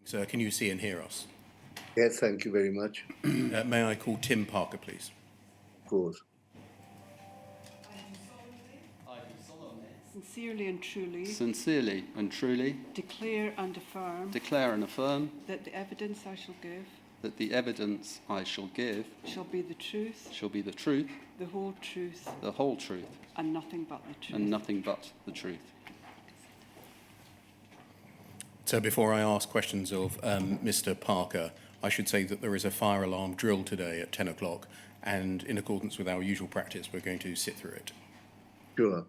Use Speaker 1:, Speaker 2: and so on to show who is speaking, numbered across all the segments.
Speaker 1: Sir, can you see and hear us?
Speaker 2: Yes, thank you very much.
Speaker 1: May I call Tim Parker, please?
Speaker 2: Of course.
Speaker 3: Sincerely and truly.
Speaker 4: Sincerely and truly.
Speaker 3: Declare and affirm.
Speaker 4: Declare and affirm.
Speaker 3: That the evidence I shall give.
Speaker 4: That the evidence I shall give.
Speaker 3: Shall be the truth.
Speaker 4: Shall be the truth.
Speaker 3: The whole truth.
Speaker 4: The whole truth.
Speaker 3: And nothing but the truth.
Speaker 4: And nothing but the truth.
Speaker 1: So before I ask questions of Mr. Parker, I should say that there is a fire alarm drill today at 10 o'clock, and in accordance with our usual practice, we're going to sit through it.
Speaker 2: Sure.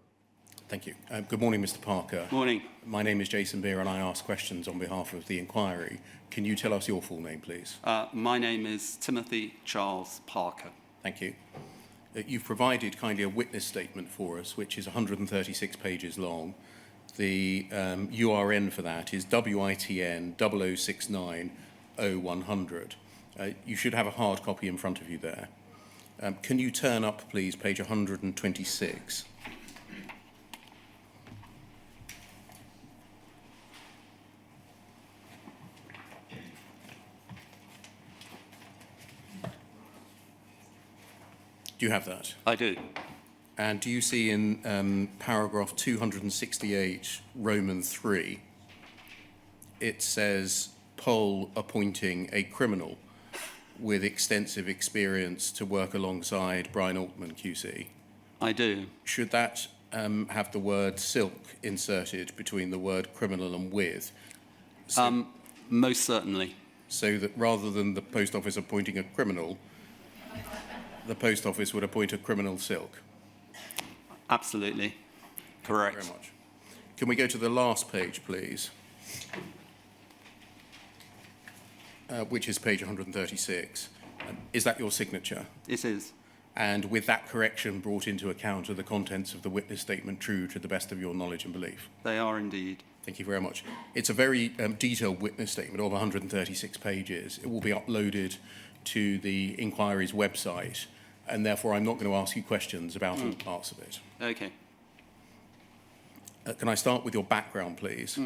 Speaker 1: Thank you. Good morning, Mr. Parker.
Speaker 4: Morning.
Speaker 1: My name is Jason Beer, and I ask questions on behalf of the inquiry. Can you tell us your full name, please?
Speaker 4: My name is Timothy Charles Parker.
Speaker 1: Thank you. You've provided kindly a witness statement for us, which is 136 pages long. The URN for that is WITN 0069-0100. You should have a hard copy in front of you there. Can you turn up, please, page 126? Do you have that?
Speaker 4: I do.
Speaker 1: And do you see in paragraph 268, Roman 3, it says Pole appointing a criminal with extensive experience to work alongside Brian Altman QC?
Speaker 4: I do.
Speaker 1: Should that have the word silk inserted between the word criminal and with?
Speaker 4: Most certainly.
Speaker 1: So that rather than the Post Office appointing a criminal, the Post Office would appoint a criminal silk?
Speaker 4: Absolutely. Correct.
Speaker 1: Very much. Can we go to the last page, please? Which is page 136. Is that your signature?
Speaker 4: It is.
Speaker 1: And with that correction brought into account, are the contents of the witness statement true to the best of your knowledge and belief?
Speaker 4: They are indeed.
Speaker 1: Thank you very much. It's a very detailed witness statement of 136 pages. It will be uploaded to the inquiry's website, and therefore I'm not going to ask you questions about all parts of it.
Speaker 4: Okay.
Speaker 1: Can I start with your background, please?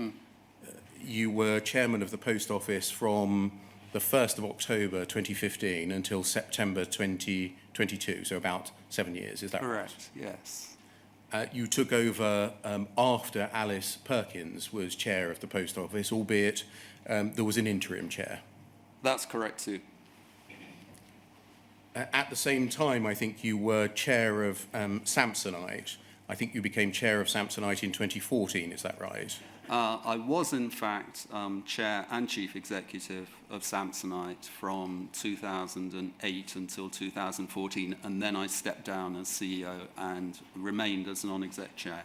Speaker 1: You were chairman of the Post Office from the 1st of October 2015 until September 2022, so about 7 years, is that right?
Speaker 4: Correct, yes.
Speaker 1: You took over after Alice Perkins was chair of the Post Office, albeit there was an interim chair.
Speaker 4: That's correct too.
Speaker 1: At the same time, I think you were chair of Samsonite. I think you became chair of Samsonite in 2014, is that right?
Speaker 4: I was, in fact, chair and chief executive of Samsonite from 2008 until 2014, and then I stepped down as CEO and remained as non-exec chair.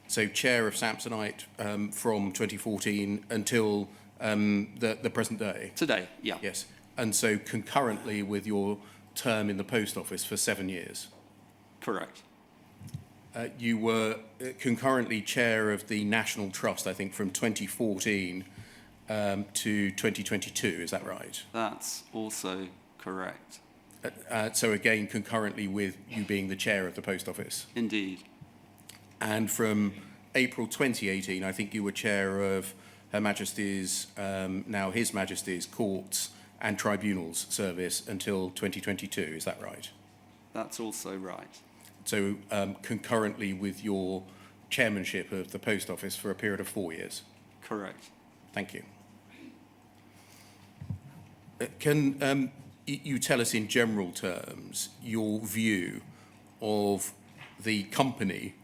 Speaker 1: So chair of Samsonite from 2014 until the present day?
Speaker 4: Today, yeah.
Speaker 1: Yes. And so concurrently with your term in the Post Office for 7 years?
Speaker 4: Correct.
Speaker 1: You were concurrently chair of the National Trust, I think, from 2014 to 2022, is that right?
Speaker 4: That's also correct.
Speaker 1: So again, concurrently with you being the chair of the Post Office?
Speaker 4: Indeed.
Speaker 1: And from April 2018, I think you were chair of Her Majesty's, now His Majesty's Courts and Tribunals Service until 2022, is that right?
Speaker 4: That's also right.
Speaker 1: So concurrently with your chairmanship of the Post Office for a period of 4 years?
Speaker 4: Correct.
Speaker 1: Thank you. Can you tell us in general terms your view of the company,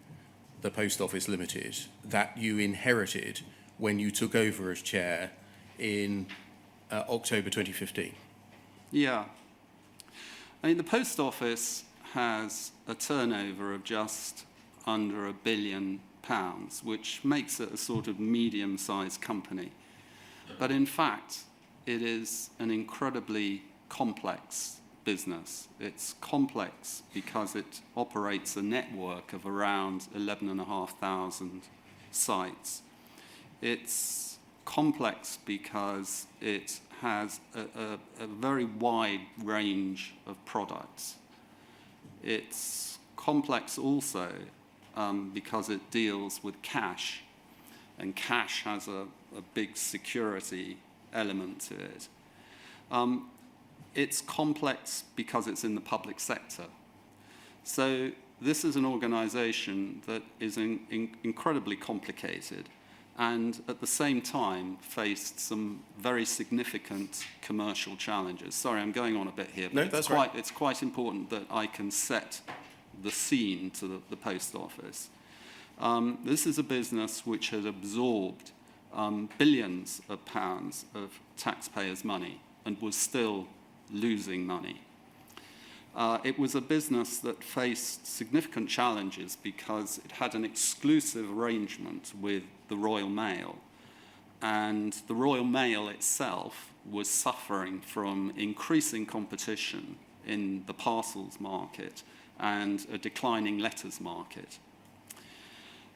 Speaker 1: the Post Office Limited, that you inherited when you took over as chair in October 2015?
Speaker 4: Yeah. I mean, the Post Office has a turnover of just under £1 billion, which makes it a sort of medium-sized company. But in fact, it is an incredibly complex business. It's complex because it operates a network of around 11,500 sites. It's complex because it has a very wide range of products. It's complex also because it deals with cash, and cash has a big security element to it. It's complex because it's in the public sector. So this is an organisation that is incredibly complicated and at the same time faced some very significant commercial challenges. Sorry, I'm going on a bit here, but it's quite important that I can set the scene to the Post Office. This is a business which has absorbed billions of pounds of taxpayers' money and was still losing money. It was a business that faced significant challenges because it had an exclusive arrangement with the Royal Mail, and the Royal Mail itself was suffering from increasing competition in the parcels market and a declining letters market.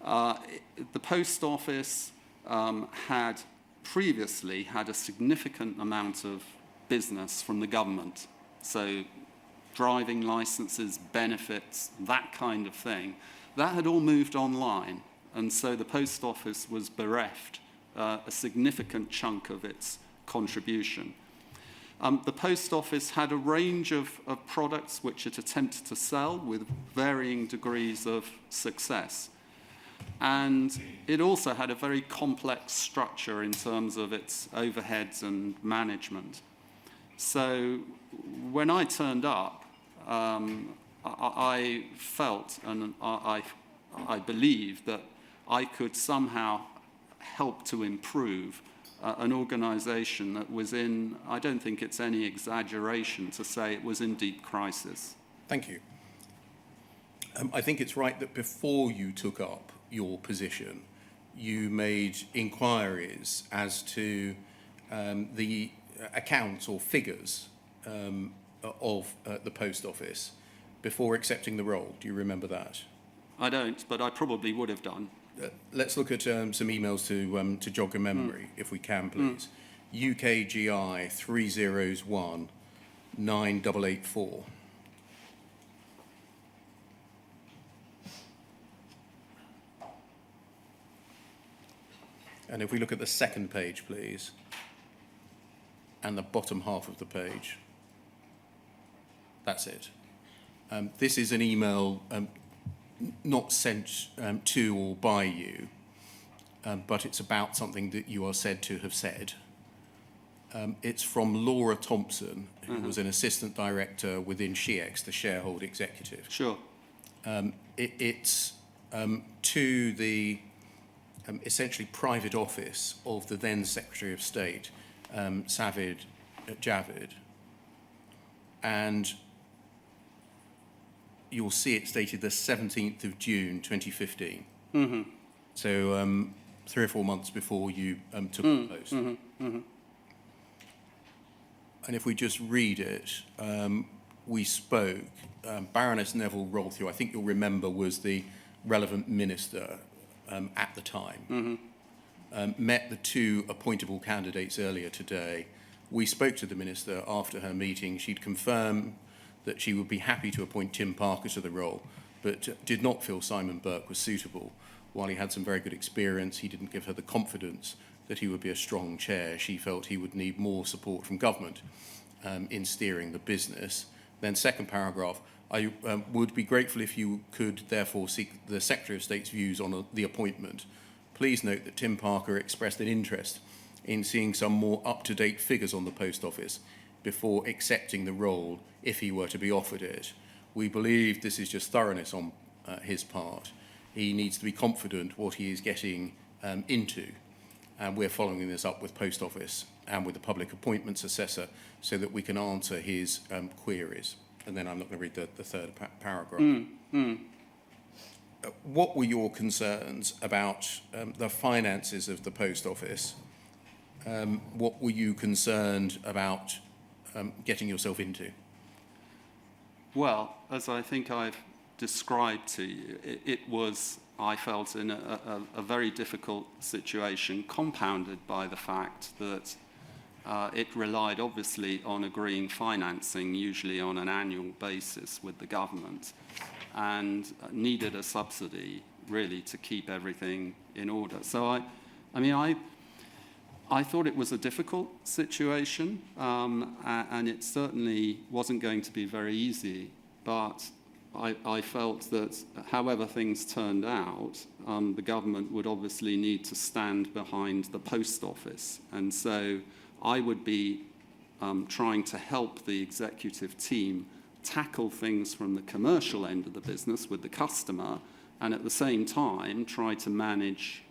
Speaker 4: The Post Office had previously had a significant amount of business from the government, so driving licenses, benefits, that kind of thing. That had all moved online, and so the Post Office was bereft a significant chunk of its contribution. The Post Office had a range of products which it attempted to sell with varying degrees of success. And it also had a very complex structure in terms of its overheads and management. So when I turned up, I felt and I believed that I could somehow help to improve an organisation that was in, I don't think it's any exaggeration to say it was in deep crisis.
Speaker 1: Thank you. I think it's right that before you took up your position, you made inquiries as to the accounts or figures of the Post Office before accepting the role. Do you remember that?
Speaker 4: I don't, but I probably would have done.
Speaker 1: Let's look at some emails to jog a memory, if we can, please. UKGI 301 9884. And if we look at the second page, please, and the bottom half of the page, that's it. This is an email not sent to or by you, but it's about something that you are said to have said. It's from Laura Thompson, who was an assistant director within SheEx, the shareholder executive.
Speaker 4: Sure.
Speaker 1: It's to the essentially private office of the then Secretary of State, Sajid Javid. And you'll see it stated the 17th of June 2015. Mm-hmm. So 3 or 4 months before you took the post. Mm-hmm. Mm-hmm. And if we just read it, we spoke, Baroness Neville Rolthew, I think you'll remember, was the relevant minister at the time. Mm-hmm. Met the 2 appointable candidates earlier today. We spoke to the minister after her meeting. She'd confirmed that she would be happy to appoint Tim Parker to the role, but did not feel Simon Burke was suitable. While he had some very good experience, he didn't give her the confidence that he would be a strong chair. She felt he would need more support from government in steering the business. Then second paragraph, I would be grateful if you could therefore seek the Secretary of State's views on the appointment. Please note that Tim Parker expressed an interest in seeing some more up-to-date figures on the Post Office before accepting the role if he were to be offered it. We believe this is just thoroughness on his part. He needs to be confident what he is getting into. And we're following this up with Post Office and with the Public Appointments Assessor so that we can answer his queries. And then I'm not going to read the third paragraph. What were your concerns about the finances of the Post Office? What were you concerned about getting yourself into?
Speaker 4: Well, as I think I've described to you, it was, I felt, in a very difficult situation, compounded by the fact that it relied obviously on agreeing financing, usually on an annual basis with the government, and needed a subsidy really to keep everything in order. So I thought it was a difficult situation, and it certainly wasn't going to be very easy, but I felt that however things turned out, the government would obviously need to stand behind the post office. And so I would be trying to help the executive team tackle things from the commercial end of the business with the customer, and at the same time try to manage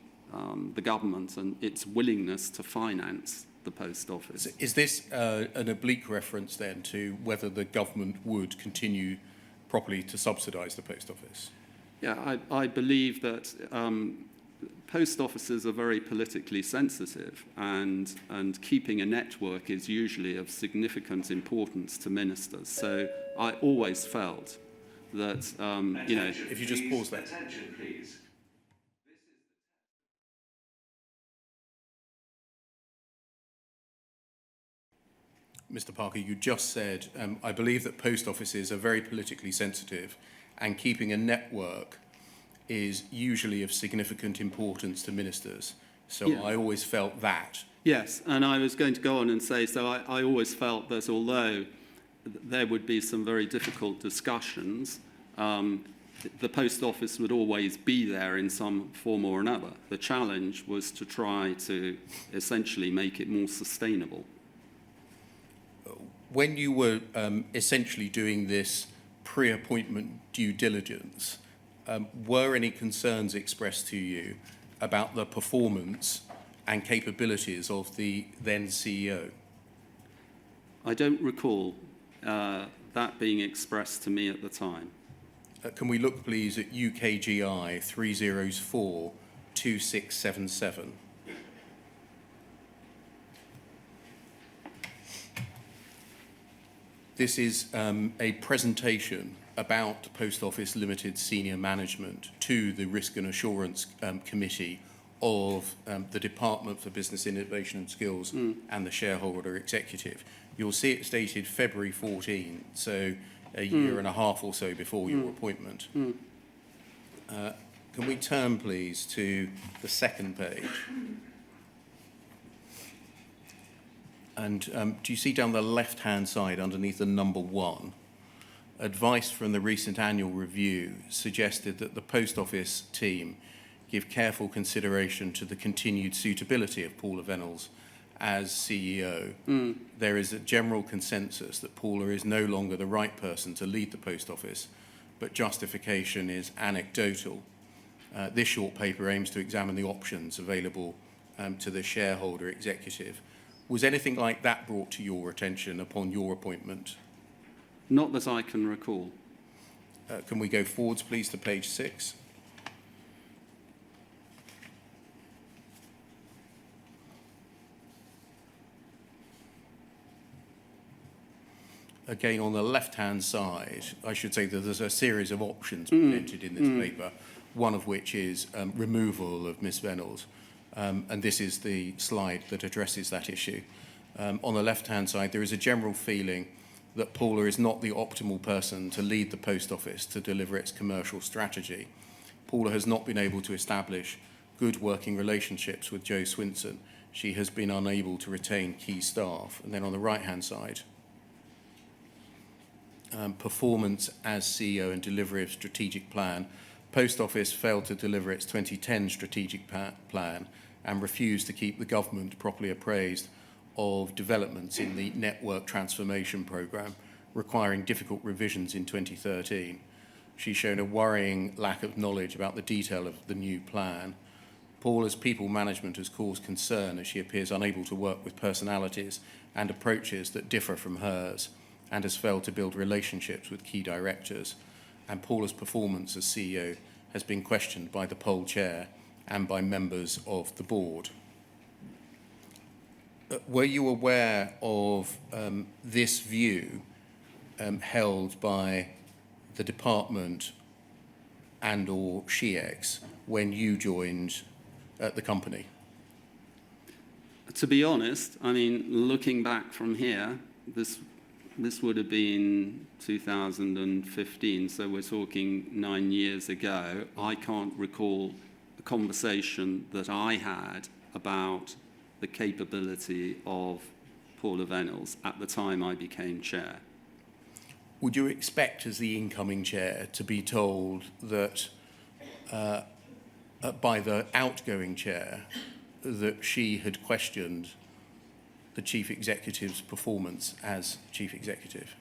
Speaker 4: the government and its willingness to finance the post office.
Speaker 1: Is this an oblique reference then to whether the government would continue properly to subsidise the post office?
Speaker 4: Yeah, I believe that post offices are very politically sensitive, and keeping a network is usually of significant importance to ministers. So I always felt that,
Speaker 1: if you just pause there.
Speaker 5: Attention, please.
Speaker 1: Mr. Parker, you just said, I believe that post offices are very politically sensitive, and keeping a network is usually of significant importance to ministers. So
Speaker 4: Yeah.
Speaker 1: I always felt that.
Speaker 4: yes, and I was going to go on and say, so I always felt that although there would be some very difficult discussions, the post office would always be there in some form or another. The challenge was to try to essentially make it more sustainable.
Speaker 1: When you were essentially doing this pre-appointment due diligence, were any concerns expressed to you about the performance and capabilities of the then CEO?
Speaker 4: I don't recall that being expressed to me at the time.
Speaker 1: Can we look, please, at UKGI 304 2677? This is a presentation about Post Office Limited senior management to the Risk and Assurance Committee of the Department for Business Innovation and Skills and the shareholder executive. You'll see it stated February 14, so a year and a half or so before your appointment. Can we turn, please, to the second page? And do you see down the left-hand side underneath the number 1, advice from the recent annual review suggested that the Post Office team give careful consideration to the continued suitability of Paula Venables as CEO. There is a general consensus that Paula is no longer the right person to lead the Post Office, but justification is anecdotal. This short paper aims to examine the options available to the shareholder executive. Was anything like that brought to your attention upon your appointment?
Speaker 4: Not that I can recall.
Speaker 1: Can we go forwards, please, to page 6? Again, on the left-hand side, I should say that there's a series of options presented in this paper, one of which is removal of Ms. Venables. And this is the slide that addresses that issue. On the left-hand side, there is a general feeling that Paula is not the optimal person to lead the Post Office to deliver its commercial strategy. Paula has not been able to establish good working relationships with Joe Swinson. She has been unable to retain key staff. And then on the right-hand side, performance as CEO and delivery of strategic plan. Post Office failed to deliver its 2010 strategic plan and refused to keep the government properly appraised of developments in the network transformation programme, requiring difficult revisions in 2013. She's shown a worrying lack of knowledge about the detail of the new plan. Paula's people management has caused concern as she appears unable to work with personalities and approaches that differ from hers, and has failed to build relationships with key directors. And Paula's performance as CEO has been questioned by the poll chair and by members of the board. Were you aware of this view held by the department and or SHIEX when you joined the company?
Speaker 4: To be honest, I mean, looking back from here, this would have been 2015, so we're talking 9 years ago. I can't recall a conversation that I had about the capability of Paula Venables at the time I became chair.
Speaker 1: Would you expect, as the incoming chair, to be told that by the outgoing chair that she had questioned the chief executive's performance as chief executive?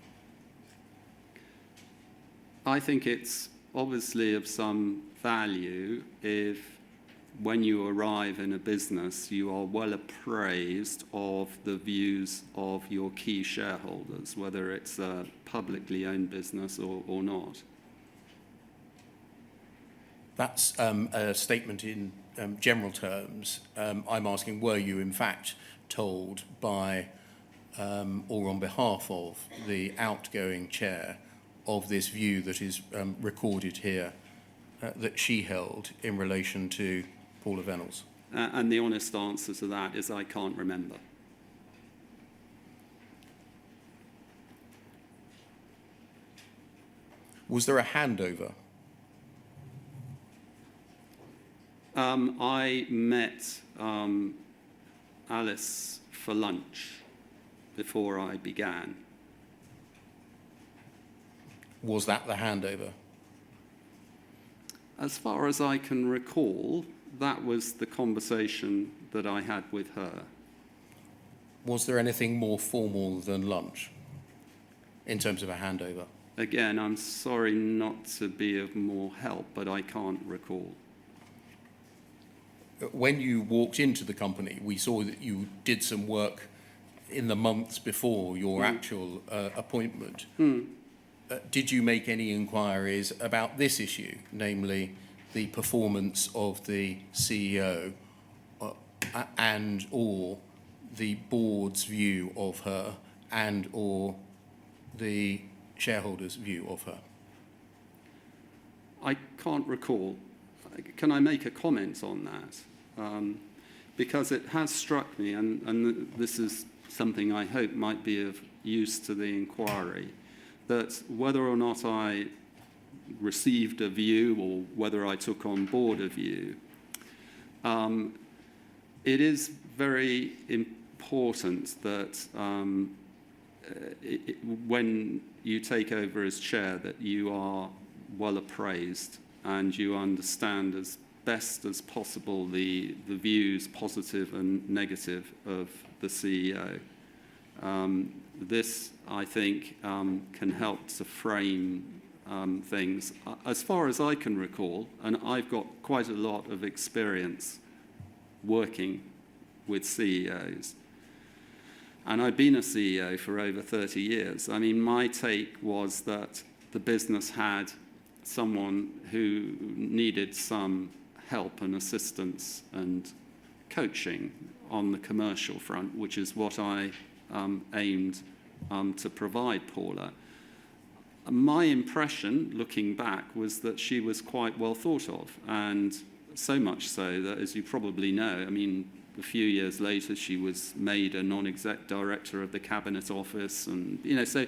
Speaker 4: I think it's obviously of some value if, when you arrive in a business, you are well appraised of the views of your key shareholders, whether it's a publicly owned business or not.
Speaker 1: That's a statement in general terms. I'm asking, were you in fact told by or on behalf of the outgoing chair of this view that is recorded here that she held in relation to Paula Venables?
Speaker 4: And the honest answer to that is I can't remember.
Speaker 1: Was there a handover?
Speaker 4: I met Alice for lunch before I began.
Speaker 1: Was that the handover?
Speaker 4: As far as I can recall, that was the conversation that I had with her.
Speaker 1: Was there anything more formal than lunch in terms of a handover?
Speaker 4: Again, I'm sorry not to be of more help, but I can't recall.
Speaker 1: When you walked into the company, we saw that you did some work in the months before your actual appointment. Did you make any inquiries about this issue, namely the performance of the CEO and or the board's view of her and or the shareholders' view of her?
Speaker 4: I can't recall. Can I make a comment on that? Because it has struck me, and this is something I hope might be of use to the inquiry, that whether or not I received a view or whether I took on board a view, it is very important that when you take over as chair, that you are well appraised and you understand as best as possible the views, positive and negative, of the CEO. This, I think, can help to frame things. As far as I can recall, and I've got quite a lot of experience working with CEOs, and I've been a CEO for over 30 years. I mean, my take was that the business had someone who needed some help and assistance and coaching on the commercial front, which is what I aimed to provide Paula. My impression, looking back, was that she was quite well thought of, and so much so that, as you probably know, I mean, a few years later, she was made a non-exec director of the Cabinet Office, and, you know, so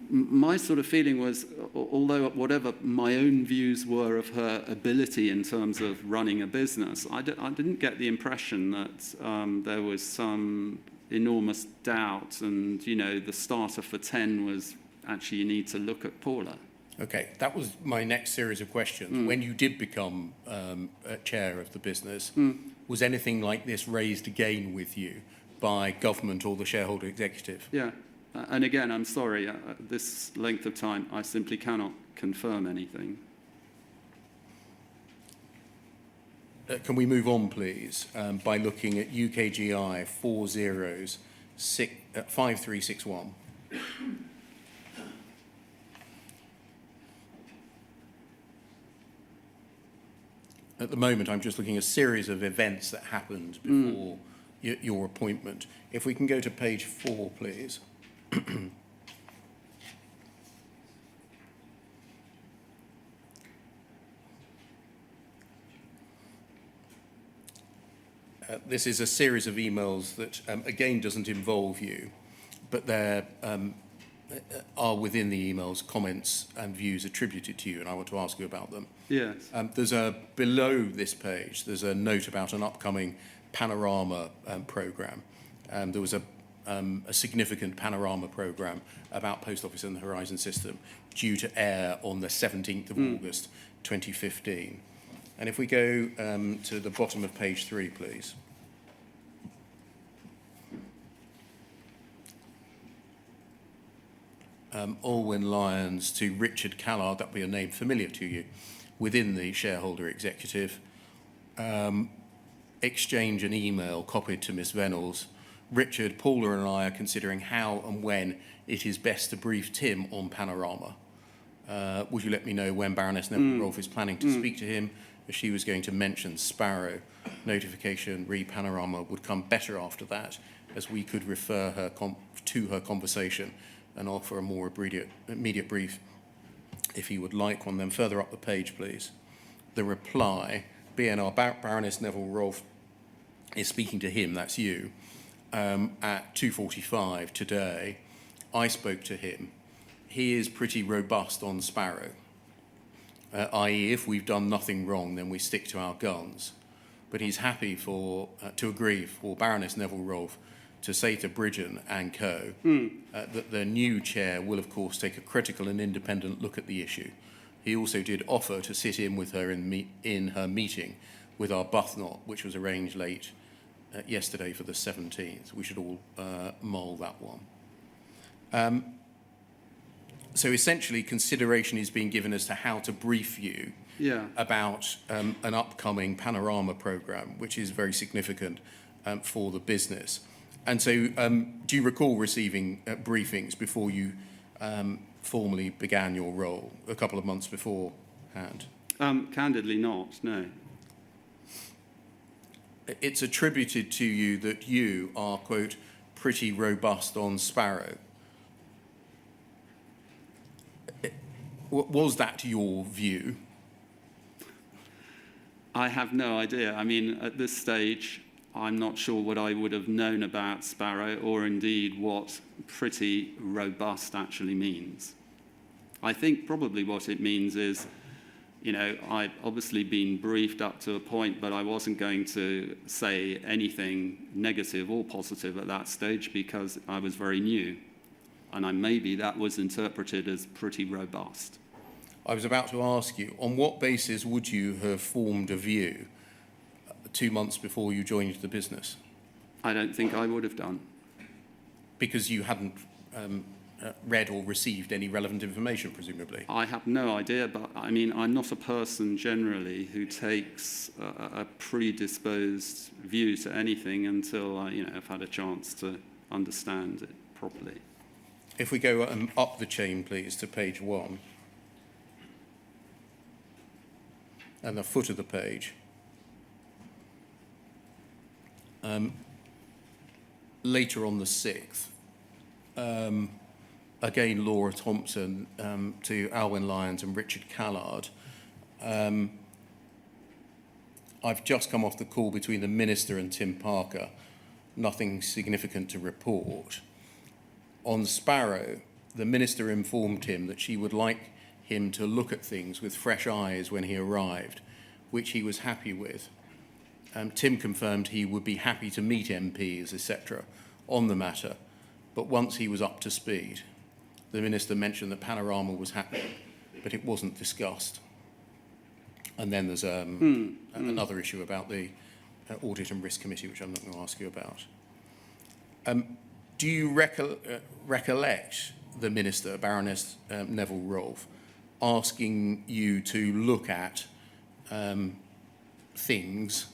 Speaker 4: my sort of feeling was, although whatever my own views were of her ability in terms of running a business, I didn't get the impression that there was some enormous doubt, and, you know, the starter for 10 was actually you need to look at Paula.
Speaker 1: Okay, that was my next series of questions. When you did become chair of the business, was anything like this raised again with you by government or the shareholder executive?
Speaker 4: Yeah, and again, I'm sorry, at this length of time, I simply cannot confirm anything.
Speaker 1: Can we move on, please, by looking at UKGI 5361? At the moment, I'm just looking at a series of events that happened before your appointment. If we can go to page 4, please. This is a series of emails that, again, doesn't involve you, but there are within the emails comments and views attributed to you, and I want to ask you about them.
Speaker 4: Yes.
Speaker 1: Below this page, there's a note about an upcoming Panorama programme. There was a significant Panorama programme about Post Office and the Horizon system due to air on the 17th of August 2015. And if we go to the bottom of page 3, please. Alwyn Lyons to Richard Callard, that will be a name familiar to you, within the shareholder executive. Exchange an email copied to Miss Venables. Richard, Paula and I are considering how and when it is best to brief Tim on Panorama. Would you let me know when Baroness Neville-Rolfe is planning to speak to him, as she was going to mention Sparrow. Notification re Panorama would come better after that, as we could refer her to her conversation and offer a more immediate brief if he would like one. Then further up the page, please. The reply, BNR, Baroness Neville-Rolfe is speaking to him, that's you, at 2:45 today. I spoke to him. He is pretty robust on Sparrow, i.e. if we've done nothing wrong, then we stick to our guns. But he's happy to agree for Baroness Neville-Rolfe to say to Bridgen and co. That the new chair will, of course, take a critical and independent look at the issue. He also did offer to sit in with her in her meeting with our Arbuthnot, which was arranged late yesterday for the 17th. We should all mull that one. So essentially, consideration is being given as to how to brief you about an upcoming Panorama programme, which is very significant for the business. And so, do you recall receiving briefings before you formally began your role, a couple of months beforehand?
Speaker 4: Candidly not, no.
Speaker 1: It's attributed to you that you are, quote, pretty robust on Sparrow. Was that your view?
Speaker 4: I have no idea. I mean, at this stage, I'm not sure what I would have known about Sparrow or indeed what pretty robust actually means. I think probably what it means is, you know, I've obviously been briefed up to a point, but I wasn't going to say anything negative or positive at that stage because I was very new. And maybe that was interpreted as pretty robust.
Speaker 1: I was about to ask you, on what basis would you have formed a view 2 months before you joined the business?
Speaker 4: I don't think I would have done.
Speaker 1: Because you hadn't read or received any relevant information, presumably?
Speaker 4: I have no idea, but I mean, I'm not a person generally who takes a predisposed view to anything until I've had a chance to understand it properly.
Speaker 1: If we go up the chain, please, to page 1. And the foot of the page. Later on the 6th, again, Laura Thompson to Alwyn Lyons and Richard Callard. I've just come off the call between the Minister and Tim Parker. Nothing significant to report. On Sparrow, the Minister informed him that she would like him to look at things with fresh eyes when he arrived, which he was happy with. Tim confirmed he would be happy to meet MPs, etc., on the matter, but once he was up to speed, the Minister mentioned that Panorama was happening, but it wasn't discussed. And then there's another issue about the Audit and Risk Committee, which I'm not going to ask you about. Do you recollect the Minister, Baroness Neville-Rolfe, asking you to look at things,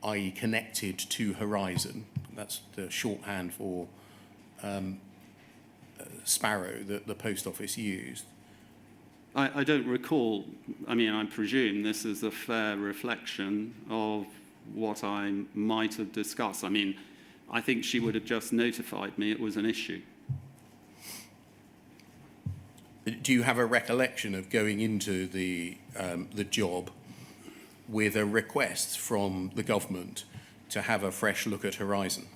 Speaker 1: i.e. connected to Horizon? That's the shorthand for Sparrow that the Post Office used.
Speaker 4: I don't recall. I mean, I presume this is a fair reflection of what I might have discussed. I mean, I think she would have just notified me it was an issue.
Speaker 1: Do you have a recollection of going into the job with a request from the government to have a fresh look at Horizon?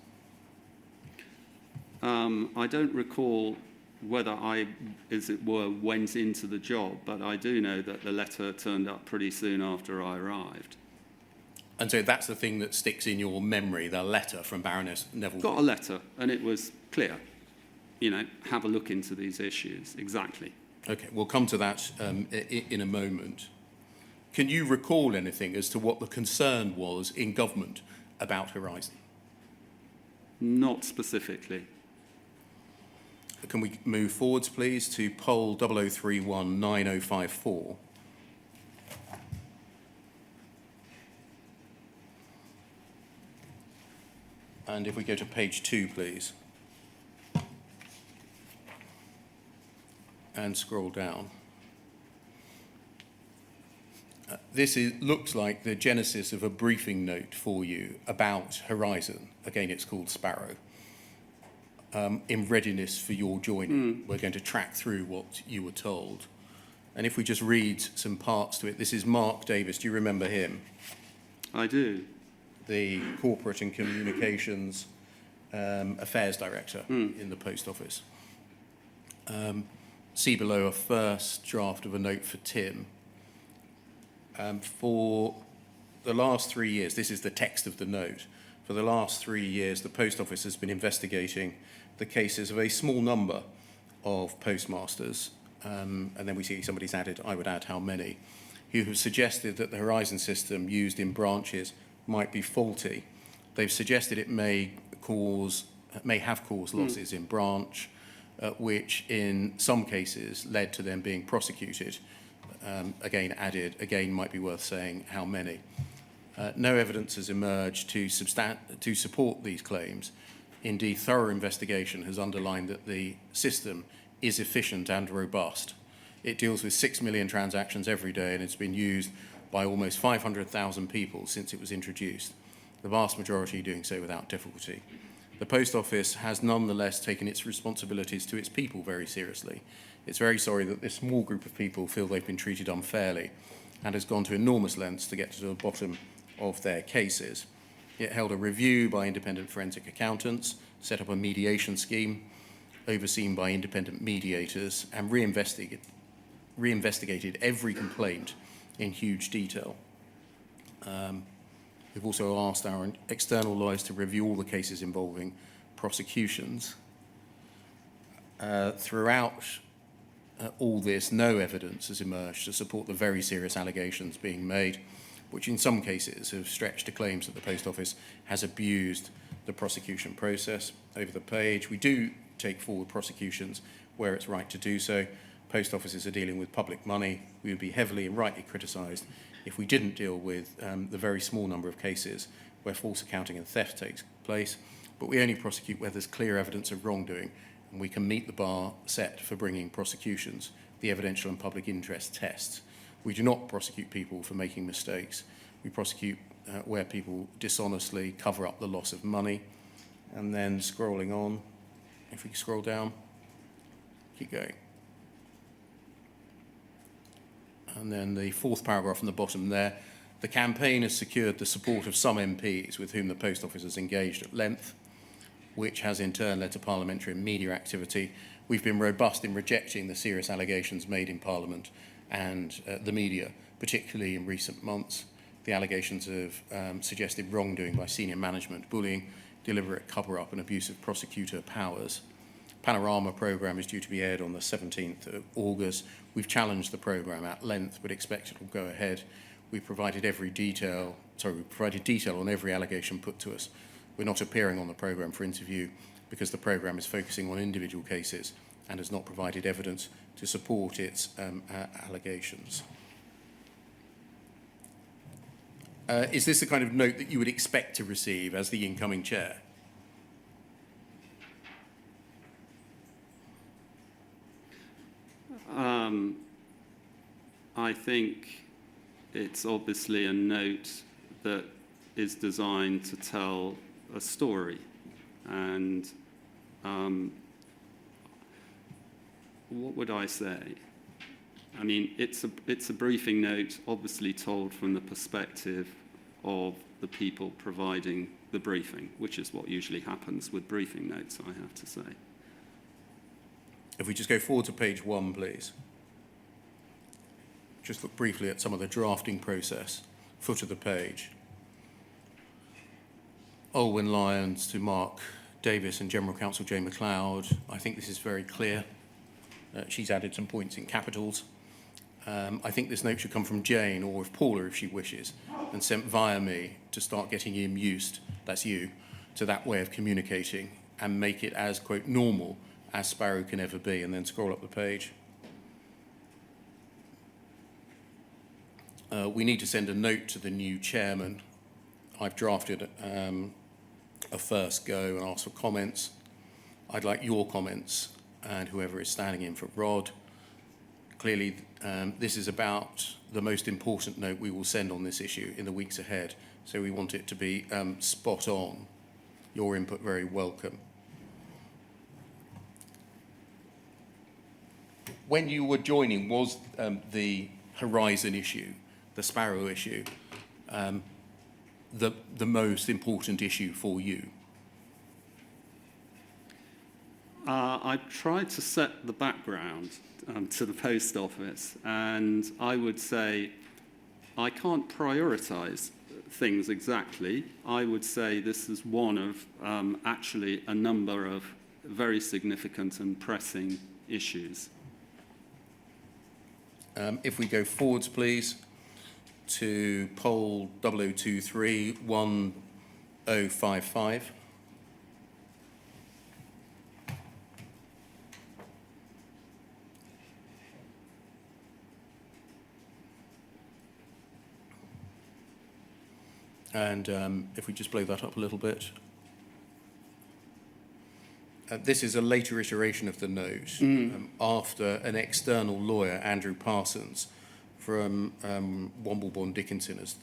Speaker 4: I don't recall whether I, as it were, went into the job, but I do know that the letter turned up pretty soon after I arrived.
Speaker 1: And so that's the thing that sticks in your memory, the letter from Baroness Neville.
Speaker 4: Got a letter, and it was clear. You know, have a look into these issues. Exactly.
Speaker 1: Okay, we'll come to that in a moment. Can you recall anything as to what the concern was in government about Horizon?
Speaker 4: Not specifically.
Speaker 1: Can we move forwards, please, to poll 0031 9054? And if we go to page 2, please, and scroll down. Looks like the genesis of a briefing note for you about Horizon. Again, it's called Sparrow. In readiness for your joining. We're going to track through what you were told. And if we just read some parts to it, this is Mark Davis. Do you remember him?
Speaker 4: I do.
Speaker 1: The Corporate and Communications Affairs Director in the Post Office. See below a first draft of a note for Tim. For the last 3 years, this is the text of the note. For the last 3 years, the Post Office has been investigating the cases of a small number of postmasters, and then we see somebody's added, I would add how many, who have suggested that the Horizon system used in branches might be faulty. They've suggested it may have caused losses in branch, which in some cases led to them being prosecuted. Again might be worth saying how many. No evidence has emerged to support these claims. Indeed, thorough investigation has underlined that the system is efficient and robust. It deals with 6 million transactions every day, and it's been used by almost 500,000 people since it was introduced, the vast majority doing so without difficulty. The Post Office has nonetheless taken its responsibilities to its people very seriously. It's very sorry that this small group of people feel they've been treated unfairly and has gone to enormous lengths to get to the bottom of their cases. It held a review by independent forensic accountants, set up a mediation scheme overseen by independent mediators, and reinvestigated every complaint in huge detail. We've also asked our external lawyers to review all the cases involving prosecutions. Throughout all this, no evidence has emerged to support the very serious allegations being made, which in some cases have stretched to claims that the Post Office has abused the prosecution process. Over the page, we do take forward prosecutions where it's right to do so. Post offices are dealing with public money. We would be heavily and rightly criticised if we didn't deal with the very small number of cases where false accounting and theft takes place. But we only prosecute where there's clear evidence of wrongdoing, and we can meet the bar set for bringing prosecutions, the evidential and public interest tests. We do not prosecute people for making mistakes. We prosecute where people dishonestly cover up the loss of money. And then scrolling on, if we scroll down, keep going. And then the fourth paragraph on the bottom there, the campaign has secured the support of some MPs with whom the Post Office has engaged at length, which has in turn led to parliamentary and media activity. We've been robust in rejecting the serious allegations made in Parliament and the media, particularly in recent months. The allegations have suggested wrongdoing by senior management, bullying, deliberate cover-up and abuse of prosecutor powers. Panorama programme is due to be aired on the 17th of August. We've challenged the programme at length, but expect it will go ahead. We've provided detail on every allegation put to us. We're not appearing on the programme for interview because the programme is focusing on individual cases and has not provided evidence to support its allegations. Is this the kind of note that you would expect to receive as the incoming chair?
Speaker 4: I think it's obviously a note that is designed to tell a story. And what would I say? I mean, it's a briefing note, obviously told from the perspective of the people providing the briefing, which is what usually happens with briefing notes, I have to say.
Speaker 1: If we just go forward to page 1, please. Just look briefly at some of the drafting process, foot of the page. Olwyn Lyons to Mark Davis and General Counsel Jay MacLeod. I think this is very clear. She's added some points in capitals. I think this note should come from Jane, or if Paula, if she wishes, and sent via me to start getting him used, that's you, to that way of communicating and make it as, quote, normal as Sparrow can ever be, and then scroll up the page. We need to send a note to the new chairman. I've drafted a first go and asked for comments. I'd like your comments and whoever is standing in for Rod. Clearly, this is about the most important note we will send on this issue in the weeks ahead, so we want it to be spot on. Your input very welcome. When you were joining, was the Horizon issue, the Sparrow issue, the most important issue for you?
Speaker 4: I tried to set the background to the post office, and I would say I can't prioritise things exactly. I would say this is one of actually a number of very significant and pressing issues.
Speaker 1: If we go forwards, please, to poll 0023 1055. And if we just blow that up a little bit. This is a later iteration of the note after an external lawyer, Andrew Parsons, from Womblebond Dickinson, as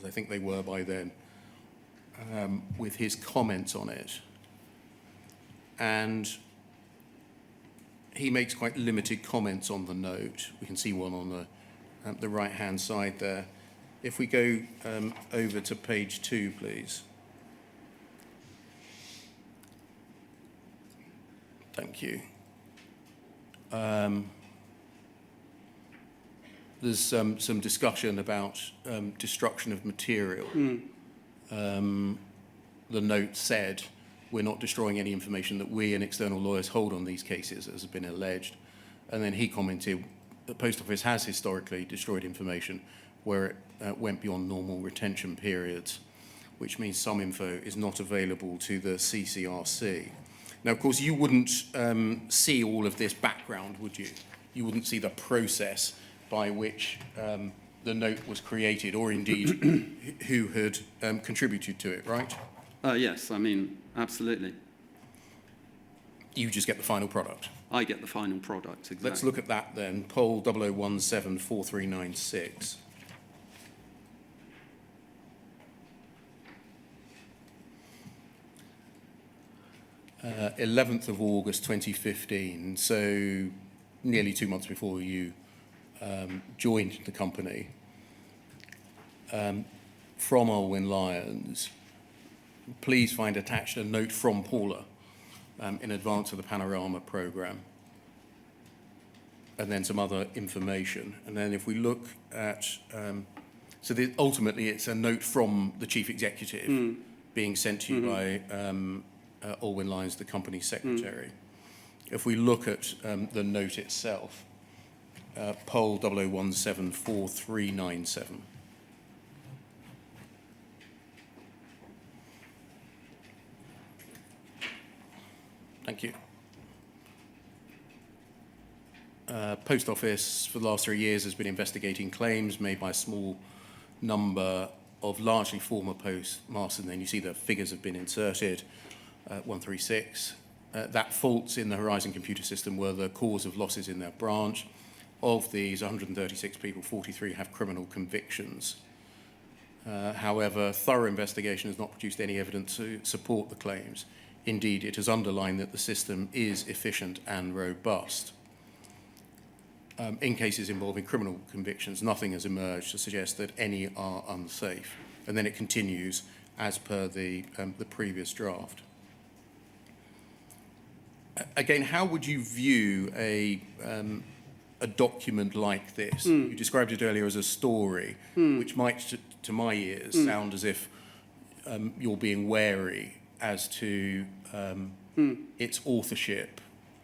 Speaker 1: I think they were by then, with his comments on it. And he makes quite limited comments on the note. We can see one on the right-hand side there. If we go over to page 2, please. Thank you. There's some discussion about destruction of material. The note said, we're not destroying any information that we and external lawyers hold on these cases, as has been alleged. And then he commented, the Post Office has historically destroyed information where it went beyond normal retention periods, which means some info is not available to the CCRC. Now, of course, you wouldn't see all of this background, would you? You wouldn't see the process by which the note was created, or indeed who had contributed to it, right?
Speaker 4: Yes, I mean, absolutely.
Speaker 1: You just get the final product.
Speaker 4: I get the final product, exactly.
Speaker 1: Let's look at that then. Poll 00174396. 11th of August 2015, so nearly 2 months before you joined the company, from Olwyn Lyons. Please find attached a note from Paula in advance of the Panorama programme, and then some other information. And then if we look at, ultimately it's a note from the Chief Executive being sent to you by Olwyn Lyons, the company secretary. If we look at the note itself, poll 00174397. Thank you. Post Office for the last 3 years has been investigating claims made by a small number of largely former postmasters, and then you see the figures have been inserted. 136. That faults in the Horizon computer system were the cause of losses in their branch. Of these 136 people, 43 have criminal convictions. However, thorough investigation has not produced any evidence to support the claims. Indeed, it has underlined that the system is efficient and robust. In cases involving criminal convictions, nothing has emerged to suggest that any are unsafe. And then it continues as per the previous draft. Again, how would you view a document like this? You described it earlier as a story, which might, to my ears, sound as if you're being wary as to its authorship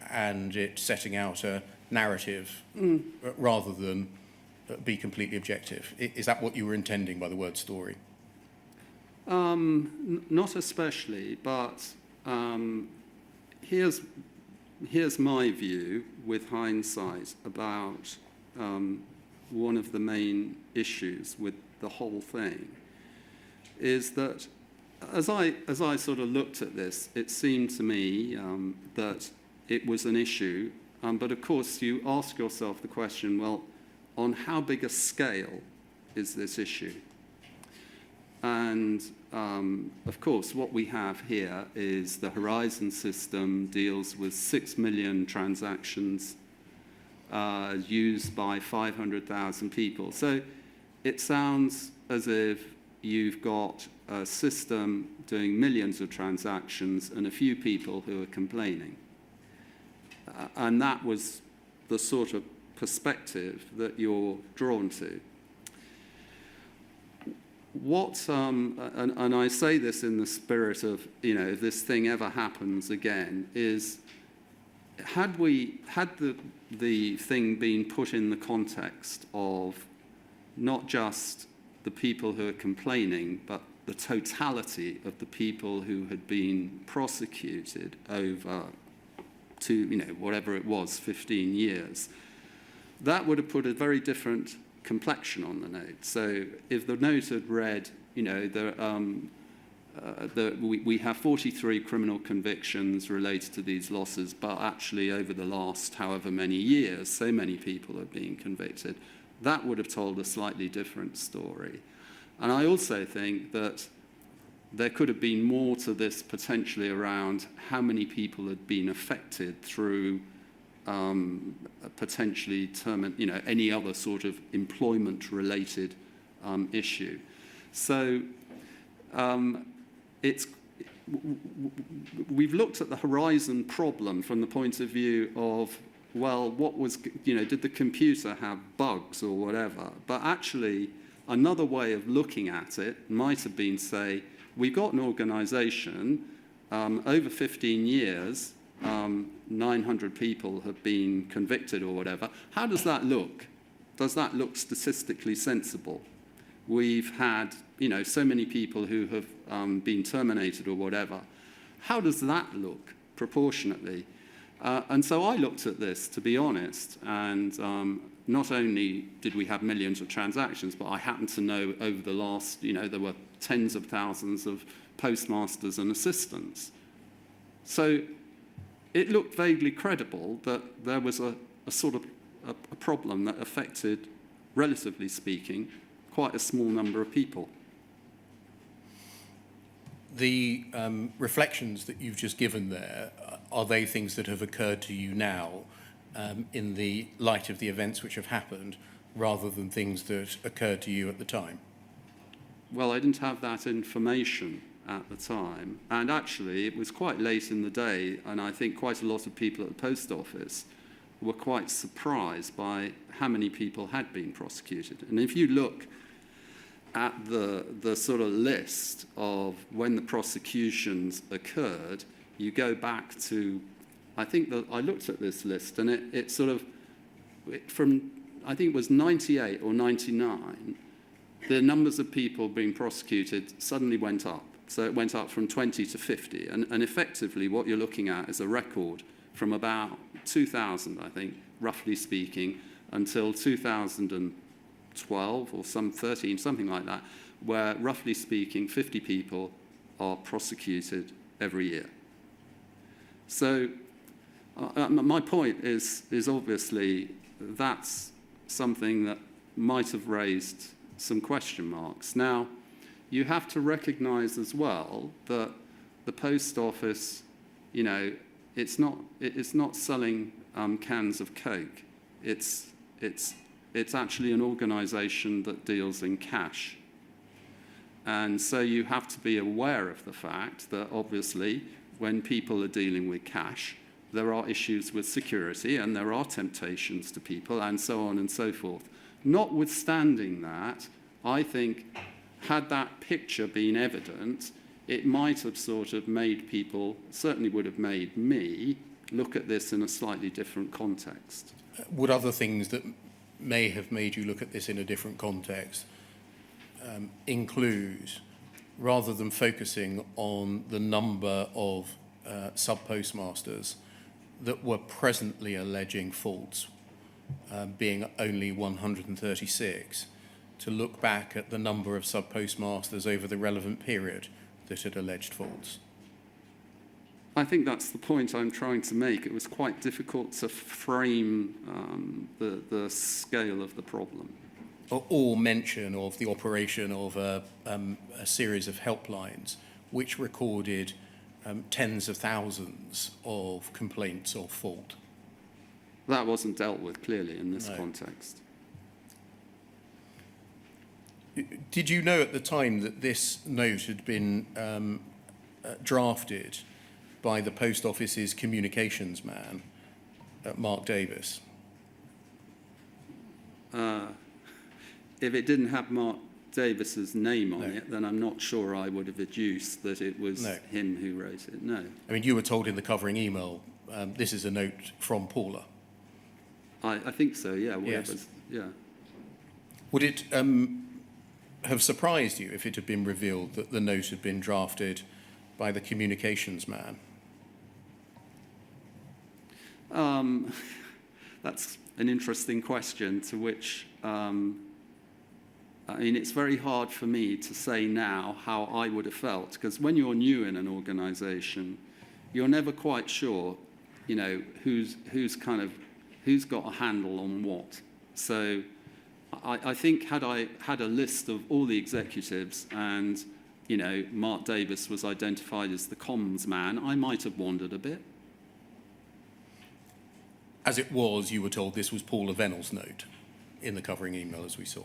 Speaker 1: and it setting out a narrative rather than be completely objective. Is that what you were intending by the word story?
Speaker 4: Not especially, but here's my view with hindsight about one of the main issues with the whole thing, is that as I sort of looked at this, it seemed to me that it was an issue, but of course you ask yourself the question, well, on how big a scale is this issue? And of course, what we have here is the Horizon system deals with 6 million transactions used by 500,000 people. So it sounds as if you've got a system doing millions of transactions and a few people who are complaining. And that was the sort of perspective that you're drawn to. And I say this in the spirit of, if this thing ever happens again, is had the thing been put in the context of not just the people who are complaining, but the totality of the people who had been prosecuted over whatever it was, 15 years, that would have put a very different complexion on the note. So if the note had read, we have 43 criminal convictions related to these losses, but actually over the last however many years, so many people are being convicted, that would have told a slightly different story. And I also think that there could have been more to this potentially around how many people had been affected through potentially any other sort of employment-related issue. So we've looked at the Horizon problem from the point of view of, well, did the computer have bugs or whatever? But actually, another way of looking at it might have been, say, we've got an organisation, over 15 years, 900 people have been convicted or whatever. How does that look? Does that look statistically sensible? We've had, so many people who have been terminated or whatever. How does that look proportionately? And so I looked at this, to be honest, and not only did we have millions of transactions, but I happen to know over the last, there were tens of thousands of postmasters and assistants. So it looked vaguely credible that there was a sort of a problem that affected, relatively speaking, quite a small number of people.
Speaker 1: The reflections that you've just given there, are they things that have occurred to you now in the light of the events which have happened, rather than things that occurred to you at the time?
Speaker 4: Well, I didn't have that information at the time, and actually it was quite late in the day, and I think quite a lot of people at the post office were quite surprised by how many people had been prosecuted. And if you look at the sort of list of when the prosecutions occurred, you go back to, I think that I looked at this list, and it sort of, from, I think it was 98 or 99, the numbers of people being prosecuted suddenly went up. So it went up from 20 to 50. And effectively, what you're looking at is a record from about 2000, I think, roughly speaking, until 2012 or some 13, something like that, where, roughly speaking, 50 people are prosecuted every year. So my point is obviously that's something that might have raised some question marks. Now, you have to recognize as well that the post office, it's not selling cans of Coke. It's actually an organization that deals in cash. And so you have to be aware of the fact that obviously when people are dealing with cash, there are issues with security and there are temptations to people and so on and so forth. Notwithstanding that, I think had that picture been evident, it might have sort of made people, certainly would have made me, look at this in a slightly different context.
Speaker 1: Would other things that may have made you look at this in a different context include, rather than focusing on the number of sub-postmasters that were presently alleging faults, being only 136, to look back at the number of sub-postmasters over the relevant period that had alleged faults?
Speaker 4: I think that's the point I'm trying to make. It was quite difficult to frame the scale of the problem.
Speaker 1: Or mention of the operation of a series of helplines which recorded tens of thousands of complaints of fault.
Speaker 4: That wasn't dealt with clearly in this
Speaker 1: No.
Speaker 4: context.
Speaker 1: Did you know at the time that this note had been drafted by the Post Office's communications man, Mark Davis?
Speaker 4: If it didn't have Mark Davis's name on
Speaker 1: No.
Speaker 4: it, then I'm not sure I would have adduced that it was
Speaker 1: No.
Speaker 4: him who wrote it. No.
Speaker 1: I mean, you were told in the covering email, this is a note from Paula.
Speaker 4: I think so, yeah. Well,
Speaker 1: Yes.
Speaker 4: it was, yeah.
Speaker 1: Would it have surprised you if it had been revealed that the note had been drafted by the communications man?
Speaker 4: That's an interesting question to which, I mean, it's very hard for me to say now how I would have felt, because when you're new in an organisation, you're never quite sure, you know, who's got a handle on what. So I think had I had a list of all the executives and, you know, Mark Davis was identified as the comms man, I might have wondered a bit.
Speaker 1: As it was, you were told this was Paula Vennell's note in the covering email, as we saw.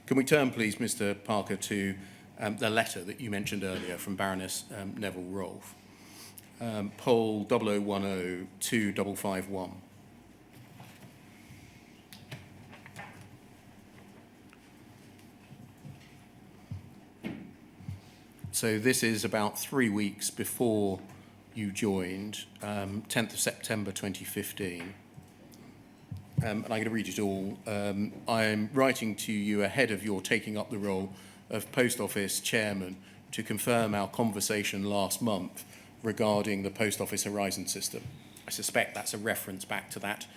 Speaker 1: Can we turn, please, Mr. Parker, to the letter that you mentioned earlier from Baroness Neville Rolfe, poll 00102551. So this is about 3 weeks before you joined, 10th of September 2015. And I'm going to read it all. I'm writing to you ahead of your taking up the role of Post Office Chairman to confirm our conversation last month regarding the Post Office Horizon system. I suspect that's a reference back to that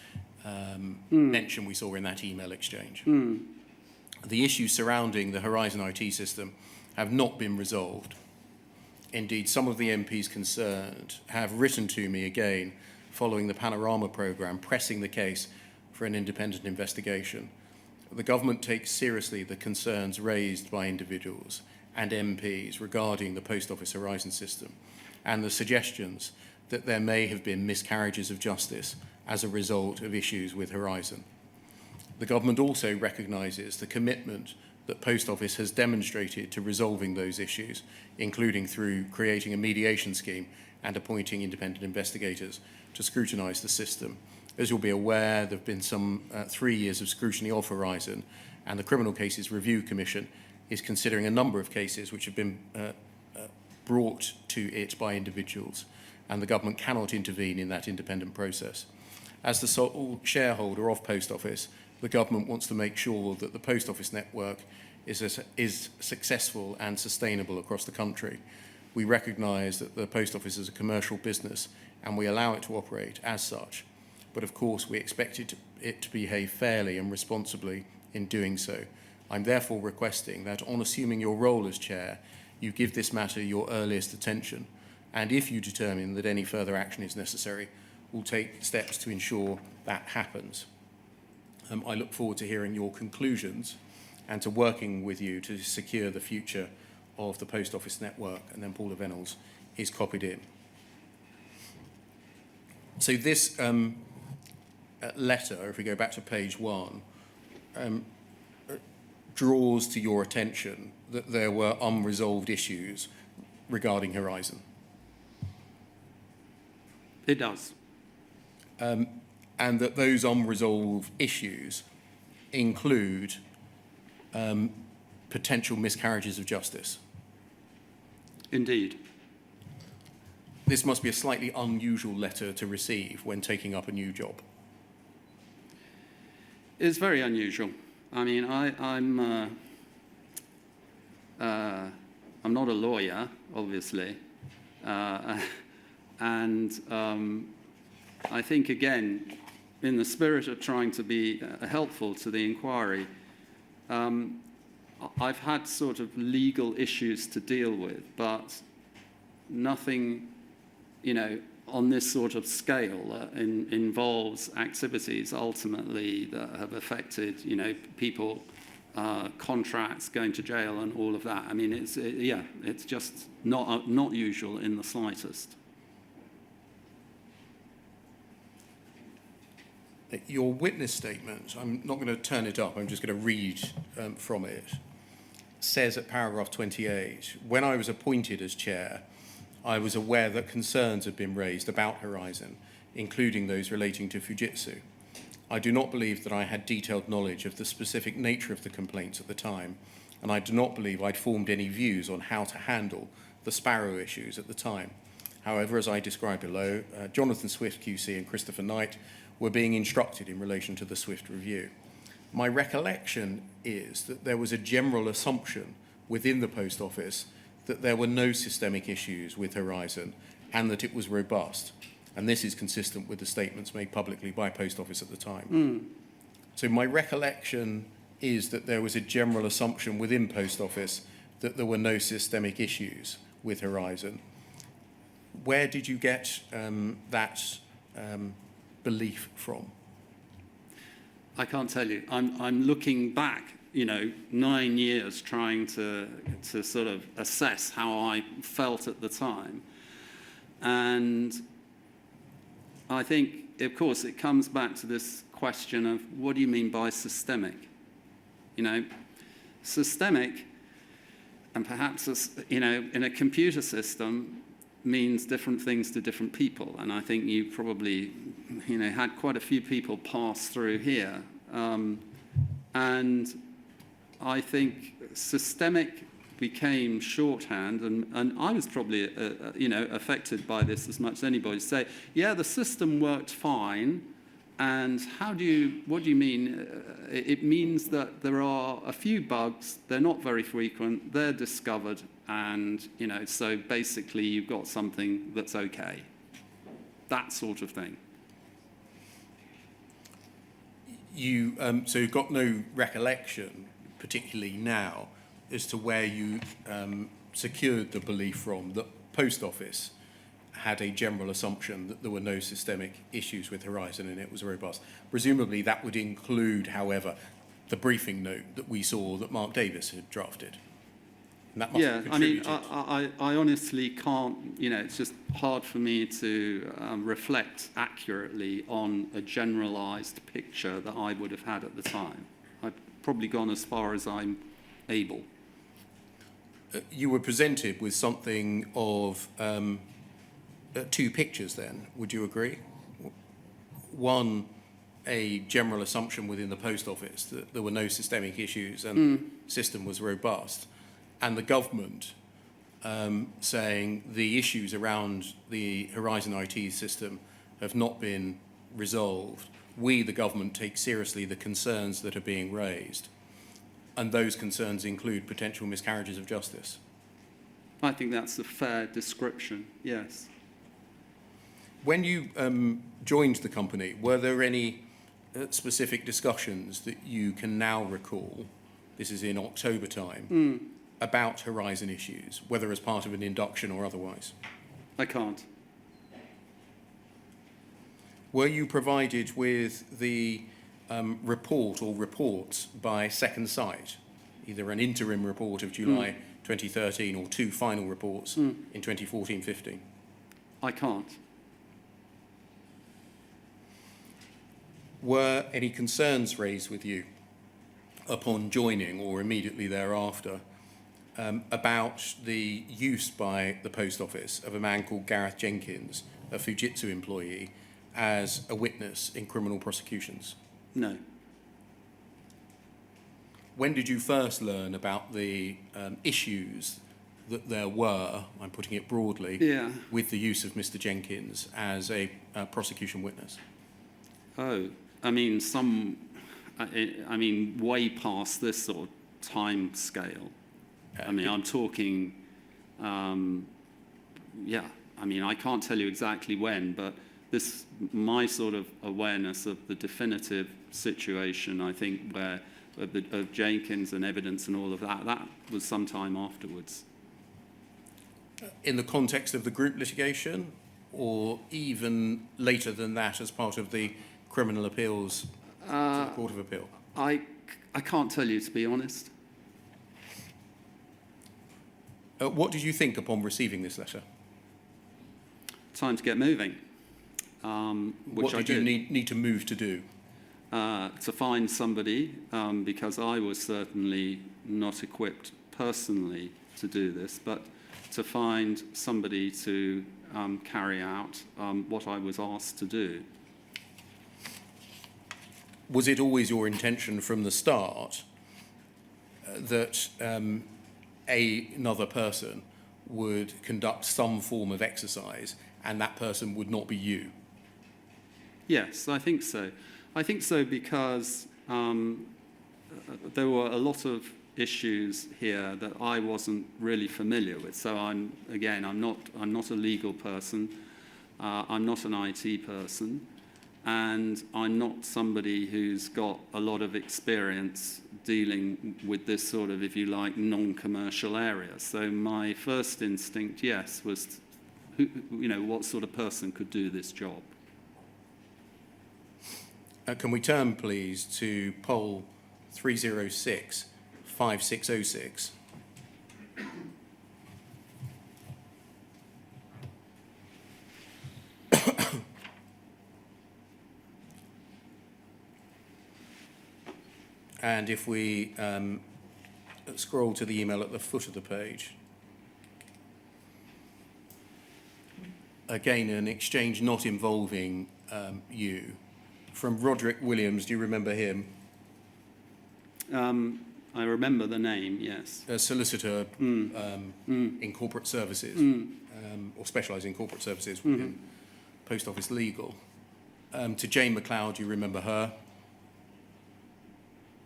Speaker 1: mention we saw in that email exchange. The issues surrounding the Horizon IT system have not been resolved. Indeed, some of the MPs concerned have written to me again following the Panorama programme, pressing the case for an independent investigation. The government takes seriously the concerns raised by individuals and MPs regarding the Post Office Horizon system and the suggestions that there may have been miscarriages of justice as a result of issues with Horizon. The government also recognises the commitment that Post Office has demonstrated to resolving those issues, including through creating a mediation scheme and appointing independent investigators to scrutinise the system. As you'll be aware, there have been some 3 years of scrutiny of Horizon, and the Criminal Cases Review Commission is considering a number of cases which have been brought to it by individuals, and the government cannot intervene in that independent process. As the sole shareholder of Post Office, the government wants to make sure that the Post Office network is successful and sustainable across the country. We recognise that the Post Office is a commercial business, and we allow it to operate as such. But of course, we expect it to behave fairly and responsibly in doing so. I'm therefore requesting that, on assuming your role as chair, you give this matter your earliest attention, and if you determine that any further action is necessary, we'll take steps to ensure that happens. I look forward to hearing your conclusions and to working with you to secure the future of the Post Office network, and then Paula Vennells is copied in. So this letter, if we go back to page 1, draws to your attention that there were unresolved issues regarding Horizon.
Speaker 4: It does.
Speaker 1: And that those unresolved issues include potential miscarriages of justice?
Speaker 4: Indeed.
Speaker 1: This must be a slightly unusual letter to receive when taking up a new job.
Speaker 4: It's very unusual. I mean, I'm not a lawyer, obviously, and I think, again, in the spirit of trying to be helpful to the inquiry, I've had sort of legal issues to deal with, but nothing, on this sort of scale involves activities ultimately that have affected, people, contracts, going to jail and all of that. I mean, it's just not usual in the slightest.
Speaker 1: Your witness statement, I'm not going to turn it up, I'm just going to read from it, says at paragraph 28, when I was appointed as chair, I was aware that concerns had been raised about Horizon, including those relating to Fujitsu. I do not believe that I had detailed knowledge of the specific nature of the complaints at the time, and I do not believe I'd formed any views on how to handle the Sparrow issues at the time. However, as I described below, Jonathan Swift QC and Christopher Knight were being instructed in relation to the Swift review. My recollection is that there was a general assumption within the Post Office that there were no systemic issues with Horizon and that it was robust. And this is consistent with the statements made publicly by Post Office at the time. So my recollection is that there was a general assumption within Post Office that there were no systemic issues with Horizon. Where did you get that belief from?
Speaker 4: I can't tell you. I'm looking back, 9 years trying to sort of assess how I felt at the time. And I think, of course, it comes back to this question of what do you mean by systemic? Systemic, and perhaps, in a computer system, means different things to different people. And I think you probably, had quite a few people pass through here. And I think systemic became shorthand, and I was probably, affected by this as much as anybody. Say, yeah, the system worked fine, and what do you mean? It means that there are a few bugs, they're not very frequent, they're discovered, and, so basically you've got something that's okay. That sort of thing.
Speaker 1: So you've got no recollection, particularly now, as to where you secured the belief from that Post Office had a general assumption that there were no systemic issues with Horizon and it was robust. Presumably that would include, however, the briefing note that we saw that Mark Davis had drafted. And that must have contributed.
Speaker 4: I honestly can't, it's just hard for me to reflect accurately on a generalised picture that I would have had at the time. I've probably gone as far as I'm able.
Speaker 1: You were presented with something of two pictures then, would you agree? One, a general assumption within the Post Office that there were no systemic issues and the system was robust, and the government saying the issues around the Horizon IT system have not been resolved. We, the government, take seriously the concerns that are being raised, and those concerns include potential miscarriages of justice.
Speaker 4: I think that's a fair description, yes.
Speaker 1: When you joined the company, were there any specific discussions that you can now recall, this is in October time, about Horizon issues, whether as part of an induction or otherwise?
Speaker 4: I can't.
Speaker 1: Were you provided with the report or reports by Second Sight, either an interim report of July 2013 or two final reports in 2014-15?
Speaker 4: I can't.
Speaker 1: Were any concerns raised with you upon joining or immediately thereafter about the use by the Post Office of a man called Gareth Jenkins, a Fujitsu employee, as a witness in criminal prosecutions?
Speaker 4: No.
Speaker 1: when did you first learn about the issues that there were, I'm putting it broadly,
Speaker 4: Yeah.
Speaker 1: with the use of Mr. Jenkins as a prosecution witness?
Speaker 4: Oh, I mean, way past this sort of time scale. I mean, I'm talking, yeah, I mean, I can't tell you exactly when, but my sort of awareness of the definitive situation, I think, where of Jenkins and evidence and all of that was sometime afterwards.
Speaker 1: In the context of the group litigation, or even later than that as part of the criminal appeals to the Court of Appeal?
Speaker 4: I can't tell you, to be honest.
Speaker 1: What did you think upon receiving this letter?
Speaker 4: Time to get moving, which
Speaker 1: What
Speaker 4: I
Speaker 1: did you need to move to do?
Speaker 4: To find somebody, because I was certainly not equipped personally to do this, but to find somebody to carry out what I was asked to do.
Speaker 1: Was it always your intention from the start that another person would conduct some form of exercise and that person would not be you?
Speaker 4: Yes, I think so. I think so because there were a lot of issues here that I wasn't really familiar with. So I'm not a legal person. I'm not an IT person. And I'm not somebody who's got a lot of experience dealing with this sort of, if you like, non-commercial area. So my first instinct, yes, was, what sort of person could do this job?
Speaker 1: Can we turn, please, to poll 306 5606? And if we scroll to the email at the foot of the page, again, an exchange not involving you, from Roderick Williams. Do you remember him?
Speaker 4: I remember the name, yes.
Speaker 1: A solicitor in corporate services, or specialising in corporate services within Post Office Legal. To Jane McLeod, do you remember her?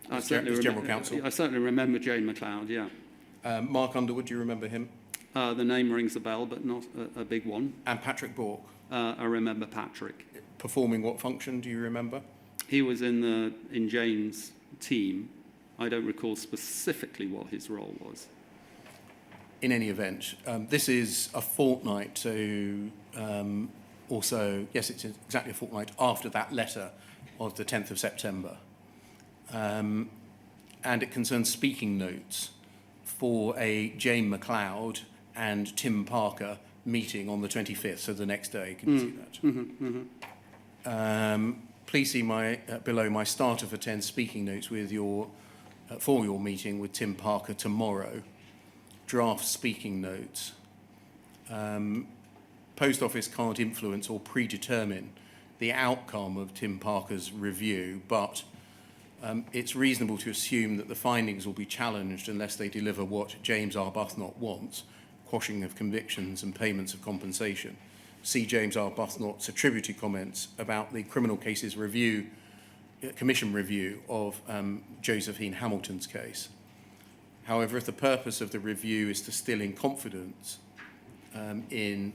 Speaker 4: I
Speaker 1: As
Speaker 4: certainly
Speaker 1: General Counsel.
Speaker 4: I certainly remember Jane McLeod, yeah.
Speaker 1: Mark Underwood, do you remember him?
Speaker 4: The name rings a bell, but not a big one.
Speaker 1: And Patrick Bork.
Speaker 4: I remember Patrick.
Speaker 1: Performing what function, do you remember?
Speaker 4: He was in Jane's team. I don't recall specifically what his role was.
Speaker 1: In any event, this is a fortnight to also, yes, it's exactly a fortnight after that letter of the 10th of September. And it concerns speaking notes for a Jane McLeod and Tim Parker meeting on the 25th, so the next day. Can you see that? Please see below my starter for 10 speaking notes with for your meeting with Tim Parker tomorrow. Draft speaking notes. Post Office can't influence or predetermine the outcome of Tim Parker's review, but it's reasonable to assume that the findings will be challenged unless they deliver what James Arbuthnot wants, quashing of convictions and payments of compensation. See James Arbuthnot's attributed comments about the criminal cases review, commission review of Josephine Hamilton's case. However, if the purpose of the review is to still in confidence in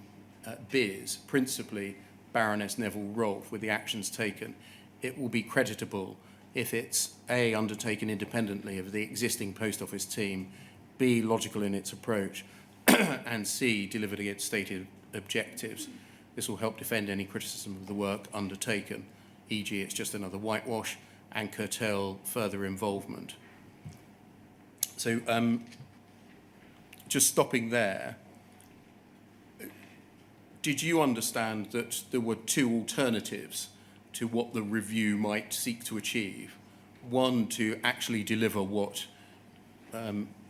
Speaker 1: Biz, principally Baroness Neville Rolfe, with the actions taken, it will be creditable if it's A, undertaken independently of the existing Post Office team, B, logical in its approach, and C, delivered against stated objectives. This will help defend any criticism of the work undertaken, e.g. it's just another whitewash, and curtail further involvement. So just stopping there, did you understand that there were two alternatives to what the review might seek to achieve? One, to actually deliver what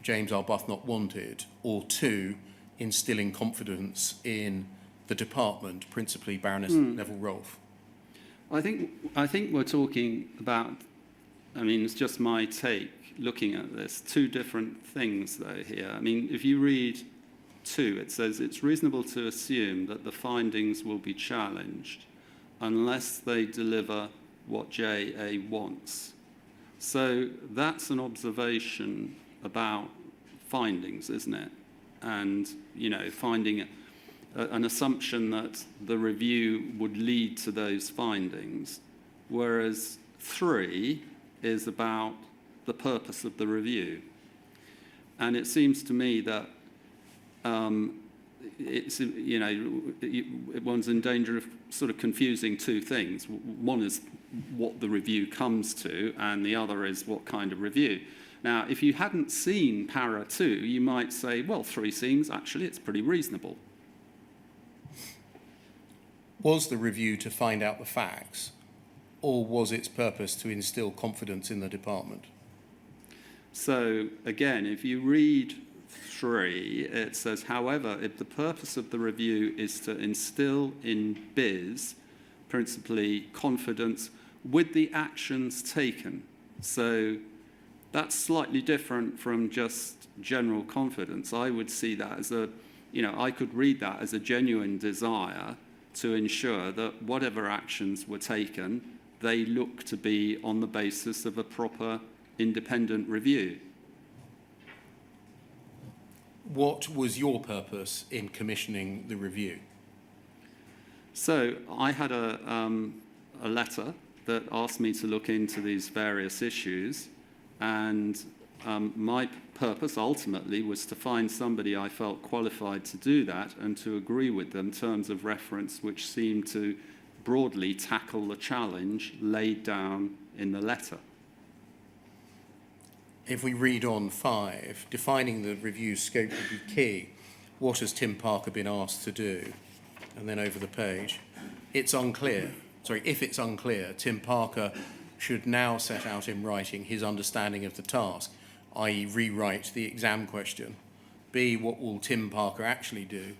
Speaker 1: James Arbuthnot wanted, or two, instilling confidence in the department, principally Baroness Neville Rolfe? I
Speaker 4: think we're talking about, I mean, it's just my take, looking at this, two different things, though, here. I mean, if you read 2, it says it's reasonable to assume that the findings will be challenged unless they deliver what JA wants. So that's an observation about findings, isn't it? And, you know, finding an assumption that the review would lead to those findings, whereas 3 is about the purpose of the review. And it seems to me that it's, you know, one's in danger of sort of confusing two things. One is what the review comes to, and the other is what kind of review. Now, if you hadn't seen Para 2, you might say, well, 3 seems, actually, it's pretty reasonable.
Speaker 1: Was the review to find out the facts, or was its purpose to instill confidence in the department?
Speaker 4: So, again, if you read 3, it says, however, if the purpose of the review is to instill in BIS, principally, confidence with the actions taken. So that's slightly different from just general confidence. I would see that as a, you know, I could read that as a genuine desire to ensure that whatever actions were taken, they look to be on the basis of a proper independent review.
Speaker 1: What was your purpose in commissioning the review?
Speaker 4: So I had a letter that asked me to look into these various issues, and my purpose ultimately was to find somebody I felt qualified to do that and to agree with them terms of reference which seemed to broadly tackle the challenge laid down in the letter.
Speaker 1: If we read on 5, defining the review scope would be key. What has Tim Parker been asked to do? And then over the page, if it's unclear, Tim Parker should now set out in writing his understanding of the task, i.e. rewrite the exam question. B, what will Tim Parker actually do?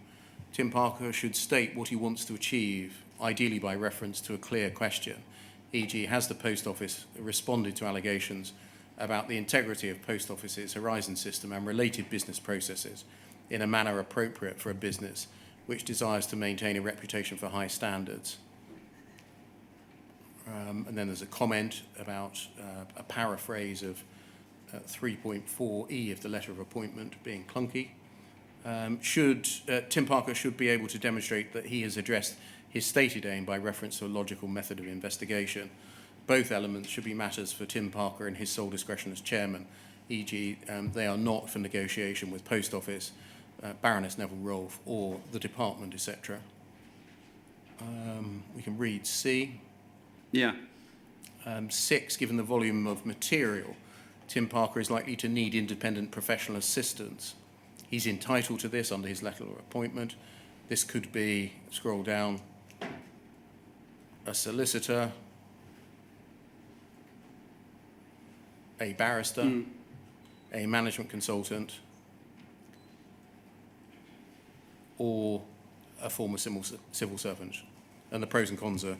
Speaker 1: Tim Parker should state what he wants to achieve, ideally by reference to a clear question, e.g. has the Post Office responded to allegations about the integrity of Post Office's Horizon system and related business processes in a manner appropriate for a business which desires to maintain a reputation for high standards. And then there's a comment about a paraphrase of 3.4e of the letter of appointment being clunky. Tim Parker should be able to demonstrate that he has addressed his stated aim by reference to a logical method of investigation. Both elements should be matters for Tim Parker in his sole discretion as chairman, e.g. They are not for negotiation with Post Office, Baroness Neville Rolfe or the department, etc. We can read C.
Speaker 4: Yeah.
Speaker 1: 6, given the volume of material, Tim Parker is likely to need independent professional assistance. He's entitled to this under his letter of appointment. This could be, scroll down, a solicitor, a barrister, a management consultant, or a former civil servant. And the pros and cons are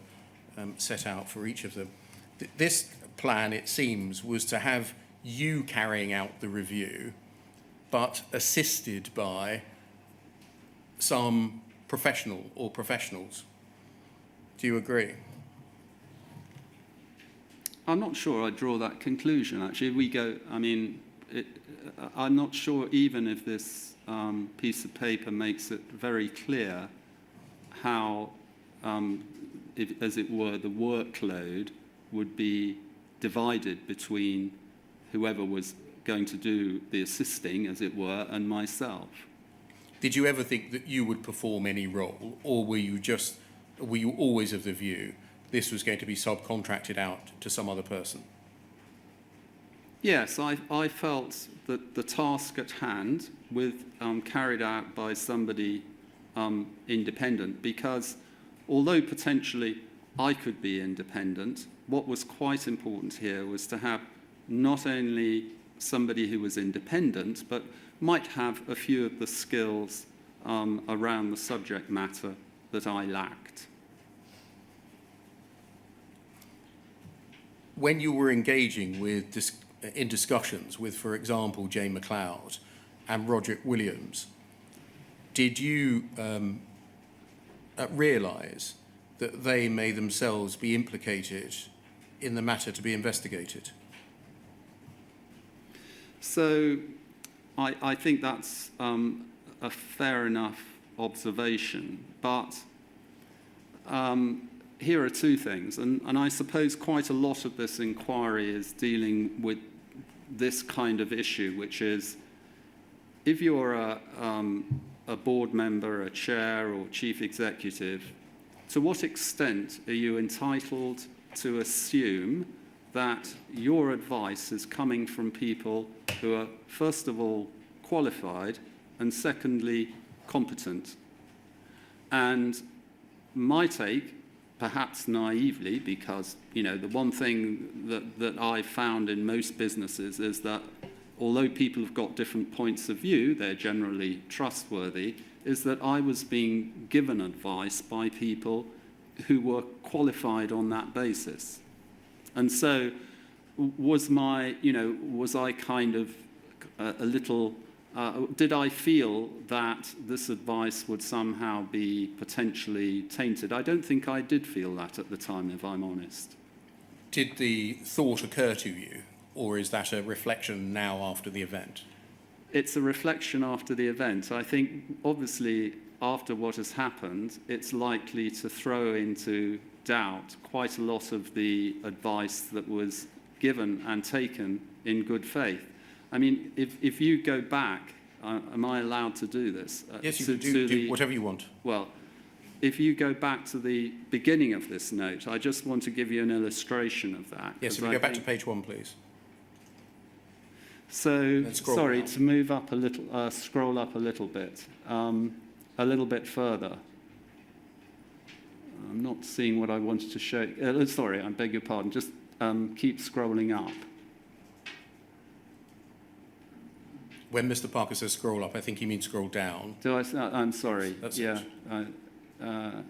Speaker 1: set out for each of them. This plan, it seems, was to have you carrying out the review, but assisted by some professional or professionals. Do you agree?
Speaker 4: I'm not sure I draw that conclusion, actually. I'm not sure even if this piece of paper makes it very clear how, as it were, the workload would be divided between whoever was going to do the assisting, as it were, and myself.
Speaker 1: Did you ever think that you would perform any role, or were you always of the view this was going to be subcontracted out to some other person?
Speaker 4: Yes, I felt that the task at hand carried out by somebody independent, because although potentially I could be independent, what was quite important here was to have not only somebody who was independent, but might have a few of the skills around the subject matter that I lacked.
Speaker 1: When you were engaging with in discussions with, for example, Jane McLeod and Roderick Williams, did you realise that they may themselves be implicated in the matter to be investigated?
Speaker 4: So I think that's a fair enough observation, but here are two things, and I suppose quite a lot of this inquiry is dealing with this kind of issue, which is if you're a board member, a chair or chief executive, to what extent are you entitled to assume that your advice is coming from people who are, first of all, qualified and secondly, competent? And my take, perhaps naively, because the one thing that I've found in most businesses is that although people have got different points of view, they're generally trustworthy, is that I was being given advice by people who were qualified on that basis. And so was I kind of a little, did I feel that this advice would somehow be potentially tainted? I don't think I did feel that at the time, if I'm honest.
Speaker 1: Did the thought occur to you, or is that a reflection now after the event?
Speaker 4: It's a reflection after the event. I think, obviously, after what has happened, it's likely to throw into doubt quite a lot of the advice that was given and taken in good faith. I mean, if you go back, am I allowed to do this?
Speaker 1: Yes, you can do whatever you want.
Speaker 4: Well, if you go back to the beginning of this note, I just want to give you an illustration of that.
Speaker 1: Yes, if we go back to page 1, please.
Speaker 4: So, sorry,
Speaker 1: down.
Speaker 4: to move up a little, scroll up a little bit further. I'm not seeing what I wanted to show. Sorry, I beg your pardon. Just keep scrolling up.
Speaker 1: When Mr. Parker says scroll up, I think he means scroll down.
Speaker 4: Do I? I'm sorry.
Speaker 1: That's
Speaker 4: yeah.
Speaker 1: it.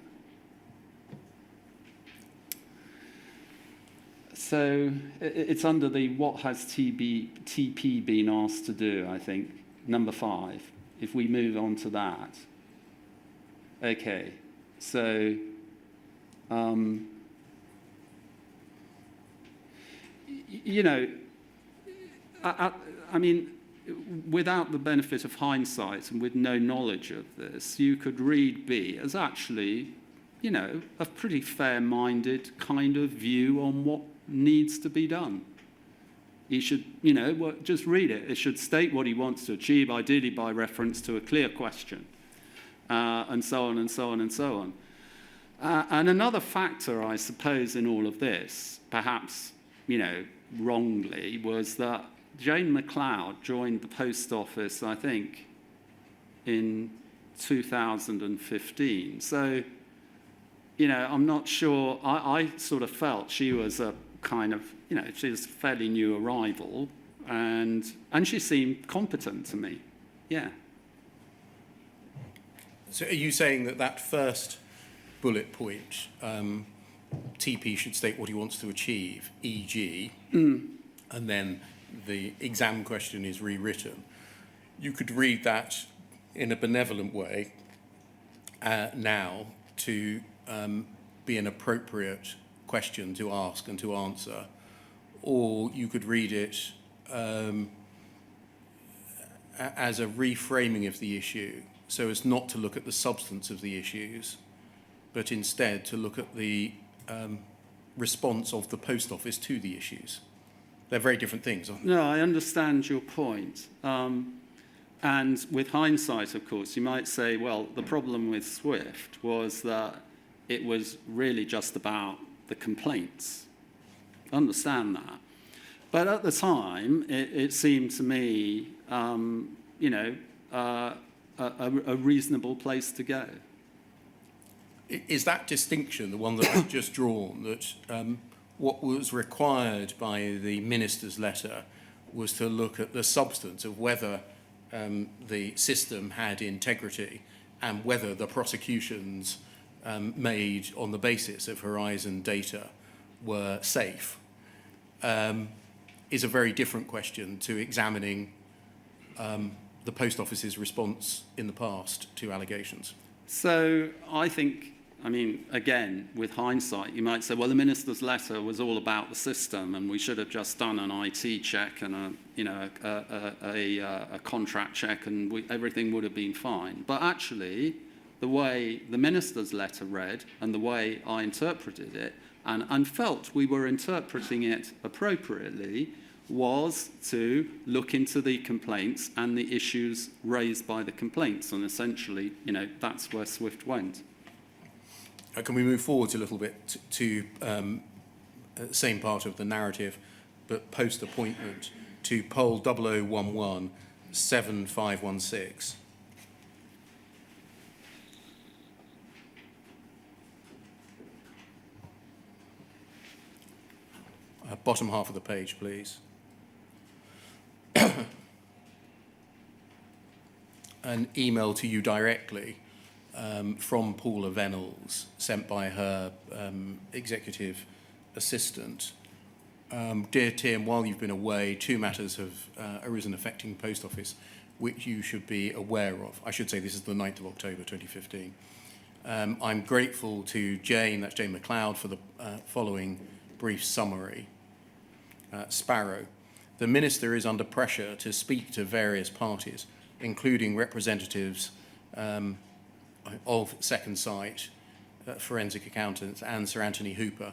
Speaker 4: So it's under the what has TP been asked to do, I think, number 5. If we move on to that. Okay. So I mean, without the benefit of hindsight and with no knowledge of this, you could read B as actually, a pretty fair-minded kind of view on what needs to be done. He should, just read it. It should state what he wants to achieve, ideally by reference to a clear question, and so on and so on and so on. And another factor, I suppose, in all of this, perhaps, wrongly, was that Jane McLeod joined the post office, I think, in 2015. So, I'm not sure. I sort of felt she was a kind of, she was a fairly new arrival, and she seemed competent to me. Yeah.
Speaker 1: So are you saying that first bullet point, TP should state what he wants to achieve, e.g., and then the exam question is rewritten? You could read that in a benevolent way now to be an appropriate question to ask and to answer, or you could read it as a reframing of the issue, so as not to look at the substance of the issues, but instead to look at the response of the post office to the issues. They're very different things, aren't they?
Speaker 4: No, I understand your point. And with hindsight, of course, you might say, well, the problem with Swift was that it was really just about the complaints. I understand that. But at the time, it seemed to me, a reasonable place to go.
Speaker 1: Is that distinction the one that I've just drawn, that what was required by the minister's letter was to look at the substance of whether the system had integrity and whether the prosecutions made on the basis of Horizon data were safe? is a very different question to examining the Post Office's response in the past to allegations.
Speaker 4: So I think, I mean, again, with hindsight, you might say, well, the minister's letter was all about the system, and we should have just done an IT check and a contract check, and everything would have been fine. But actually, the way the minister's letter read and the way I interpreted it, and felt we were interpreting it appropriately, was to look into the complaints and the issues raised by the complaints, and essentially, that's where Swift went.
Speaker 1: Can we move forwards a little bit to the same part of the narrative, but post-appointment, to poll 0011 7516? Bottom half of the page, please. An email to you directly from Paula Venables, sent by her executive assistant. Dear Tim, while you've been away, 2 matters have arisen affecting the Post Office, which you should be aware of. I should say this is the 9th of October 2015. I'm grateful to Jane, that's Jane McLeod, for the following brief summary. Sparrow. The Minister is under pressure to speak to various parties, including representatives of Second Sight, forensic accountants, and Sir Anthony Hooper,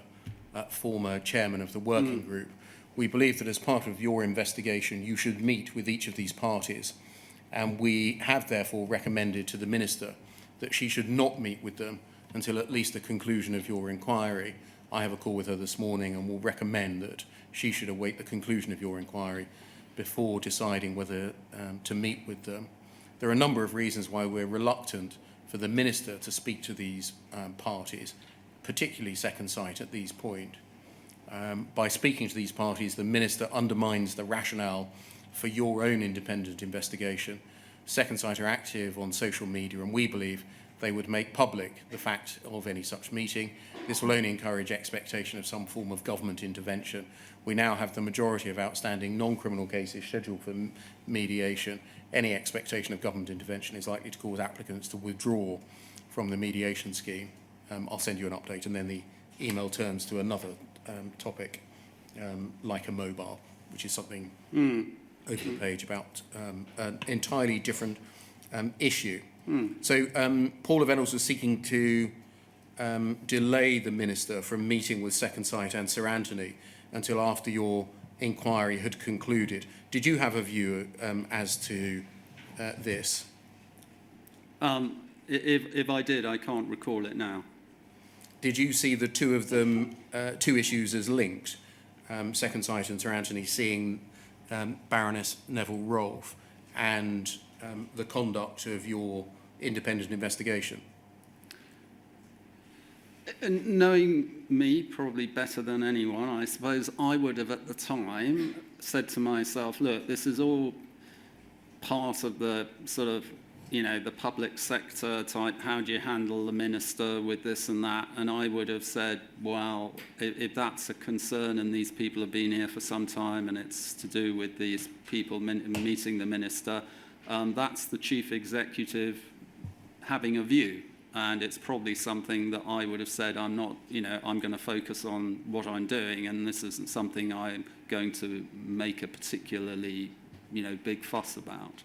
Speaker 1: former chairman of the working group. We believe that as part of your investigation, you should meet with each of these parties, and we have therefore recommended to the Minister that she should not meet with them until at least the conclusion of your inquiry. I have a call with her this morning and will recommend that she should await the conclusion of your inquiry before deciding whether to meet with them. There are a number of reasons why we're reluctant for the Minister to speak to these parties, particularly Second Sight at this point. By speaking to these parties, the Minister undermines the rationale for your own independent investigation. Second Sight are active on social media, and we believe they would make public the fact of any such meeting. This will only encourage expectation of some form of government intervention. We now have the majority of outstanding non-criminal cases scheduled for mediation. Any expectation of government intervention is likely to cause applicants to withdraw from the mediation scheme. I'll send you an update, and then the email turns to another topic, like a mobile, which is something over the page about an entirely different issue. So Paula Venables was seeking to delay the Minister from meeting with Second Sight and Sir Anthony until after your inquiry had concluded. Did you have a view as to this?
Speaker 4: If I did, I can't recall it now.
Speaker 1: Did you see the two of them, two issues as linked? Second Sight and Sir Anthony seeing Baroness Neville Rolfe and the conduct of your independent investigation?
Speaker 4: Knowing me probably better than anyone, I suppose I would have at the time said to myself, look, this is all part of the sort of, the public sector type, how do you handle the Minister with this and that? And I would have said, well, if that's a concern and these people have been here for some time and it's to do with these people meeting the Minister, that's the Chief Executive having a view. And it's probably something that I would have said, I'm not, I'm going to focus on what I'm doing, and this isn't something I'm going to make a particularly, big fuss about.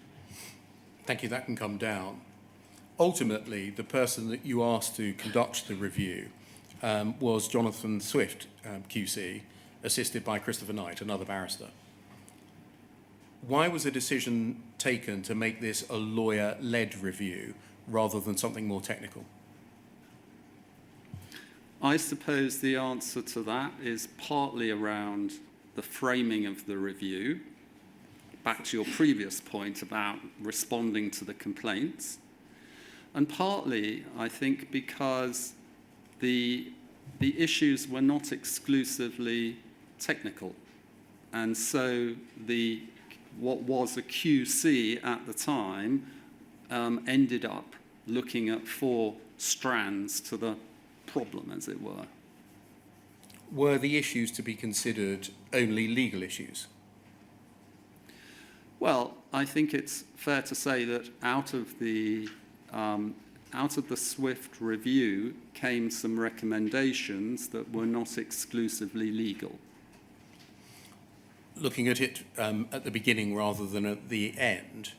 Speaker 1: Thank you, that can come down. Ultimately, the person that you asked to conduct the review was Jonathan Swift, QC, assisted by Christopher Knight, another barrister. Why was a decision taken to make this a lawyer-led review rather than something more technical?
Speaker 4: I suppose the answer to that is partly around the framing of the review, back to your previous point about responding to the complaints, and partly, I think, because the issues were not exclusively technical, and so what was a QC at the time ended up looking at 4 strands to the problem, as it were.
Speaker 1: Were the issues to be considered only legal issues?
Speaker 4: Well, I think it's fair to say that out of the SWIFT review came some recommendations that were not exclusively legal.
Speaker 1: Looking at it at the beginning rather than at the end,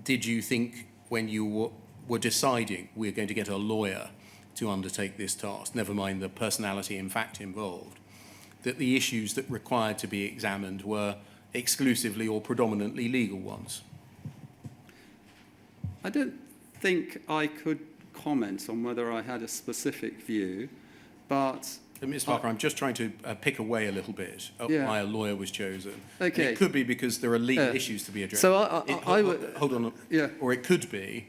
Speaker 1: did you think when you were deciding we're going to get a lawyer to undertake this task, never mind the personality and fact involved, that the issues that required to be examined were exclusively or predominantly legal ones?
Speaker 4: I don't think I could comment on whether I had a specific view, but
Speaker 1: Ms. Parker, I'm just trying to pick away a little bit at
Speaker 4: Yeah.
Speaker 1: why a lawyer was chosen.
Speaker 4: Okay.
Speaker 1: And it could be because there are legal
Speaker 4: Yeah.
Speaker 1: issues to be addressed.
Speaker 4: So I
Speaker 1: It-
Speaker 4: would-
Speaker 1: hold on.
Speaker 4: Yeah.
Speaker 1: Or it could be,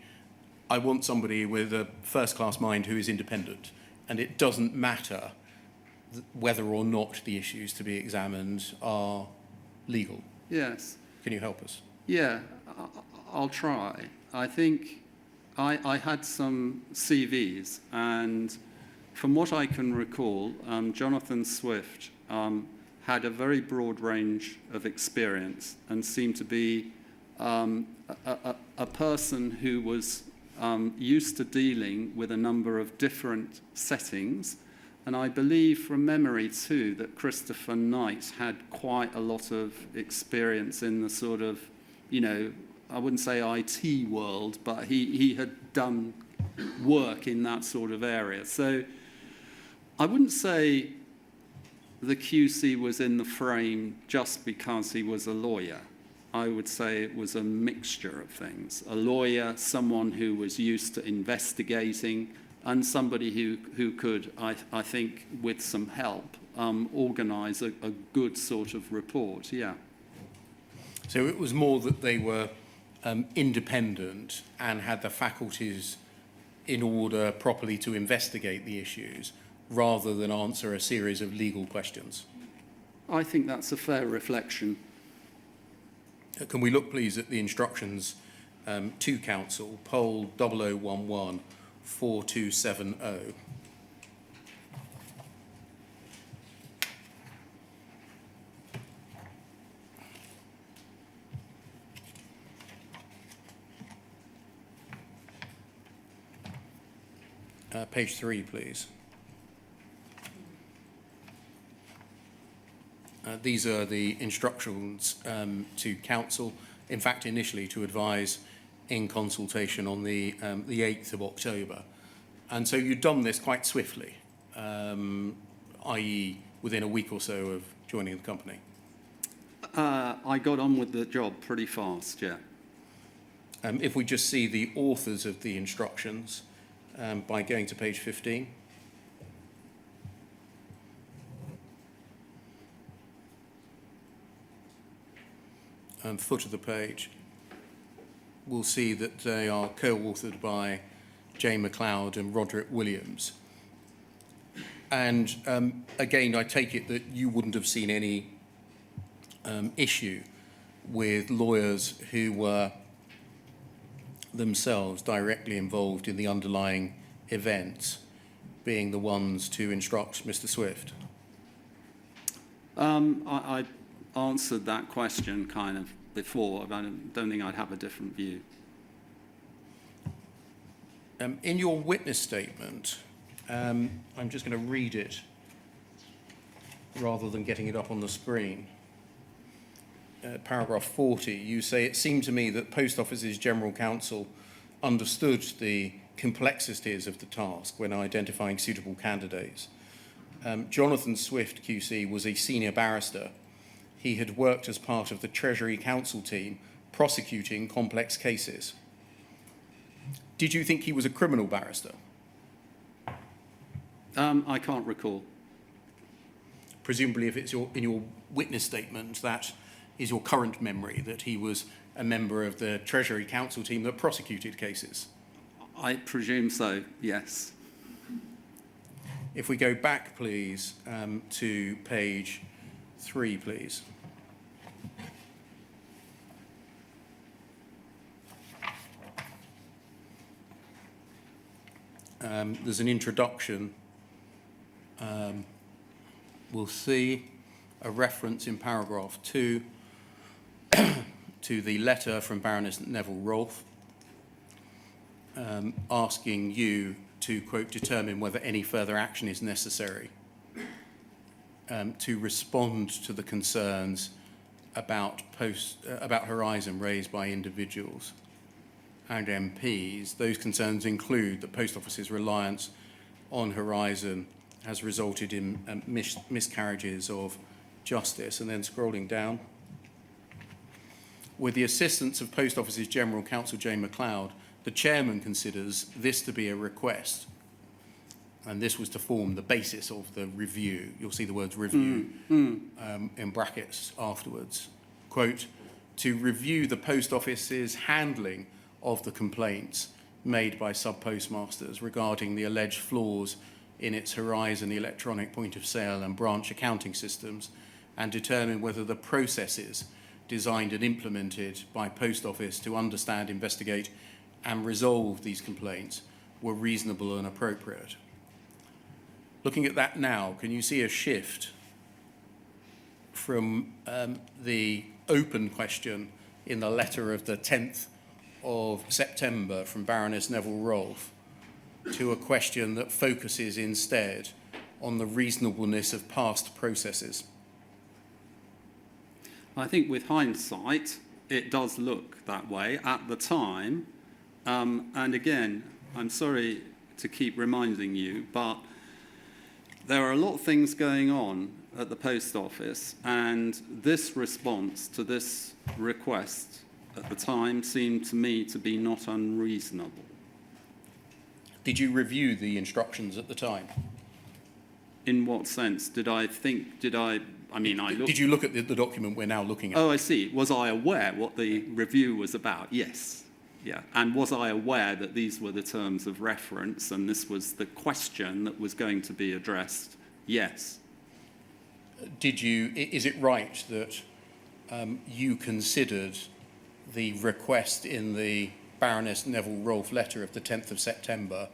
Speaker 1: I want somebody with a first-class mind who is independent, and it doesn't matter whether or not the issues to be examined are legal.
Speaker 4: yes.
Speaker 1: Can you help us?
Speaker 4: Yeah, I'll try. I think I had some CVs, and from what I can recall, Jonathan Swift had a very broad range of experience and seemed to be a person who was used to dealing with a number of different settings. And I believe from memory too that Christopher Knight had quite a lot of experience in the sort of, I wouldn't say IT world, but he had done work in that sort of area. So I wouldn't say the QC was in the frame just because he was a lawyer. I would say it was a mixture of things. A lawyer, someone who was used to investigating, and somebody who could, I think, with some help, organise a good sort of report, yeah.
Speaker 1: So it was more that they were independent and had the faculties in order properly to investigate the issues rather than answer a series of legal questions.
Speaker 4: I think that's a fair reflection.
Speaker 1: Can we look, please, at the instructions to Council, poll 0011 4270. Page 3, please. These are the instructions to Council, in fact, initially to advise in consultation on the 8th of October. And so you'd done this quite swiftly, i.e. within a week or so of joining the company.
Speaker 4: I got on with the job pretty fast, yeah.
Speaker 1: If we just see the authors of the instructions by going to page 15. Foot of the page, we'll see that they are co-authored by Jane MacLeod and Roderick Williams. And again, I take it that you wouldn't have seen any issue with lawyers who were themselves directly involved in the underlying events being the ones to instruct Mr. Swift.
Speaker 4: I answered that question kind of before. I don't think I'd have a different view.
Speaker 1: In your witness statement, I'm just going to read it rather than getting it up on the screen. Paragraph 40, you say, "It seemed to me that Post Office's General Counsel understood the complexities of the task when identifying suitable candidates. Jonathan Swift, QC, was a senior barrister. He had worked as part of the Treasury Counsel team prosecuting complex cases. Did you think he was a criminal barrister?"
Speaker 4: I can't recall.
Speaker 1: Presumably, if it's in your witness statement, that is your current memory, that he was a member of the Treasury Counsel team that prosecuted cases.
Speaker 4: I presume so, yes.
Speaker 1: If we go back, please, to page 3, please. There's an introduction. We'll see a reference in paragraph 2 to the letter from Baroness Neville Rolfe, asking you to, quote, determine whether any further action is necessary to respond to the concerns about Horizon raised by individuals and MPs. Those concerns include the Post Office's reliance on Horizon has resulted in miscarriages of justice. And then scrolling down, with the assistance of Post Office's General Counsel Jane MacLeod, the chairman considers this to be a request, and this was to form the basis of the review. You'll see the words review in brackets afterwards. Quote, to review the Post Office's handling of the complaints made by sub-postmasters regarding the alleged flaws in its Horizon electronic point of sale and branch accounting systems, and determine whether the processes designed and implemented by Post Office to understand, investigate and resolve these complaints were reasonable and appropriate. Looking at that now, can you see a shift from the open question in the letter of the 10th of September from Baroness Neville Rolfe to a question that focuses instead on the reasonableness of past processes?
Speaker 4: I think with hindsight, it does look that way at the time. And again, I'm sorry to keep reminding you, but there are a lot of things going on at the Post Office, and this response to this request at the time seemed to me to be not unreasonable.
Speaker 1: Did you review the instructions at the time?
Speaker 4: In what sense? I looked...
Speaker 1: Did you look at the document we're now looking at?
Speaker 4: Oh, I see. Was I aware what the review was about? Yes. Yeah. And was I aware that these were the terms of reference and this was the question that was going to be addressed? Yes.
Speaker 1: Is it right that you considered the request in the Baroness Neville Rolfe letter of the 10th of September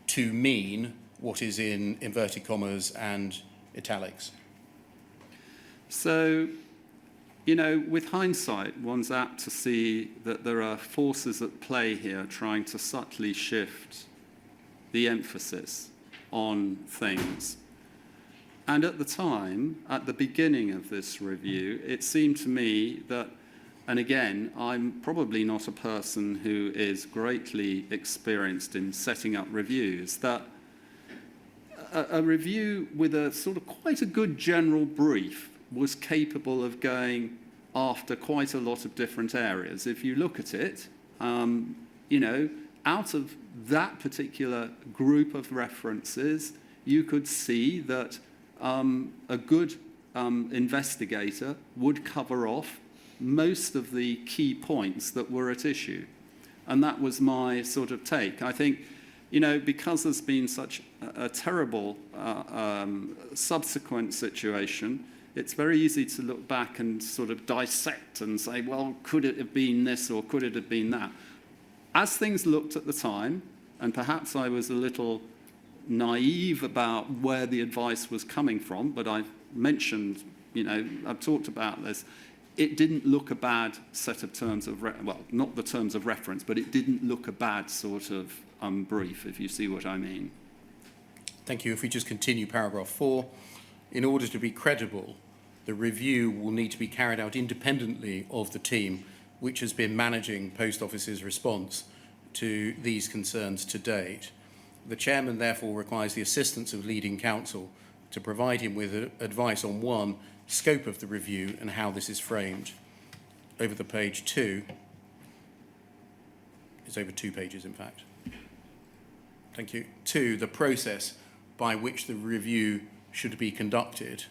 Speaker 1: to mean what is in inverted commas and italics?
Speaker 4: So, with hindsight, one's apt to see that there are forces at play here trying to subtly shift the emphasis on things. And at the time, at the beginning of this review, it seemed to me that, and again, I'm probably not a person who is greatly experienced in setting up reviews, that a review with a sort of quite a good general brief was capable of going after quite a lot of different areas. If you look at it, out of that particular group of references, you could see that a good investigator would cover off most of the key points that were at issue. And that was my sort of take. I think, because there's been such a terrible subsequent situation, it's very easy to look back and sort of dissect and say, well, could it have been this or could it have been that? As things looked at the time, and perhaps I was a little naive about where the advice was coming from, but I've mentioned, I've talked about this, it didn't look a bad set of terms of, not the terms of reference, but it didn't look a bad sort of brief, if you see what I mean.
Speaker 1: Thank you. If we just continue paragraph 4, in order to be credible, the review will need to be carried out independently of the team which has been managing Post Office's response to these concerns to date. The chairman therefore requires the assistance of leading counsel to provide him with advice on, 1, scope of the review and how this is framed. Over the page 2, it's over 2 pages in fact. Thank you. 2, the process by which the review should be conducted,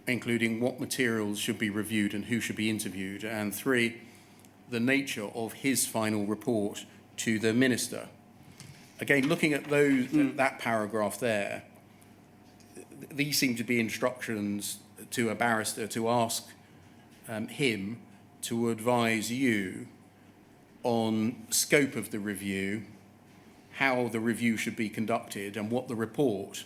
Speaker 1: including what materials should be reviewed and who should be interviewed. And 3, the nature of his final report to the minister. Again, looking at that paragraph there, these seem to be instructions to a barrister to ask him to advise you on scope of the review, how the review should be conducted, and what the report,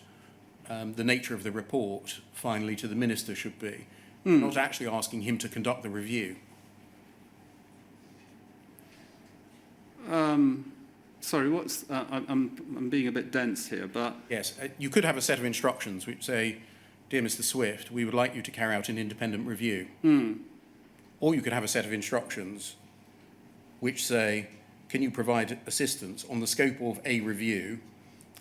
Speaker 1: the nature of the report, finally to the minister should be. Not actually asking him to conduct the review.
Speaker 4: Sorry, I'm being a bit dense here, but
Speaker 1: Yes, you could have a set of instructions which say, "Dear Mr. Swift, we would like you to carry out an independent review." Or you could have a set of instructions which say, "Can you provide assistance on the scope of a review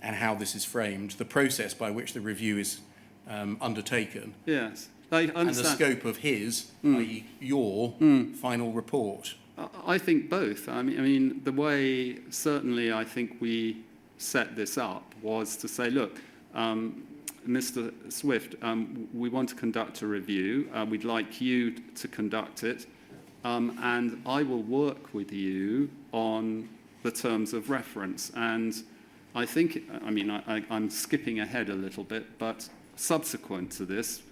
Speaker 1: and how this is framed, the process by which the review is undertaken,
Speaker 4: yes, I
Speaker 1: and the
Speaker 4: understand.
Speaker 1: scope of his, i.e. your, final report."
Speaker 4: I think both. I mean, the way certainly I think we set this up was to say, look, Mr. Swift, we want to conduct a review. We'd like you to conduct it, and I will work with you on the terms of reference. And I think, I mean, I'm skipping ahead a little bit, but subsequent to this,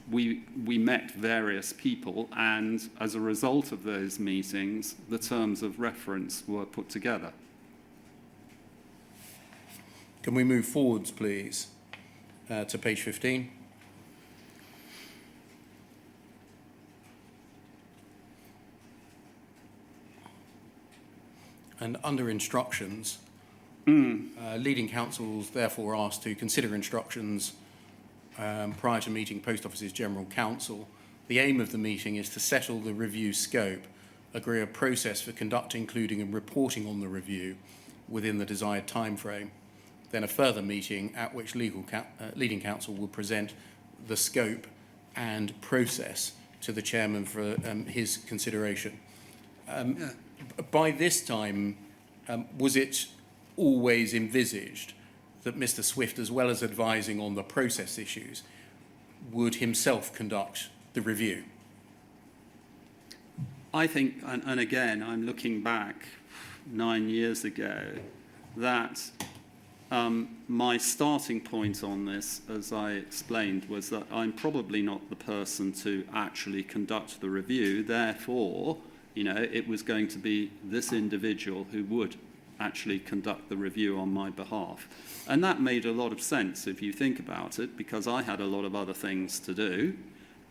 Speaker 4: we met various people, and as a result of those meetings, the terms of reference were put together.
Speaker 1: Can we move forwards, please, to page 15? And under instructions, leading counsels therefore asked to consider instructions prior to meeting Post Office's General Counsel. The aim of the meeting is to settle the review scope, agree a process for conducting, including and reporting on the review within the desired timeframe. Then a further meeting at which leading counsel will present the scope and process to the chairman for his consideration. By this time, was it always envisaged that Mr. Swift, as well as advising on the process issues, would himself conduct the review?
Speaker 4: I think, and again, I'm looking back 9 years ago, that my starting point on this, as I explained, was that I'm probably not the person to actually conduct the review. Therefore, it was going to be this individual who would actually conduct the review on my behalf. And that made a lot of sense if you think about it, because I had a lot of other things to do,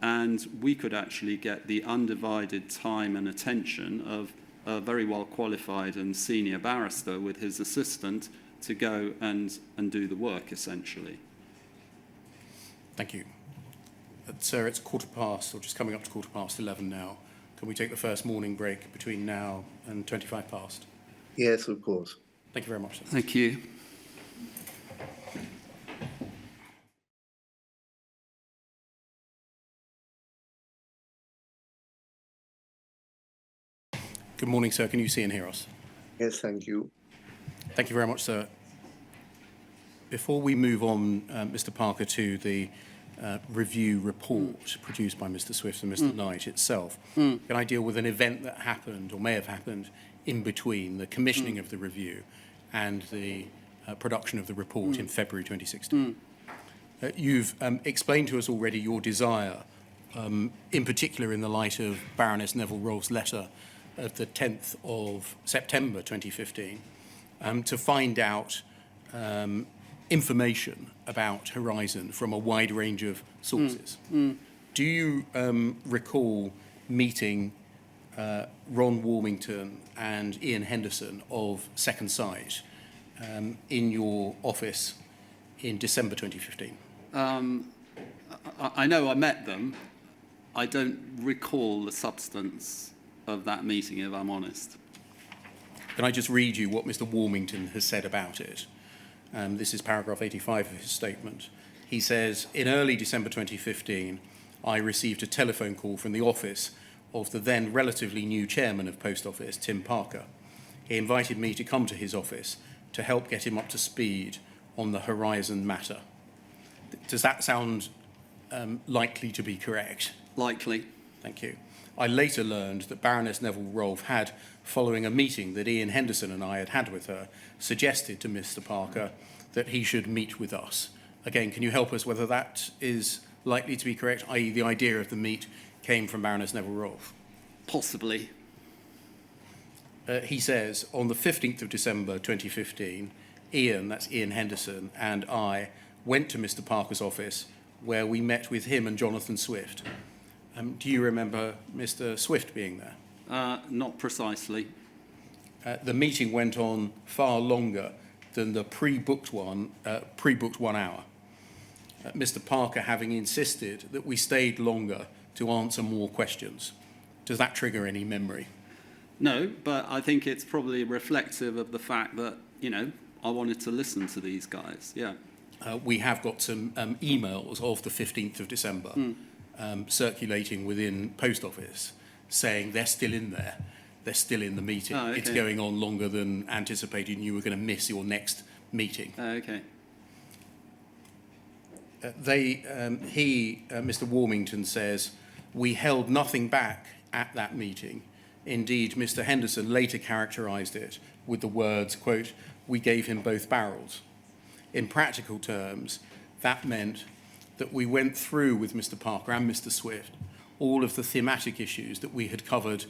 Speaker 4: and we could actually get the undivided time and attention of a very well qualified and senior barrister with his assistant to go and do the work, essentially.
Speaker 1: Thank you. Sir, it's 11:15, or just coming up to 11:15 now. Can we take the first morning break between now and 25 past?
Speaker 2: Yes, of course.
Speaker 1: Thank you very much, sir.
Speaker 4: Thank you.
Speaker 1: Good morning, sir. Can you see and hear us?
Speaker 2: Yes, thank you.
Speaker 1: Thank you very much, sir. Before we move on, Mr. Parker, to the review report produced by Mr. Swift and Mr. Knight itself, can I deal with an event that happened or may have happened in between the commissioning of the review and the production of the report in February 2016? You've explained to us already your desire, in particular in the light of Baroness Neville-Rolfe's letter of the 10th of September 2015, to find out information about Horizon from a wide range of sources. Do you recall meeting Ron Warmington and Ian Henderson of Second Sight in your office in December 2015?
Speaker 4: I know I met them. I don't recall the substance of that meeting, if I'm honest.
Speaker 1: Can I just read you what Mr. Warmington has said about it? This is paragraph 85 of his statement. He says, in early December 2015, I received a telephone call from the office of the then relatively new chairman of Post Office, Tim Parker. He invited me to come to his office to help get him up to speed on the Horizon matter. Does that sound likely to be correct?
Speaker 4: Likely.
Speaker 1: Thank you. I later learned that Baroness Neville-Rolfe had, following a meeting that Ian Henderson and I had had with her, suggested to Mr. Parker that he should meet with us. Again, can you help us whether that is likely to be correct, i.e. the idea of the meet came from Baroness Neville-Rolfe?
Speaker 4: Possibly.
Speaker 1: He says, on the 15th of December 2015, Ian, that's Ian Henderson, and I went to Mr. Parker's office where we met with him and Jonathan Swift. Do you remember Mr. Swift being there?
Speaker 4: Not precisely.
Speaker 1: the meeting went on far longer than the pre-booked 1 hour. Mr. Parker having insisted that we stayed longer to answer more questions. Does that trigger any memory?
Speaker 4: No, but I think it's probably reflective of the fact that, I wanted to listen to these guys, yeah.
Speaker 1: We have got some emails of the 15th of December circulating within Post Office saying they're still in there. They're still in the meeting.
Speaker 4: Oh, okay.
Speaker 1: It's going on longer than anticipated and you were going to miss your next meeting.
Speaker 4: Okay.
Speaker 1: Mr. Warmington says, we held nothing back at that meeting. Indeed, Mr. Henderson later characterised it with the words, quote, we gave him both barrels. In practical terms, that meant that we went through with Mr. Parker and Mr. Swift all of the thematic issues that we had covered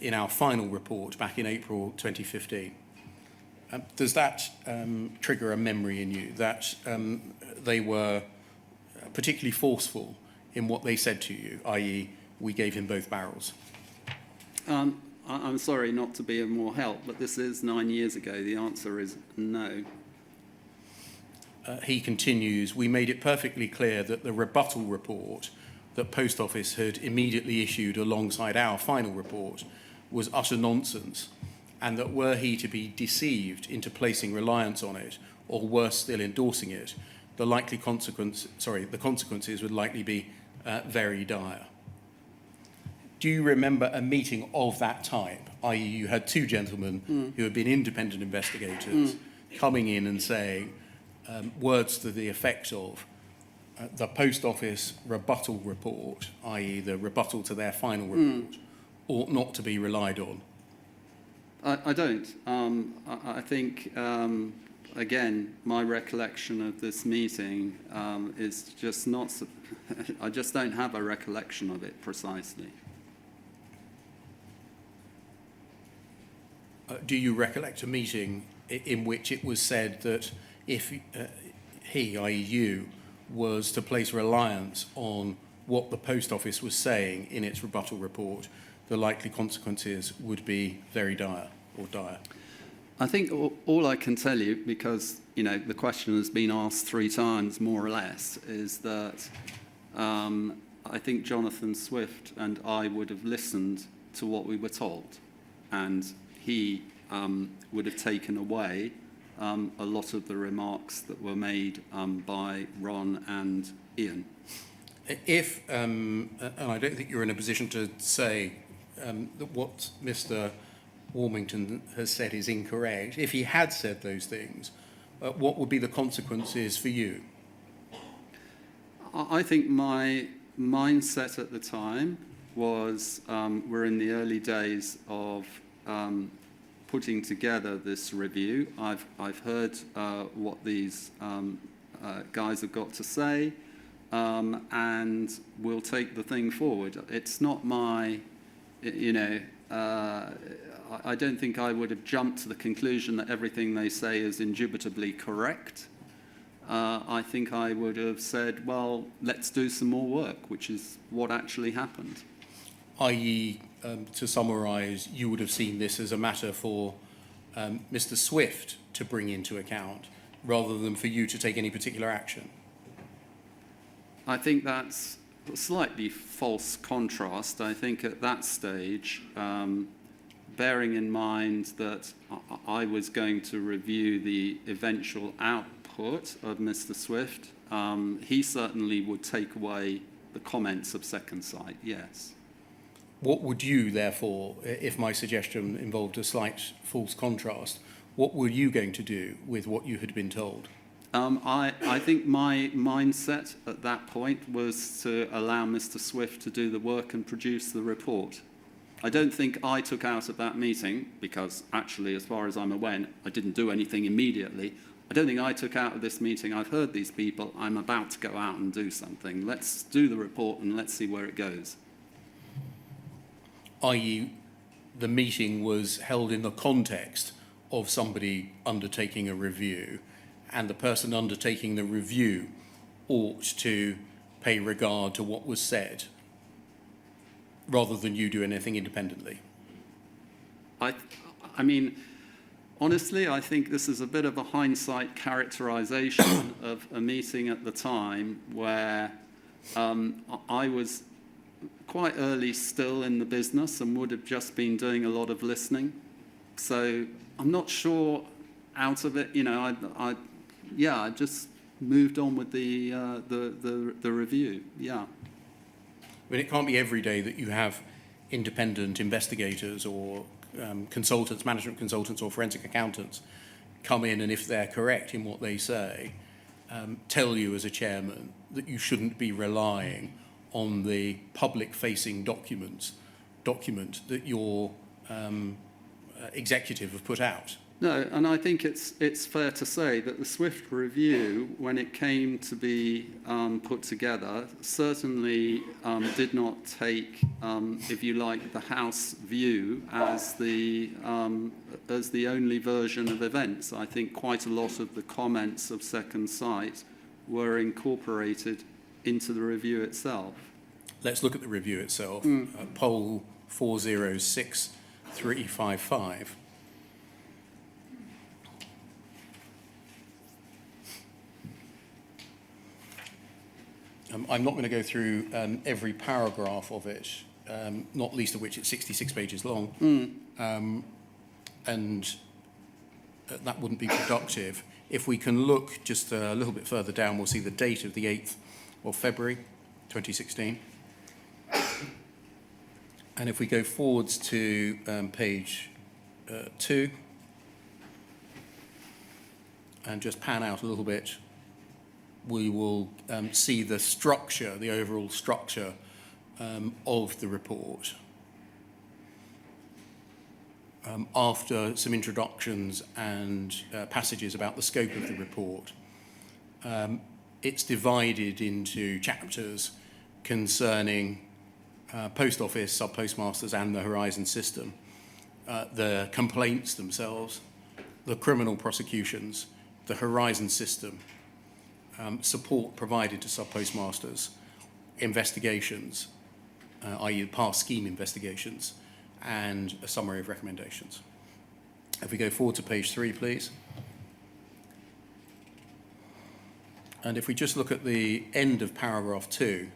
Speaker 1: in our final report back in April 2015. Does that trigger a memory in you that they were particularly forceful in what they said to you, i.e. we gave him both barrels?
Speaker 4: I'm sorry not to be of more help, but this is 9 years ago. The answer is no.
Speaker 1: He continues, we made it perfectly clear that the rebuttal report that Post Office had immediately issued alongside our final report was utter nonsense, and that were he to be deceived into placing reliance on it, or worse still, endorsing it, the consequences would likely be very dire. Do you remember a meeting of that type, i.e. you had 2 gentlemen who had been independent investigators coming in and saying words to the effect of the Post Office rebuttal report, i.e. the rebuttal to their final report, ought not to be relied on?
Speaker 4: I don't. I think, again, my recollection of this meeting is just not... I just don't have a recollection of it precisely.
Speaker 1: Do you recollect a meeting in which it was said that if he, i.e. you, was to place reliance on what the Post Office was saying in its rebuttal report, the likely consequences would be very dire or dire?
Speaker 4: I think all I can tell you, because the question has been asked 3 times more or less, is that I think Jonathan Swift and I would have listened to what we were told, and he would have taken away a lot of the remarks that were made by Ron and Ian.
Speaker 1: If, and I don't think you're in a position to say that what Mr. Warmington has said is incorrect, if he had said those things, what would be the consequences for you?
Speaker 4: I think my mindset at the time was we're in the early days of putting together this review. I've heard what these guys have got to say, and we'll take the thing forward. It's not my, I don't think I would have jumped to the conclusion that everything they say is indubitably correct. I think I would have said, well, let's do some more work, which is what actually happened.
Speaker 1: I.e., to summarise, you would have seen this as a matter for Mr. Swift to bring into account rather than for you to take any particular action?
Speaker 4: I think that's a slightly false contrast. I think at that stage, bearing in mind that I was going to review the eventual output of Mr. Swift, he certainly would take away the comments of Second Sight, yes.
Speaker 1: What would you, therefore, if my suggestion involved a slight false contrast, what were you going to do with what you had been told?
Speaker 4: I think my mindset at that point was to allow Mr. Swift to do the work and produce the report. I don't think I took out of that meeting, because actually, as far as I'm aware, I didn't do anything immediately. I don't think I took out of this meeting, I've heard these people, I'm about to go out and do something. Let's do the report and let's see where it goes.
Speaker 1: I.e., the meeting was held in the context of somebody undertaking a review, and the person undertaking the review ought to pay regard to what was said, rather than you do anything independently.
Speaker 4: I mean, honestly, I think this is a bit of a hindsight characterization of a meeting at the time where I was quite early still in the business and would have just been doing a lot of listening. So I'm not sure out of it, I just moved on with the review, yeah.
Speaker 1: I mean, it can't be every day that you have independent investigators or consultants, management consultants or forensic accountants come in, and if they're correct in what they say, tell you as a chairman that you shouldn't be relying on the public-facing document that your executive have put out.
Speaker 4: No, and I think it's fair to say that the Swift review, when it came to be put together, certainly did not take, if you like, the House view as the only version of events. I think quite a lot of the comments of Second Sight were incorporated into the review itself.
Speaker 1: Let's look at the review itself. Poll 406355. I'm not going to go through every paragraph of it, not least of which it's 66 pages long, and that wouldn't be productive. If we can look just a little bit further down, we'll see the date of the 8th of February 2016. And if we go forwards to page 2 and just pan out a little bit, we will see the structure, the overall structure of the report. After some introductions and passages about the scope of the report, it's divided into chapters concerning Post Office, sub-postmasters and the Horizon system, the complaints themselves, the criminal prosecutions, the Horizon system, support provided to sub-postmasters, investigations, i.e. past scheme investigations, and a summary of recommendations. If we go forward to page 3, please. And if we just look at the end of paragraph 2,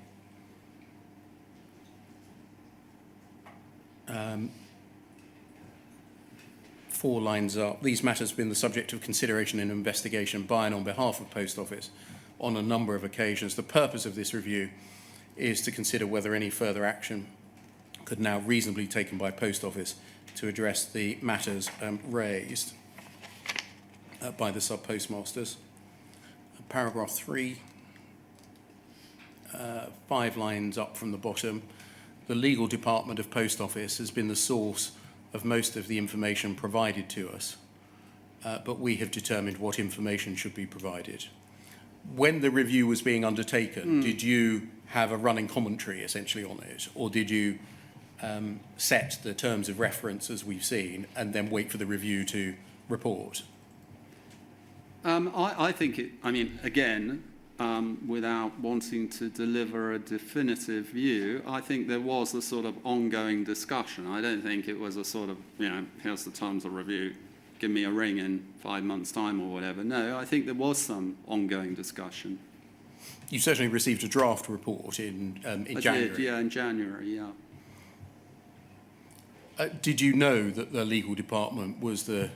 Speaker 1: four lines up, these matters have been the subject of consideration and investigation by and on behalf of Post Office on a number of occasions. The purpose of this review is to consider whether any further action could now reasonably be taken by Post Office to address the matters raised by the sub-postmasters. Paragraph 3, 5 lines up from the bottom. The legal department of Post Office has been the source of most of the information provided to us, but we have determined what information should be provided. When the review was being undertaken, did you have a running commentary essentially on it, or did you set the terms of reference as we've seen and then wait for the review to report?
Speaker 4: I think again, without wanting to deliver a definitive view, I think there was a sort of ongoing discussion. I don't think it was a sort of, here's the terms of review, give me a ring in 5 months' time or whatever. No, I think there was some ongoing discussion.
Speaker 1: You certainly received a draft report in January.
Speaker 4: Did, yeah, in January, yeah.
Speaker 1: Did you know that the legal department was the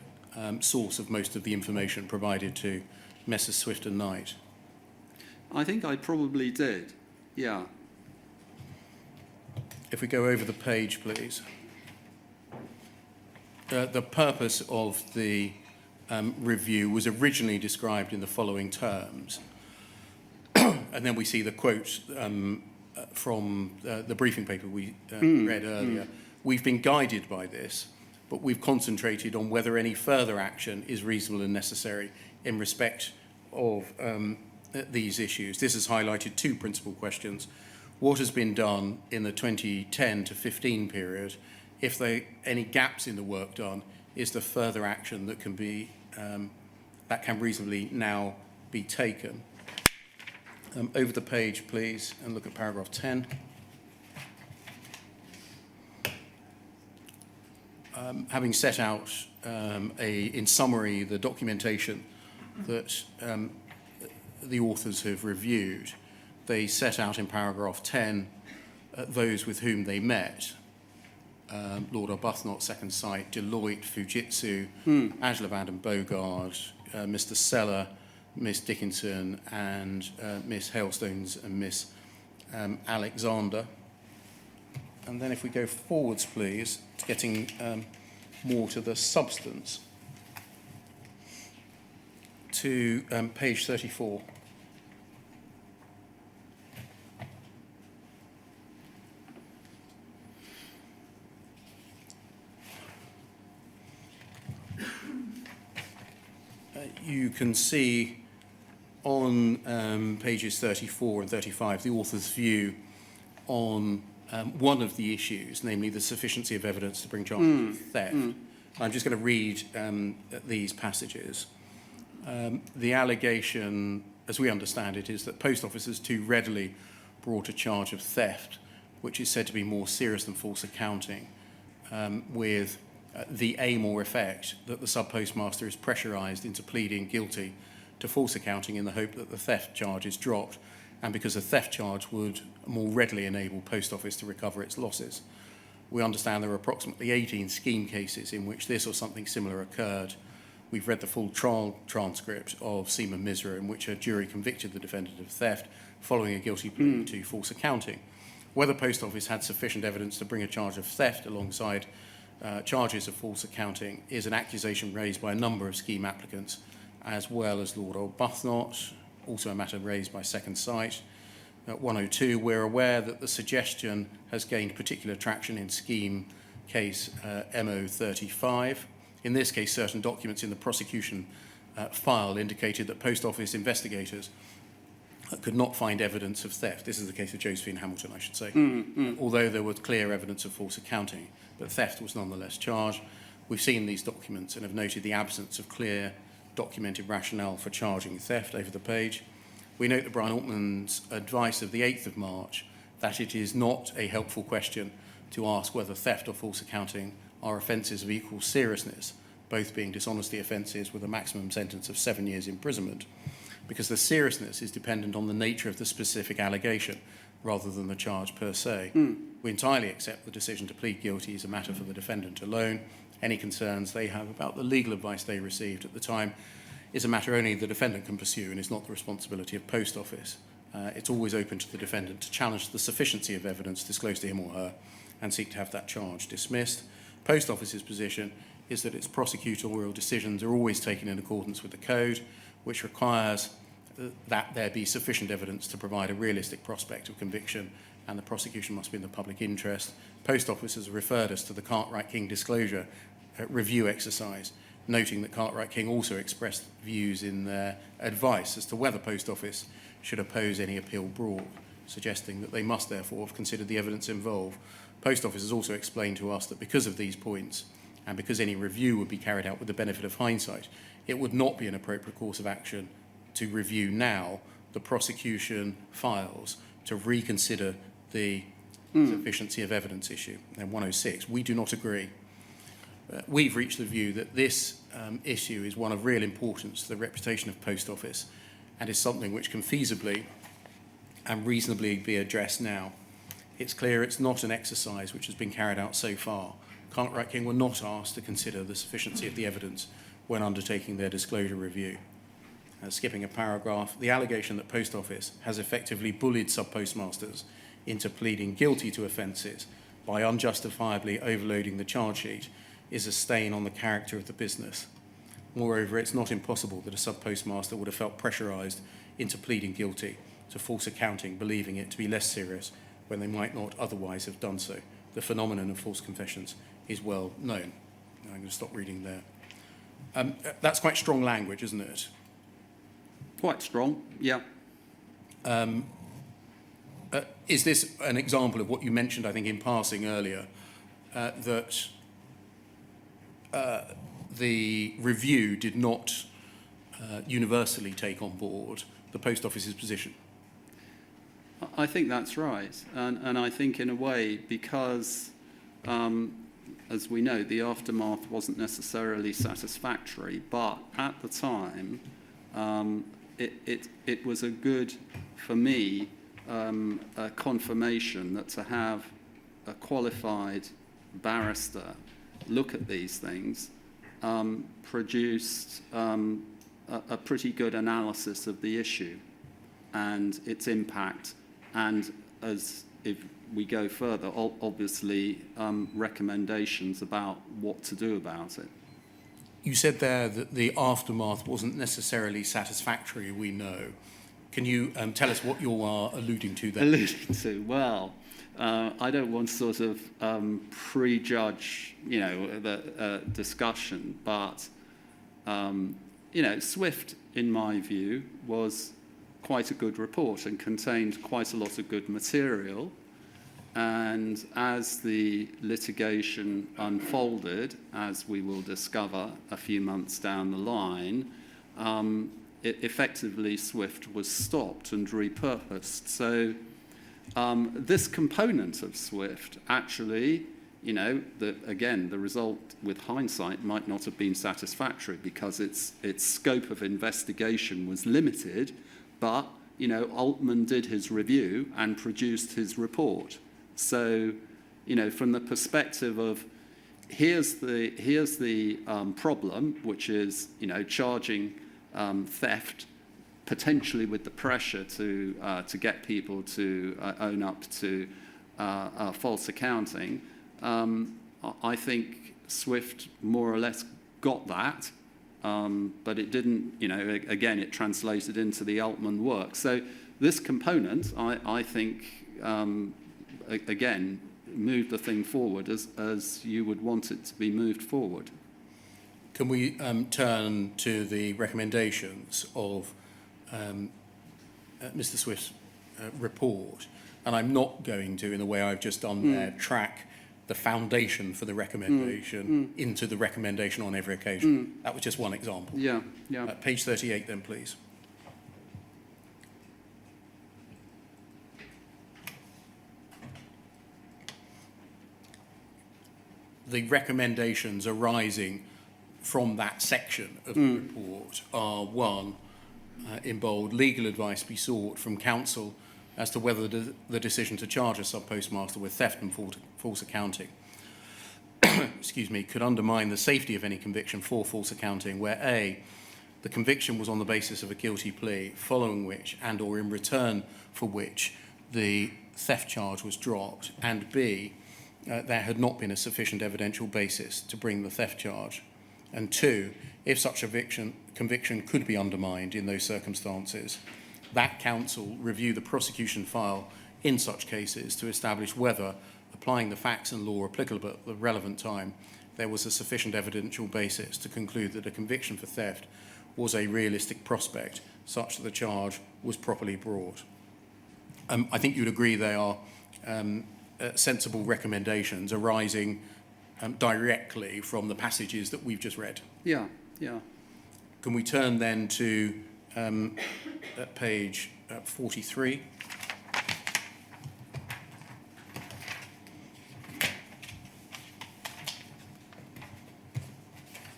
Speaker 1: source of most of the information provided to Messrs Swift and Knight?
Speaker 4: I think I probably did, yeah.
Speaker 1: If we go over the page, please. The purpose of the review was originally described in the following terms. And then we see the quote from the briefing paper we read earlier. We've been guided by this, but we've concentrated on whether any further action is reasonable and necessary in respect of these issues. This has highlighted two principal questions. What has been done in the 2010 to 15 period? If there are any gaps in the work done, is there further action that can be that can reasonably now be taken? Over the page, please, and look at paragraph 10. having set out in summary the documentation that the authors have reviewed, they set out in paragraph 10 those with whom they met. Lord Arbuthnot, Second Sight, Deloitte, Fujitsu, Angela van den Boogaard, Mr. Seller, Miss Dickinson, and Miss Hailstones and Miss Alexander. And then if we go forwards, please, to getting more to the substance, to page 34. You can see on pages 34 and 35 the author's view on one of the issues, namely the sufficiency of evidence to bring charges of theft. I'm just going to read these passages. The allegation, as we understand it, is that post officers too readily brought a charge of theft, which is said to be more serious than false accounting, with the aim or effect that the sub-postmaster is pressurised into pleading guilty to false accounting in the hope that the theft charge is dropped, and because a theft charge would more readily enable post office to recover its losses. We understand there are approximately 18 scheme cases in which this or something similar occurred. We've read the full trial transcript of Seema Misra, in which a jury convicted the defendant of theft following a guilty plea to false accounting. Whether post office had sufficient evidence to bring a charge of theft alongside charges of false accounting is an accusation raised by a number of scheme applicants, as well as Lord Arbuthnot, also a matter raised by Second Sight. At 102, we're aware that the suggestion has gained particular traction in scheme case MO35. In this case, certain documents in the prosecution file indicated that post office investigators could not find evidence of theft. This is the case of Josephine Hamilton, I should say. Although there was clear evidence of false accounting, but theft was nonetheless charged. We've seen these documents and have noted the absence of clear documented rationale for charging theft over the page. We note that Brian Altman's advice of the 8th of March that it is not a helpful question to ask whether theft or false accounting are offences of equal seriousness, both being dishonesty offences with a maximum sentence of 7 years imprisonment, because the seriousness is dependent on the nature of the specific allegation rather than the charge per se. We entirely accept the decision to plead guilty is a matter for the defendant alone. Any concerns they have about the legal advice they received at the time is a matter only the defendant can pursue and is not the responsibility of post office. It's always open to the defendant to challenge the sufficiency of evidence disclosed to him or her and seek to have that charge dismissed. Post office's position is that its prosecutorial decisions are always taken in accordance with the code, which requires that there be sufficient evidence to provide a realistic prospect of conviction, and the prosecution must be in the public interest. Post office has referred us to the Cartwright-King disclosure review exercise, noting that Cartwright-King also expressed views in their advice as to whether post office should oppose any appeal brought, suggesting that they must therefore have considered the evidence involved. Post office has also explained to us that because of these points, and because any review would be carried out with the benefit of hindsight, it would not be an appropriate course of action to review now the prosecution files to reconsider the sufficiency of evidence issue. And 106, we do not agree. We've reached the view that this issue is one of real importance to the reputation of post office and is something which can feasibly and reasonably be addressed now. It's clear it's not an exercise which has been carried out so far. Cartwright-King were not asked to consider the sufficiency of the evidence when undertaking their disclosure review. Skipping a paragraph, the allegation that post office has effectively bullied sub-postmasters into pleading guilty to offences by unjustifiably overloading the charge sheet is a stain on the character of the business. Moreover, it's not impossible that a sub-postmaster would have felt pressurised into pleading guilty to false accounting, believing it to be less serious when they might not otherwise have done so. The phenomenon of false confessions is well known. Now I'm going to stop reading there. That's quite strong language, isn't it?
Speaker 4: Quite strong, yeah.
Speaker 1: Is this an example of what you mentioned, I think, in passing earlier, that the review did not universally take on board the post office's position?
Speaker 4: I think that's right. And I think in a way, because as we know, the aftermath wasn't necessarily satisfactory, but at the time, it was a good, for me, a confirmation that to have a qualified barrister look at these things produced a pretty good analysis of the issue and its impact, and as if we go further, obviously recommendations about what to do about it.
Speaker 1: You said there that the aftermath wasn't necessarily satisfactory, we know. Can you tell us what you are alluding to there?
Speaker 4: Alluding to, well, I don't want to sort of prejudge, the discussion, but, SWIFT, in my view, was quite a good report and contained quite a lot of good material. And as the litigation unfolded, as we will discover a few months down the line, effectively SWIFT was stopped and repurposed. So this component of SWIFT actually, the result with hindsight might not have been satisfactory because its scope of investigation was limited, but Altman did his review and produced his report. So, from the perspective of here's the problem, which is charging theft, potentially with the pressure to get people to own up to false accounting. I think SWIFT more or less got that, but it didn't. Again, it translated into the Altman work. So this component, I think. Again, move the thing forward as you would want it to be moved forward.
Speaker 1: Can we turn to the recommendations of Mr. Swift's report? And I'm not going to, in the way I've just done there, track the foundation for the recommendation into the recommendation on every occasion. That was just one example.
Speaker 4: Yeah.
Speaker 1: Page 38 then, please. The recommendations arising from that section of the report are, one, in bold, legal advice be sought from counsel as to whether the decision to charge a sub-postmaster with theft and false accounting could undermine the safety of any conviction for false accounting where A, the conviction was on the basis of a guilty plea, following which and or in return for which the theft charge was dropped, and B, there had not been a sufficient evidential basis to bring the theft charge. And two, if such a conviction could be undermined in those circumstances, that counsel review the prosecution file in such cases to establish whether, applying the facts and law applicable at the relevant time, there was a sufficient evidential basis to conclude that a conviction for theft was a realistic prospect such that the charge was properly brought. I think you'd agree they are sensible recommendations arising directly from the passages that we've just read.
Speaker 4: Yeah.
Speaker 1: Can we turn then to page 43?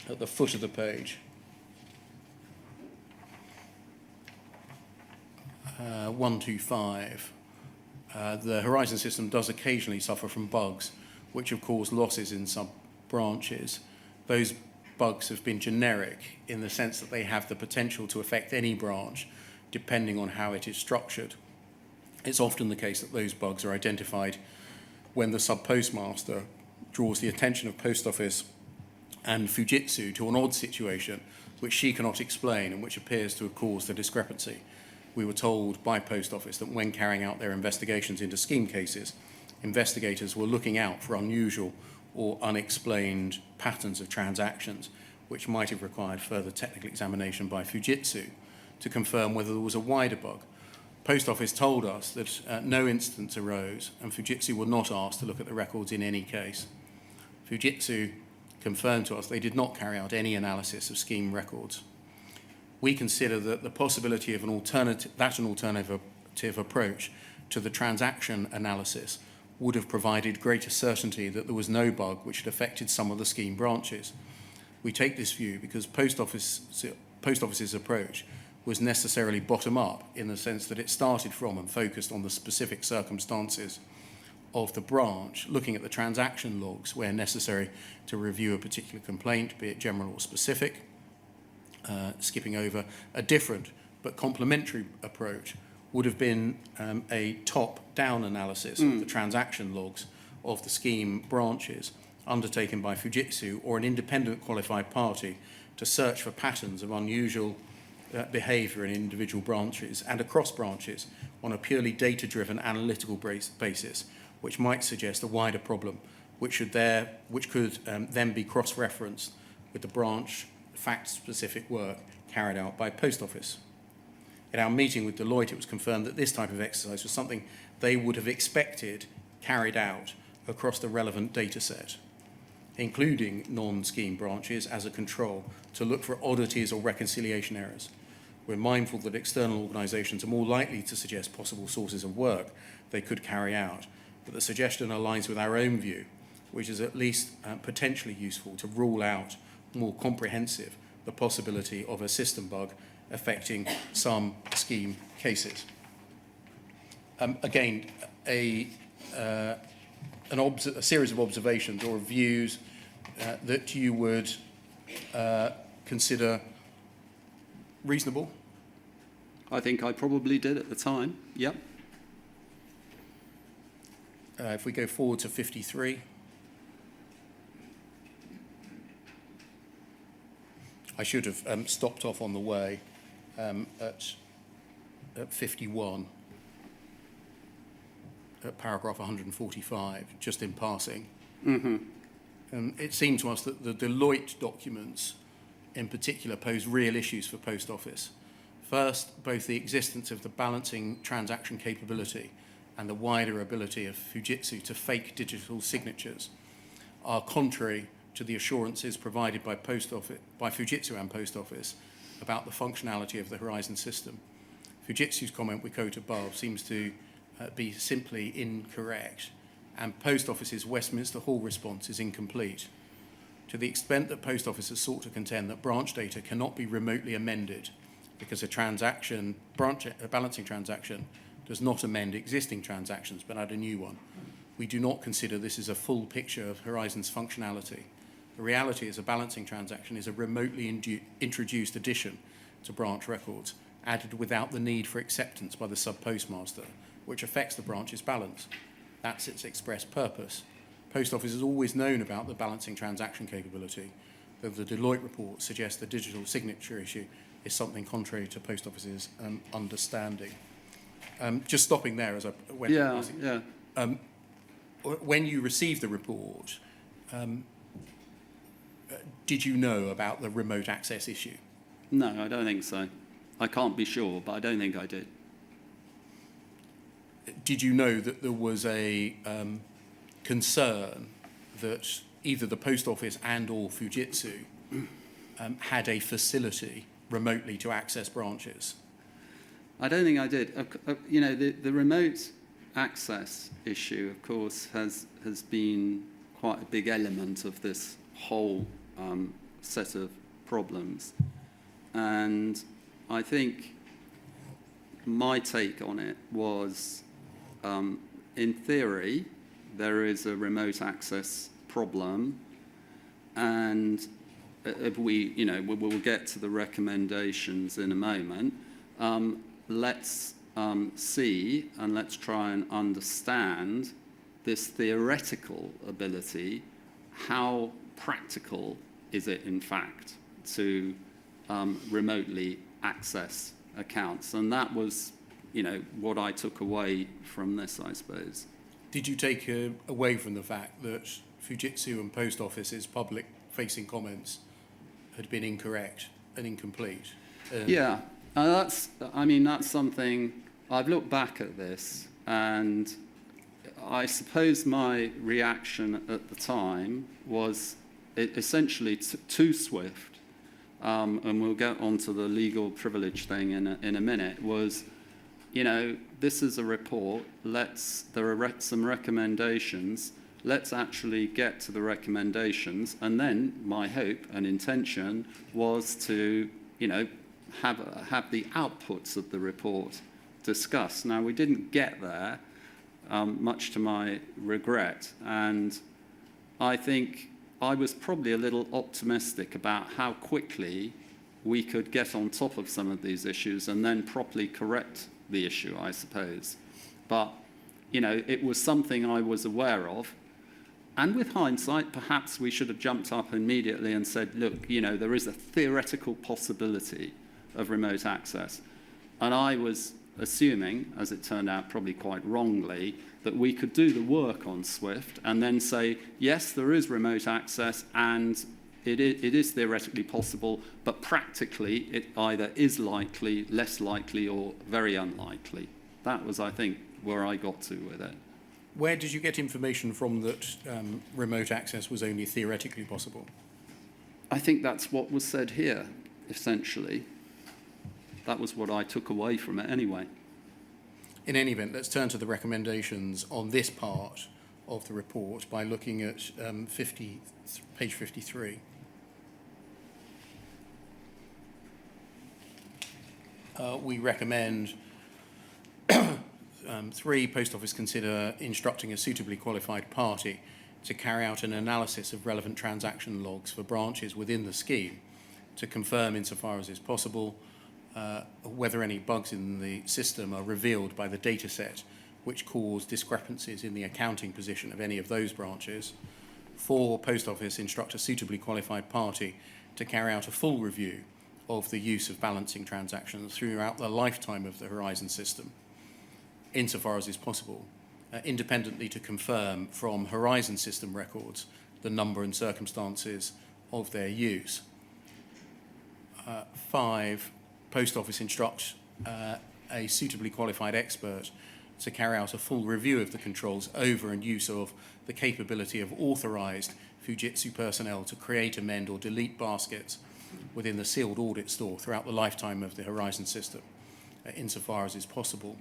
Speaker 1: At the foot of the page. 125. The Horizon system does occasionally suffer from bugs, which have caused losses in sub-branches. Those bugs have been generic in the sense that they have the potential to affect any branch, depending on how it is structured. It's often the case that those bugs are identified when the sub-postmaster draws the attention of Post Office and Fujitsu to an odd situation which she cannot explain and which appears to have caused the discrepancy. We were told by Post Office that when carrying out their investigations into scheme cases, investigators were looking out for unusual or unexplained patterns of transactions, which might have required further technical examination by Fujitsu to confirm whether there was a wider bug. Post Office told us that no instance arose and Fujitsu were not asked to look at the records in any case. Fujitsu confirmed to us they did not carry out any analysis of scheme records. We consider that the possibility of an alternative approach to the transaction analysis would have provided greater certainty that there was no bug which had affected some of the scheme branches. We take this view because Post Office's approach was necessarily bottom-up in the sense that it started from and focused on the specific circumstances of the branch, looking at the transaction logs where necessary to review a particular complaint, be it general or specific, skipping over. A different but complementary approach would have been a top-down analysis of the transaction logs of the scheme branches undertaken by Fujitsu or an independent qualified party to search for patterns of unusual behaviour in individual branches and across branches on a purely data-driven analytical basis, which might suggest a wider problem, which could then be cross-referenced with the branch fact-specific work carried out by Post Office. In our meeting with Deloitte, it was confirmed that this type of exercise was something they would have expected carried out across the relevant data set, including non-scheme branches as a control to look for oddities or reconciliation errors. We're mindful that external organisations are more likely to suggest possible sources of work they could carry out, but the suggestion aligns with our own view, which is at least potentially useful to rule out more comprehensive the possibility of a system bug affecting some scheme cases. Again, a series of observations or views that you would consider reasonable?
Speaker 4: I think I probably did at the time, yep.
Speaker 1: If we go forward to 53. I should have stopped off on the way at 51, at paragraph 145, just in passing. It seemed to us that the Deloitte documents in particular pose real issues for Post Office. First, both the existence of the balancing transaction capability and the wider ability of Fujitsu to fake digital signatures are contrary to the assurances provided by Fujitsu and Post Office about the functionality of the Horizon system. Fujitsu's comment we quote above seems to be simply incorrect, and Post Office's Westminster Hall response is incomplete. To the extent that Post Office has sought to contend that branch data cannot be remotely amended because a balancing transaction does not amend existing transactions but add a new one, we do not consider this as a full picture of Horizon's functionality. The reality is a balancing transaction is a remotely introduced addition to branch records, added without the need for acceptance by the sub-postmaster, which affects the branch's balance. That's its express purpose. Post Office has always known about the balancing transaction capability, though the Deloitte report suggests the digital signature issue is something contrary to Post Office's understanding. Just stopping there as I went. When you received the report, did you know about the remote access issue?
Speaker 4: No, I don't think so. I can't be sure, but I don't think I did.
Speaker 1: Did you know that there was a concern that either the Post Office and or Fujitsu had a facility remotely to access branches?
Speaker 4: I don't think I did. You know, the remote access issue, of course, has been quite a big element of this whole set of problems. And I think my take on it was, in theory, there is a remote access problem, and if we'll get to the recommendations in a moment. Let's see and let's try and understand this theoretical ability. How practical is it, in fact, to remotely access accounts? And that was, what I took away from this, I suppose.
Speaker 1: Did you take away from the fact that Fujitsu and Post Office's public-facing comments had been incorrect and incomplete?
Speaker 4: Yeah, that's something. I've looked back at this, and I suppose my reaction at the time was essentially too swift, and we'll get onto the legal privilege thing in a minute, was you know, this is a report. There are some recommendations. Let's actually get to the recommendations. And then my hope and intention was to, you know, have the outputs of the report discussed. Now, we didn't get there, much to my regret. And I think I was probably a little optimistic about how quickly we could get on top of some of these issues and then properly correct the issue, I suppose. But, you know, it was something I was aware of. And with hindsight, perhaps we should have jumped up immediately and said, look, you know, there is a theoretical possibility of remote access. And I was assuming, as it turned out probably quite wrongly, that we could do the work on SWIFT and then say, yes, there is remote access and it is theoretically possible, but practically it either is likely, less likely, or very unlikely. That was, I think, where I got to with it.
Speaker 1: Where did you get information from that remote access was only theoretically possible?
Speaker 4: I think that's what was said here, essentially. That was what I took away from it anyway.
Speaker 1: In any event, let's turn to the recommendations on this part of the report by looking at page 53. We recommend 3, Post Office consider instructing a suitably qualified party to carry out an analysis of relevant transaction logs for branches within the scheme to confirm, insofar as is possible, whether any bugs in the system are revealed by the data set which cause discrepancies in the accounting position of any of those branches. 4, Post Office instruct a suitably qualified party to carry out a full review of the use of balancing transactions throughout the lifetime of the Horizon system, insofar as is possible, independently to confirm from Horizon system records the number and circumstances of their use. 5, Post Office instructs a suitably qualified expert to carry out a full review of the controls over and use of the capability of authorized Fujitsu personnel to create, amend, or delete baskets within the sealed audit store throughout the lifetime of the Horizon system, insofar as is possible.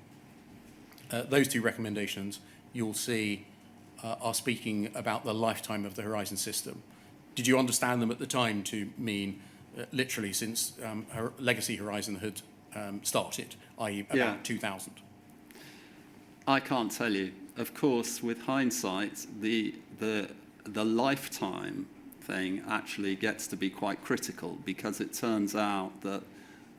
Speaker 1: Those 2 recommendations, you'll see, are speaking about the lifetime of the Horizon system. Did you understand them at the time to mean literally since Legacy Horizon had started, i.e. about 2000?
Speaker 4: I can't tell you. Of course, with hindsight, the lifetime thing actually gets to be quite critical, because it turns out that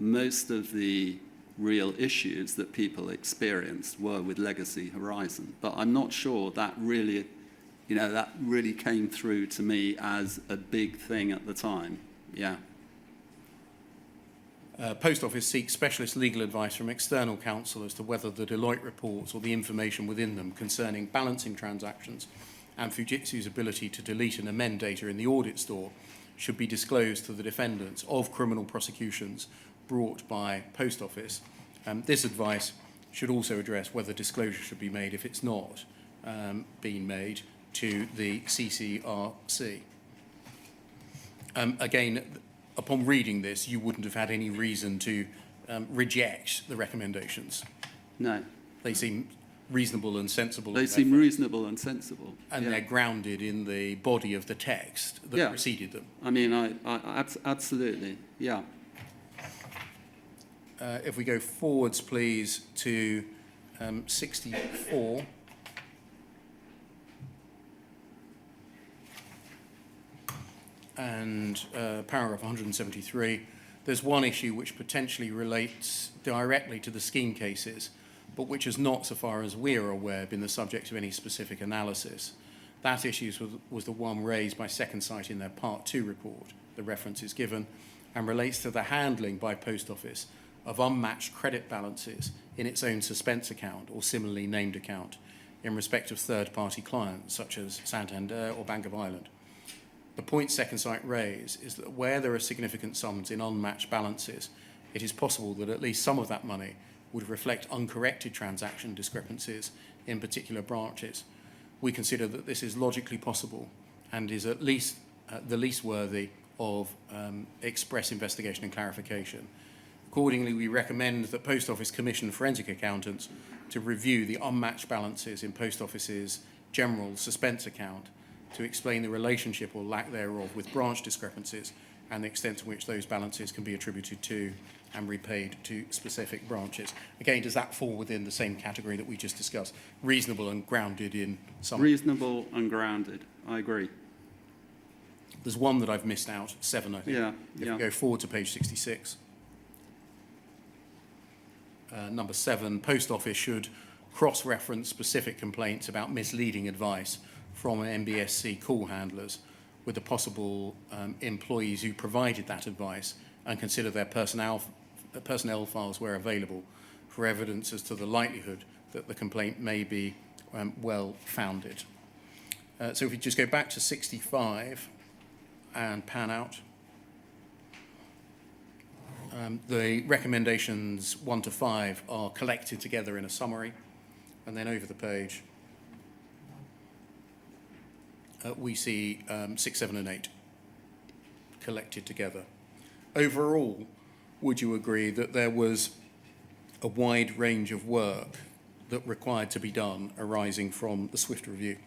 Speaker 4: most of the real issues that people experienced were with Legacy Horizon. But I'm not sure that really, you know, that really came through to me as a big thing at the time. Yeah.
Speaker 1: Post Office seeks specialist legal advice from external counsel as to whether the Deloitte reports or the information within them concerning balancing transactions and Fujitsu's ability to delete and amend data in the audit store should be disclosed to the defendants of criminal prosecutions brought by Post Office. This advice should also address whether disclosure should be made, if it's not been made, to the CCRC. Again, upon reading this, you wouldn't have had any reason to reject the recommendations.
Speaker 4: No.
Speaker 1: They seem reasonable and sensible.
Speaker 4: They seem reasonable and sensible.
Speaker 1: And they're grounded in the body of the text that preceded them.
Speaker 4: I mean, I absolutely, yeah.
Speaker 1: If we go forwards, please, to 64. And paragraph 173, there's one issue which potentially relates directly to the scheme cases, but which has not, so far as we're aware, been the subject of any specific analysis. That issue was the one raised by Second Sight in their Part 2 report. The reference is given and relates to the handling by Post Office of unmatched credit balances in its own suspense account or similarly named account in respect of third-party clients such as Santander or Bank of Ireland. The point Second Sight raise is that where there are significant sums in unmatched balances, it is possible that at least some of that money would reflect uncorrected transaction discrepancies in particular branches. We consider that this is logically possible and is at least the least worthy of express investigation and clarification. Accordingly, we recommend that Post Office commission forensic accountants to review the unmatched balances in Post Office's general suspense account to explain the relationship or lack thereof with branch discrepancies and the extent to which those balances can be attributed to and repaid to specific branches. Again, does that fall within the same category that we just discussed? Reasonable and grounded in some...
Speaker 4: Reasonable and grounded. I agree.
Speaker 1: There's one that I've missed out, 7, I think.
Speaker 4: Yeah,
Speaker 1: If
Speaker 4: yeah.
Speaker 1: we go forward to page 66. Number 7, Post Office should cross-reference specific complaints about misleading advice from MBSC call handlers with the possible employees who provided that advice and consider their personnel files where available for evidence as to the likelihood that the complaint may be well-founded. So if we just go back to 65 and pan out. The recommendations 1 to 5 are collected together in a summary, and then over the page we see 6, 7 and 8 collected together. Overall, would you agree that there was a wide range of work that required to be done arising from the Swift review?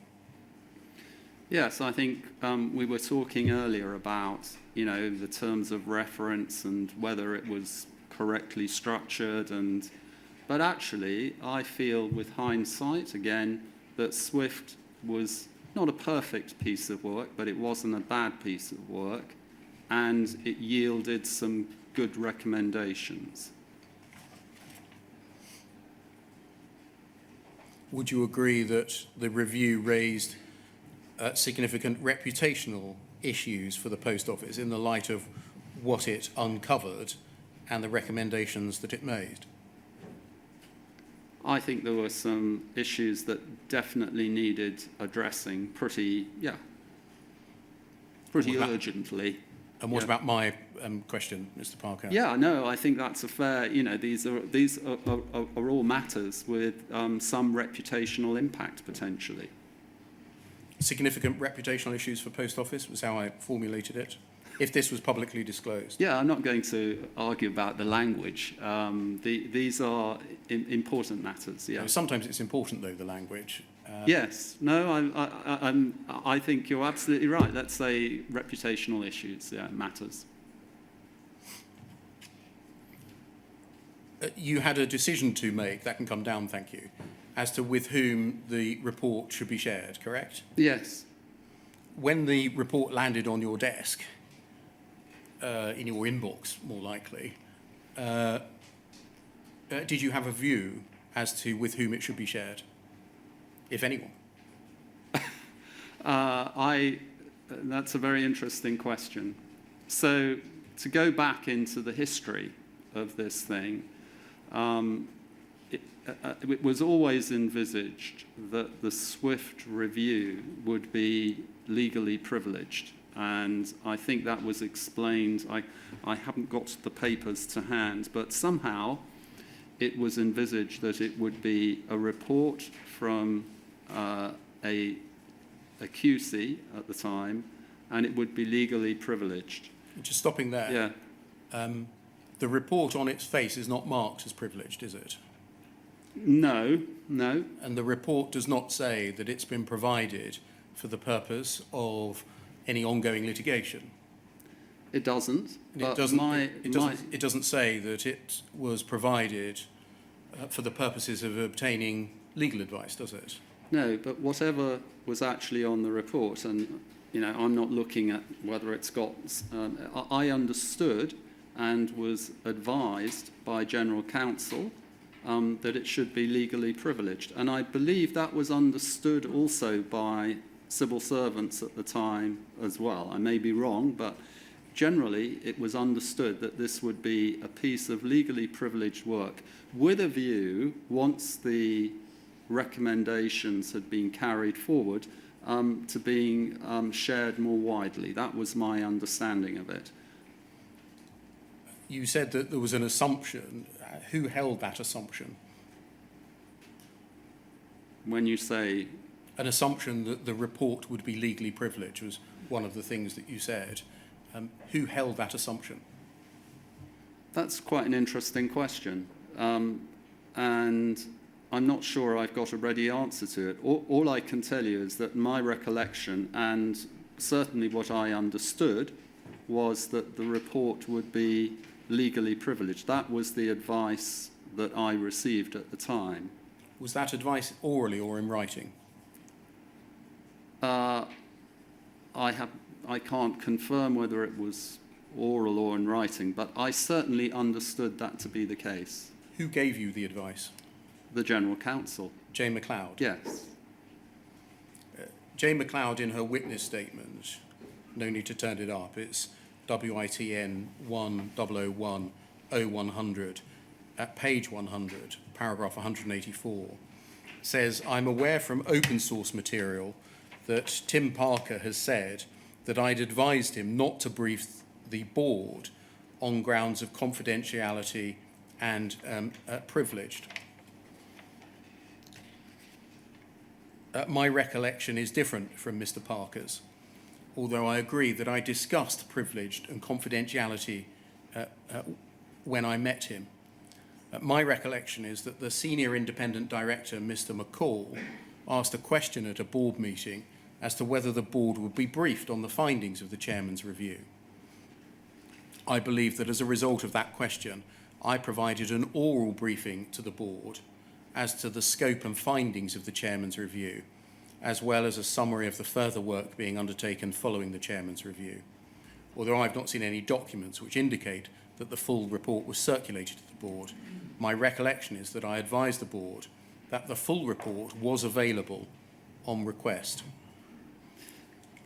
Speaker 4: Yes, I think we were talking earlier about, the terms of reference and whether it was correctly structured. But actually, I feel with hindsight, again, that Swift was not a perfect piece of work, but it wasn't a bad piece of work, and it yielded some good recommendations.
Speaker 1: Would you agree that the review raised significant reputational issues for the Post Office in the light of what it uncovered and the recommendations that it made?
Speaker 4: I think there were some issues that definitely needed addressing pretty urgently.
Speaker 1: And what
Speaker 4: Yeah.
Speaker 1: about my question, Mr. Parker?
Speaker 4: Yeah, no, I think that's a fair, these are all matters with some reputational impact potentially.
Speaker 1: Significant reputational issues for Post Office was how I formulated it, if this was publicly disclosed.
Speaker 4: Yeah, I'm not going to argue about the language. These are important matters, yeah.
Speaker 1: Sometimes it's important, though, the language.
Speaker 4: Yes, no, I think you're absolutely right. Let's say reputational issues, yeah, matters.
Speaker 1: You had a decision to make, that can come down, thank you, as to with whom the report should be shared, correct?
Speaker 4: Yes.
Speaker 1: When the report landed on your desk, in your inbox, more likely, did you have a view as to with whom it should be shared, if anyone?
Speaker 4: That's a very interesting question. So to go back into the history of this thing, it was always envisaged that the Swift review would be legally privileged. And I think that was explained. I haven't got the papers to hand, but somehow it was envisaged that it would be a report from a QC at the time, and it would be legally privileged.
Speaker 1: Just stopping there.
Speaker 4: Yeah.
Speaker 1: The report on its face is not marked as privileged, is it?
Speaker 4: No.
Speaker 1: And the report does not say that it's been provided for the purpose of any ongoing litigation.
Speaker 4: It doesn't.
Speaker 1: It doesn't say that it was provided for the purposes of obtaining legal advice, does it?
Speaker 4: No, but whatever was actually on the report, and I'm not looking at whether it's got. I understood and was advised by General Counsel that it should be legally privileged, and I believe that was understood also by civil servants at the time as well. I may be wrong, but generally it was understood that this would be a piece of legally privileged work with a view, once the recommendations had been carried forward, to being shared more widely. That was my understanding of it.
Speaker 1: You said that there was an assumption. Who held that assumption?
Speaker 4: When you say...
Speaker 1: An assumption that the report would be legally privileged was one of the things that you said. Who held that assumption?
Speaker 4: That's quite an interesting question. And I'm not sure I've got a ready answer to it. All I can tell you is that my recollection, and certainly what I understood, was that the report would be legally privileged. That was the advice that I received at the time.
Speaker 1: Was that advice orally or in writing?
Speaker 4: I can't confirm whether it was oral or in writing, but I certainly understood that to be the case.
Speaker 1: Who gave you the advice?
Speaker 4: The General Counsel.
Speaker 1: Jane MacLeod?
Speaker 4: Yes.
Speaker 1: Jane MacLeod, in her witness statement, no need to turn it up, it's WITN 1001 0100, at page 100, paragraph 184, says, I'm aware from open source material that Tim Parker has said that I'd advised him not to brief the board on grounds of confidentiality and privileged. My recollection is different from Mr. Parker's, although I agree that I discussed privileged and confidentiality when I met him. My recollection is that the senior independent director, Mr. McCall, asked a question at a board meeting as to whether the board would be briefed on the findings of the chairman's review. I believe that as a result of that question, I provided an oral briefing to the board as to the scope and findings of the chairman's review, as well as a summary of the further work being undertaken following the chairman's review. Although I've not seen any documents which indicate that the full report was circulated to the board, my recollection is that I advised the board that the full report was available on request.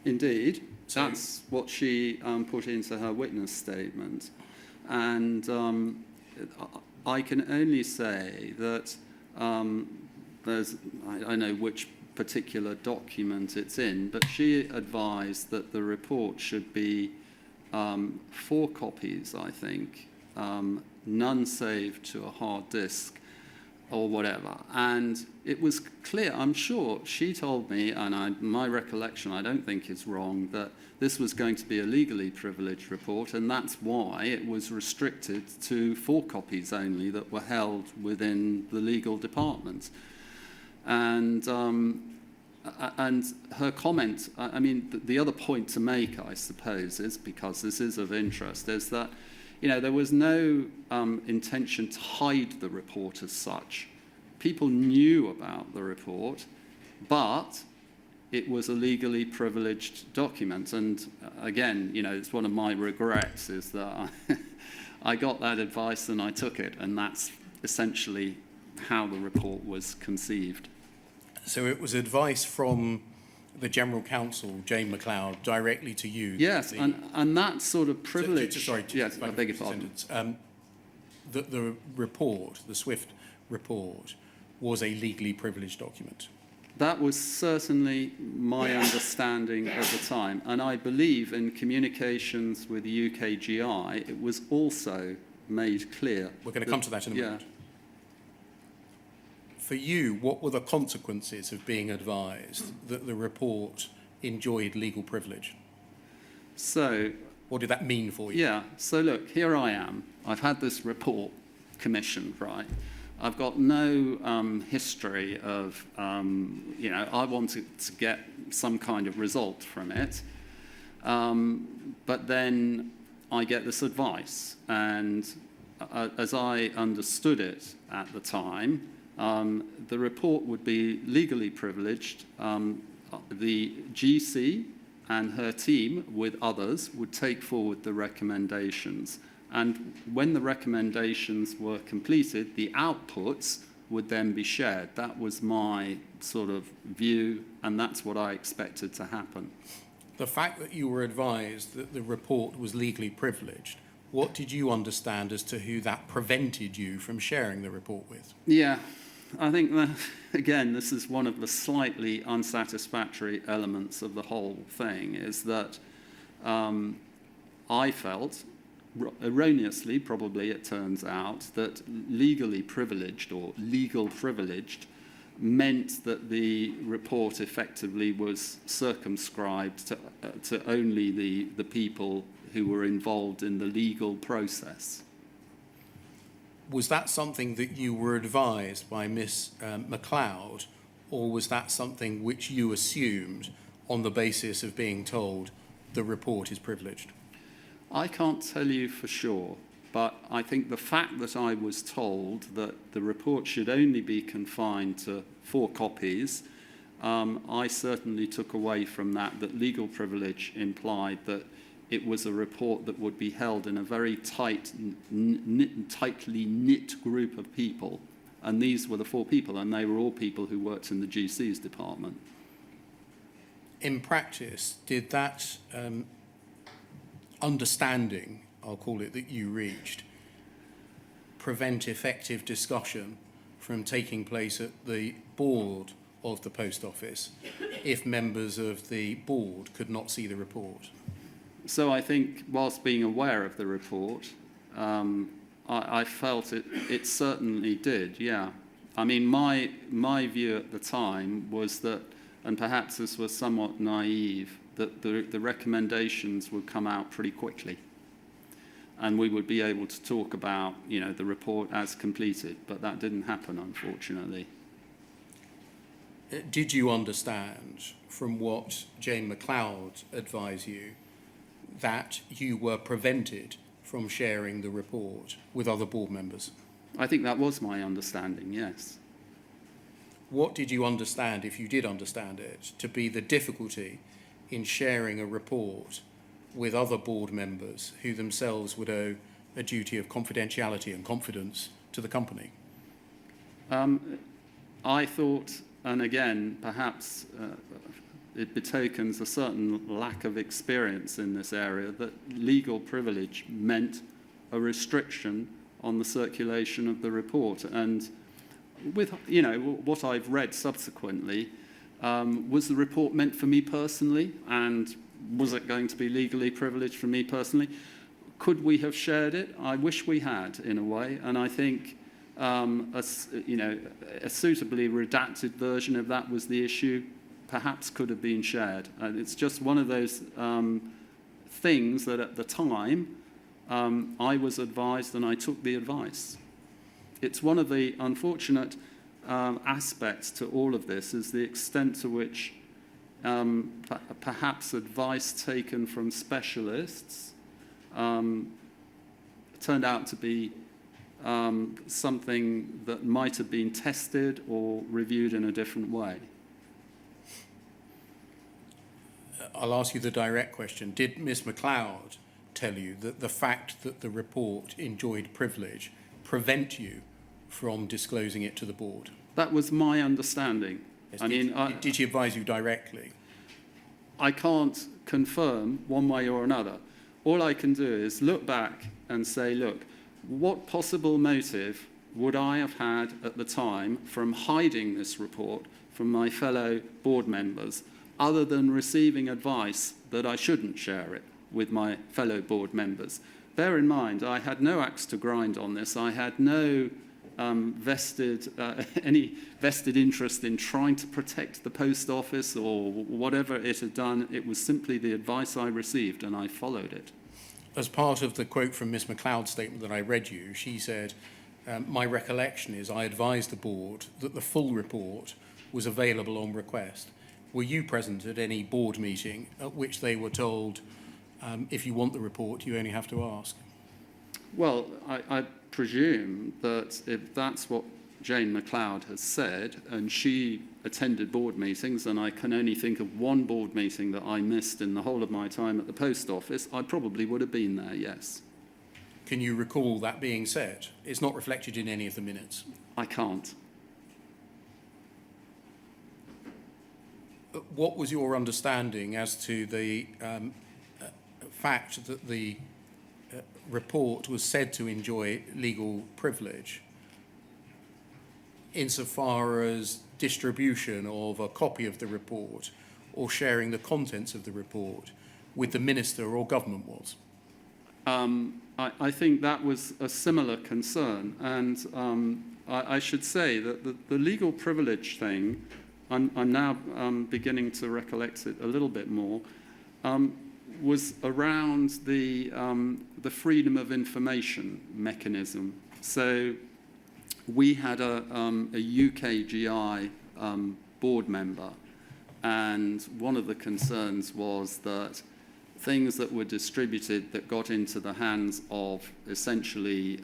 Speaker 4: Indeed, that's what she put into her witness statement. And I can only say that I know which particular document it's in, but she advised that the report should be 4 copies, I think, none saved to a hard disk or whatever. And it was clear, I'm sure, she told me, and my recollection, I don't think is wrong, that this was going to be a legally privileged report, and that's why it was restricted to 4 copies only that were held within the legal department. And her comment, I mean, the other point to make, I suppose, is, because this is of interest, is that there was no intention to hide the report as such. People knew about the report, but it was a legally privileged document. And again, it's one of my regrets is that I got that advice and I took it, and that's essentially how the report was conceived.
Speaker 1: So it was advice from the General Counsel, Jane MacLeod, directly to you?
Speaker 4: Yes, and that sort of privilege...
Speaker 1: Yes,
Speaker 4: I beg your pardon.
Speaker 1: The report, the SWIFT report, was a legally privileged document.
Speaker 4: That was certainly my understanding at the time, and I believe in communications with the UKGI, it was also made clear...
Speaker 1: We're going to come to that in a moment. For you, what were the consequences of being advised that the report enjoyed legal privilege?
Speaker 4: So...
Speaker 1: What did that mean for you?
Speaker 4: Yeah, so look, here I am. I've had this report commissioned, right? I've got no history of, I wanted to get some kind of result from it. But then I get this advice. And as I understood it at the time, the report would be legally privileged. The GC and her team, with others, would take forward the recommendations. And when the recommendations were completed, the outputs would then be shared. That was my sort of view, and that's what I expected to happen.
Speaker 1: The fact that you were advised that the report was legally privileged, what did you understand as to who that prevented you from sharing the report with?
Speaker 4: Yeah, I think that, again, this is one of the slightly unsatisfactory elements of the whole thing, is that I felt, erroneously probably it turns out, that legally privileged or legal privileged meant that the report effectively was circumscribed to only the people who were involved in the legal process.
Speaker 1: Was that something that you were advised by Miss MacLeod, or was that something which you assumed on the basis of being told the report is privileged?
Speaker 4: I can't tell you for sure, but I think the fact that I was told that the report should only be confined to 4 copies, I certainly took away from that legal privilege implied that it was a report that would be held in a very tightly knit group of people. And these were the 4 people, and they were all people who worked in the GC's department.
Speaker 1: In practice, did that understanding, I'll call it, that you reached, prevent effective discussion from taking place at the board of the Post Office if members of the board could not see the report?
Speaker 4: So I think, whilst being aware of the report, I felt it certainly did, yeah. I mean, my view at the time was that, and perhaps this was somewhat naive, that the recommendations would come out pretty quickly. And we would be able to talk about, the report as completed, but that didn't happen, unfortunately.
Speaker 1: Did you understand from what Jane MacLeod advised you that you were prevented from sharing the report with other board members?
Speaker 4: I think that was my understanding, yes.
Speaker 1: What did you understand, if you did understand it, to be the difficulty in sharing a report with other board members who themselves would owe a duty of confidentiality and confidence to the company?
Speaker 4: I thought, and again, perhaps it betokens a certain lack of experience in this area, that legal privilege meant a restriction on the circulation of the report. And with, what I've read subsequently, was the report meant for me personally, and was it going to be legally privileged for me personally? Could we have shared it? I wish we had, in a way, and I think a suitably redacted version of that was the issue, perhaps could have been shared. And it's just one of those things that at the time I was advised and I took the advice. It's one of the unfortunate aspects to all of this is the extent to which perhaps advice taken from specialists turned out to be something that might have been tested or reviewed in a different way.
Speaker 1: I'll ask you the direct question. Did Ms. MacLeod tell you that the fact that the report enjoyed privilege prevent you from disclosing it to the board?
Speaker 4: That was my understanding.
Speaker 1: Yes, did she advise you directly?
Speaker 4: I can't confirm one way or another. All I can do is look back and say, look, what possible motive would I have had at the time from hiding this report from my fellow board members, other than receiving advice that I shouldn't share it with my fellow board members? Bear in mind, I had no axe to grind on this. I had no any vested interest in trying to protect the post office or whatever it had done. It was simply the advice I received, and I followed it.
Speaker 1: As part of the quote from Ms. MacLeod's statement that I read you, she said, my recollection is I advised the board that the full report was available on request. Were you present at any board meeting at which they were told, if you want the report, you only have to ask?
Speaker 4: Well, I presume that if that's what Jane MacLeod has said, and she attended board meetings, and I can only think of one board meeting that I missed in the whole of my time at the post office, I probably would have been there, yes.
Speaker 1: Can you recall that being said? It's not reflected in any of the minutes.
Speaker 4: I can't.
Speaker 1: What was your understanding as to the fact that the report was said to enjoy legal privilege insofar as distribution of a copy of the report or sharing the contents of the report with the minister or government was?
Speaker 4: I think that was a similar concern, and I should say that the legal privilege thing, I'm now beginning to recollect it a little bit more, was around the freedom of information mechanism So we had a UKGI board member, and one of the concerns was that things that were distributed that got into the hands of essentially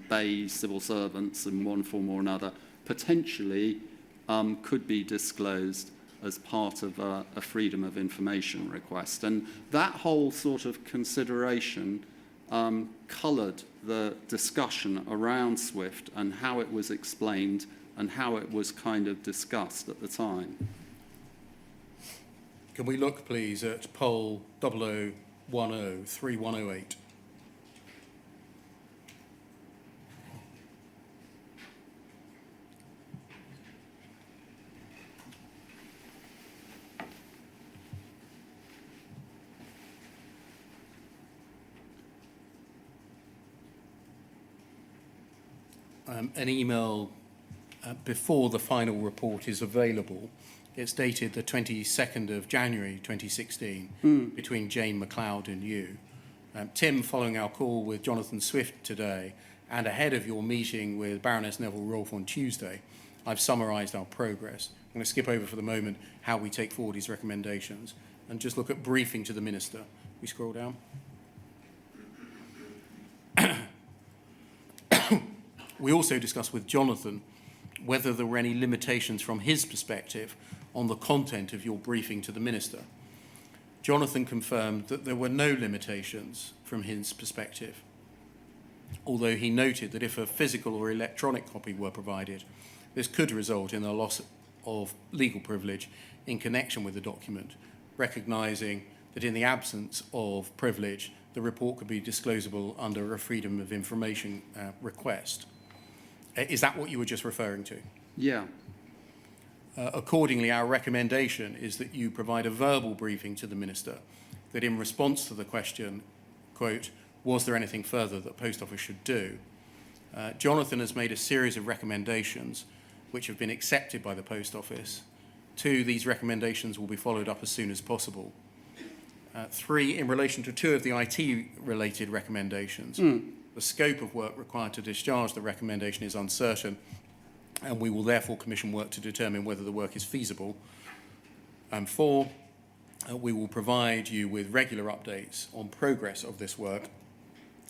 Speaker 4: bay civil servants in one form or another potentially could be disclosed as part of a freedom of information request. And that whole sort of consideration coloured the discussion around SWIFT and how it was explained and how it was kind of discussed at the time.
Speaker 1: Can we look, please, at poll 00103108? An email before the final report is available. It's dated the 22nd of January 2016 between Jane McLeod and you. Tim, following our call with Jonathan Swift today and ahead of your meeting with Baroness Neville Rolfe on Tuesday, I've summarised our progress. I'm going to skip over for the moment how we take forward his recommendations and just look at briefing to the Minister. We scroll down. We also discussed with Jonathan whether there were any limitations from his perspective on the content of your briefing to the Minister. Jonathan confirmed that there were no limitations from his perspective, although he noted that if a physical or electronic copy were provided, this could result in a loss of legal privilege in connection with the document, recognising that in the absence of privilege, the report could be disclosable under a Freedom of Information request. Is that what you were just referring to?
Speaker 4: Yeah.
Speaker 1: Accordingly, our recommendation is that you provide a verbal briefing to the Minister that in response to the question, quote, was there anything further that Post Office should do? Jonathan has made a series of recommendations which have been accepted by the Post Office. 2, these recommendations will be followed up as soon as possible. 3, in relation to 2 of the IT-related recommendations, the scope of work required to discharge the recommendation is uncertain, and we will therefore commission work to determine whether the work is feasible. And 4, we will provide you with regular updates on progress of this work,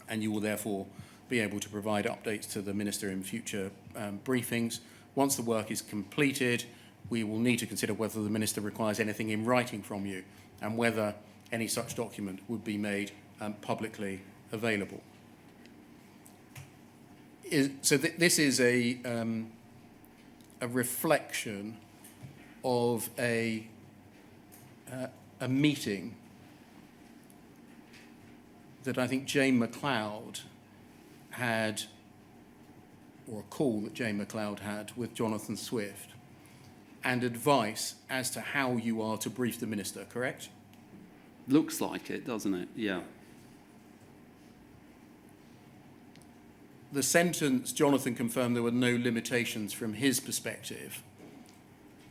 Speaker 1: and you will therefore be able to provide updates to the Minister in future briefings. Once the work is completed, we will need to consider whether the Minister requires anything in writing from you and whether any such document would be made publicly available. This is a reflection of a meeting that I think Jane McLeod had, or a call that Jane McLeod had with Jonathan Swift, and advice as to how you are to brief the Minister, correct?
Speaker 4: Looks like it, doesn't it? Yeah.
Speaker 1: The sentence, Jonathan confirmed there were no limitations from his perspective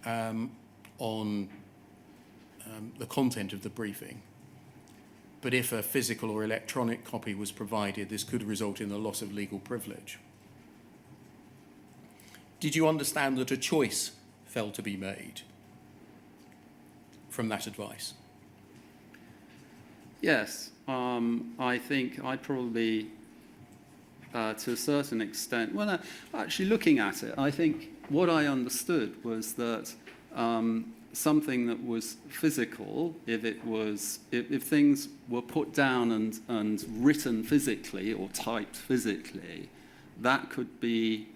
Speaker 1: on the content of the briefing. But if a physical or electronic copy was provided, this could result in the loss of legal privilege. Did you understand that a choice fell to be made from that advice?
Speaker 4: Yes. I think I probably... to a certain extent, well, actually looking at it, I think what I understood was that something that was physical, if things were put down and written physically or typed physically, that could be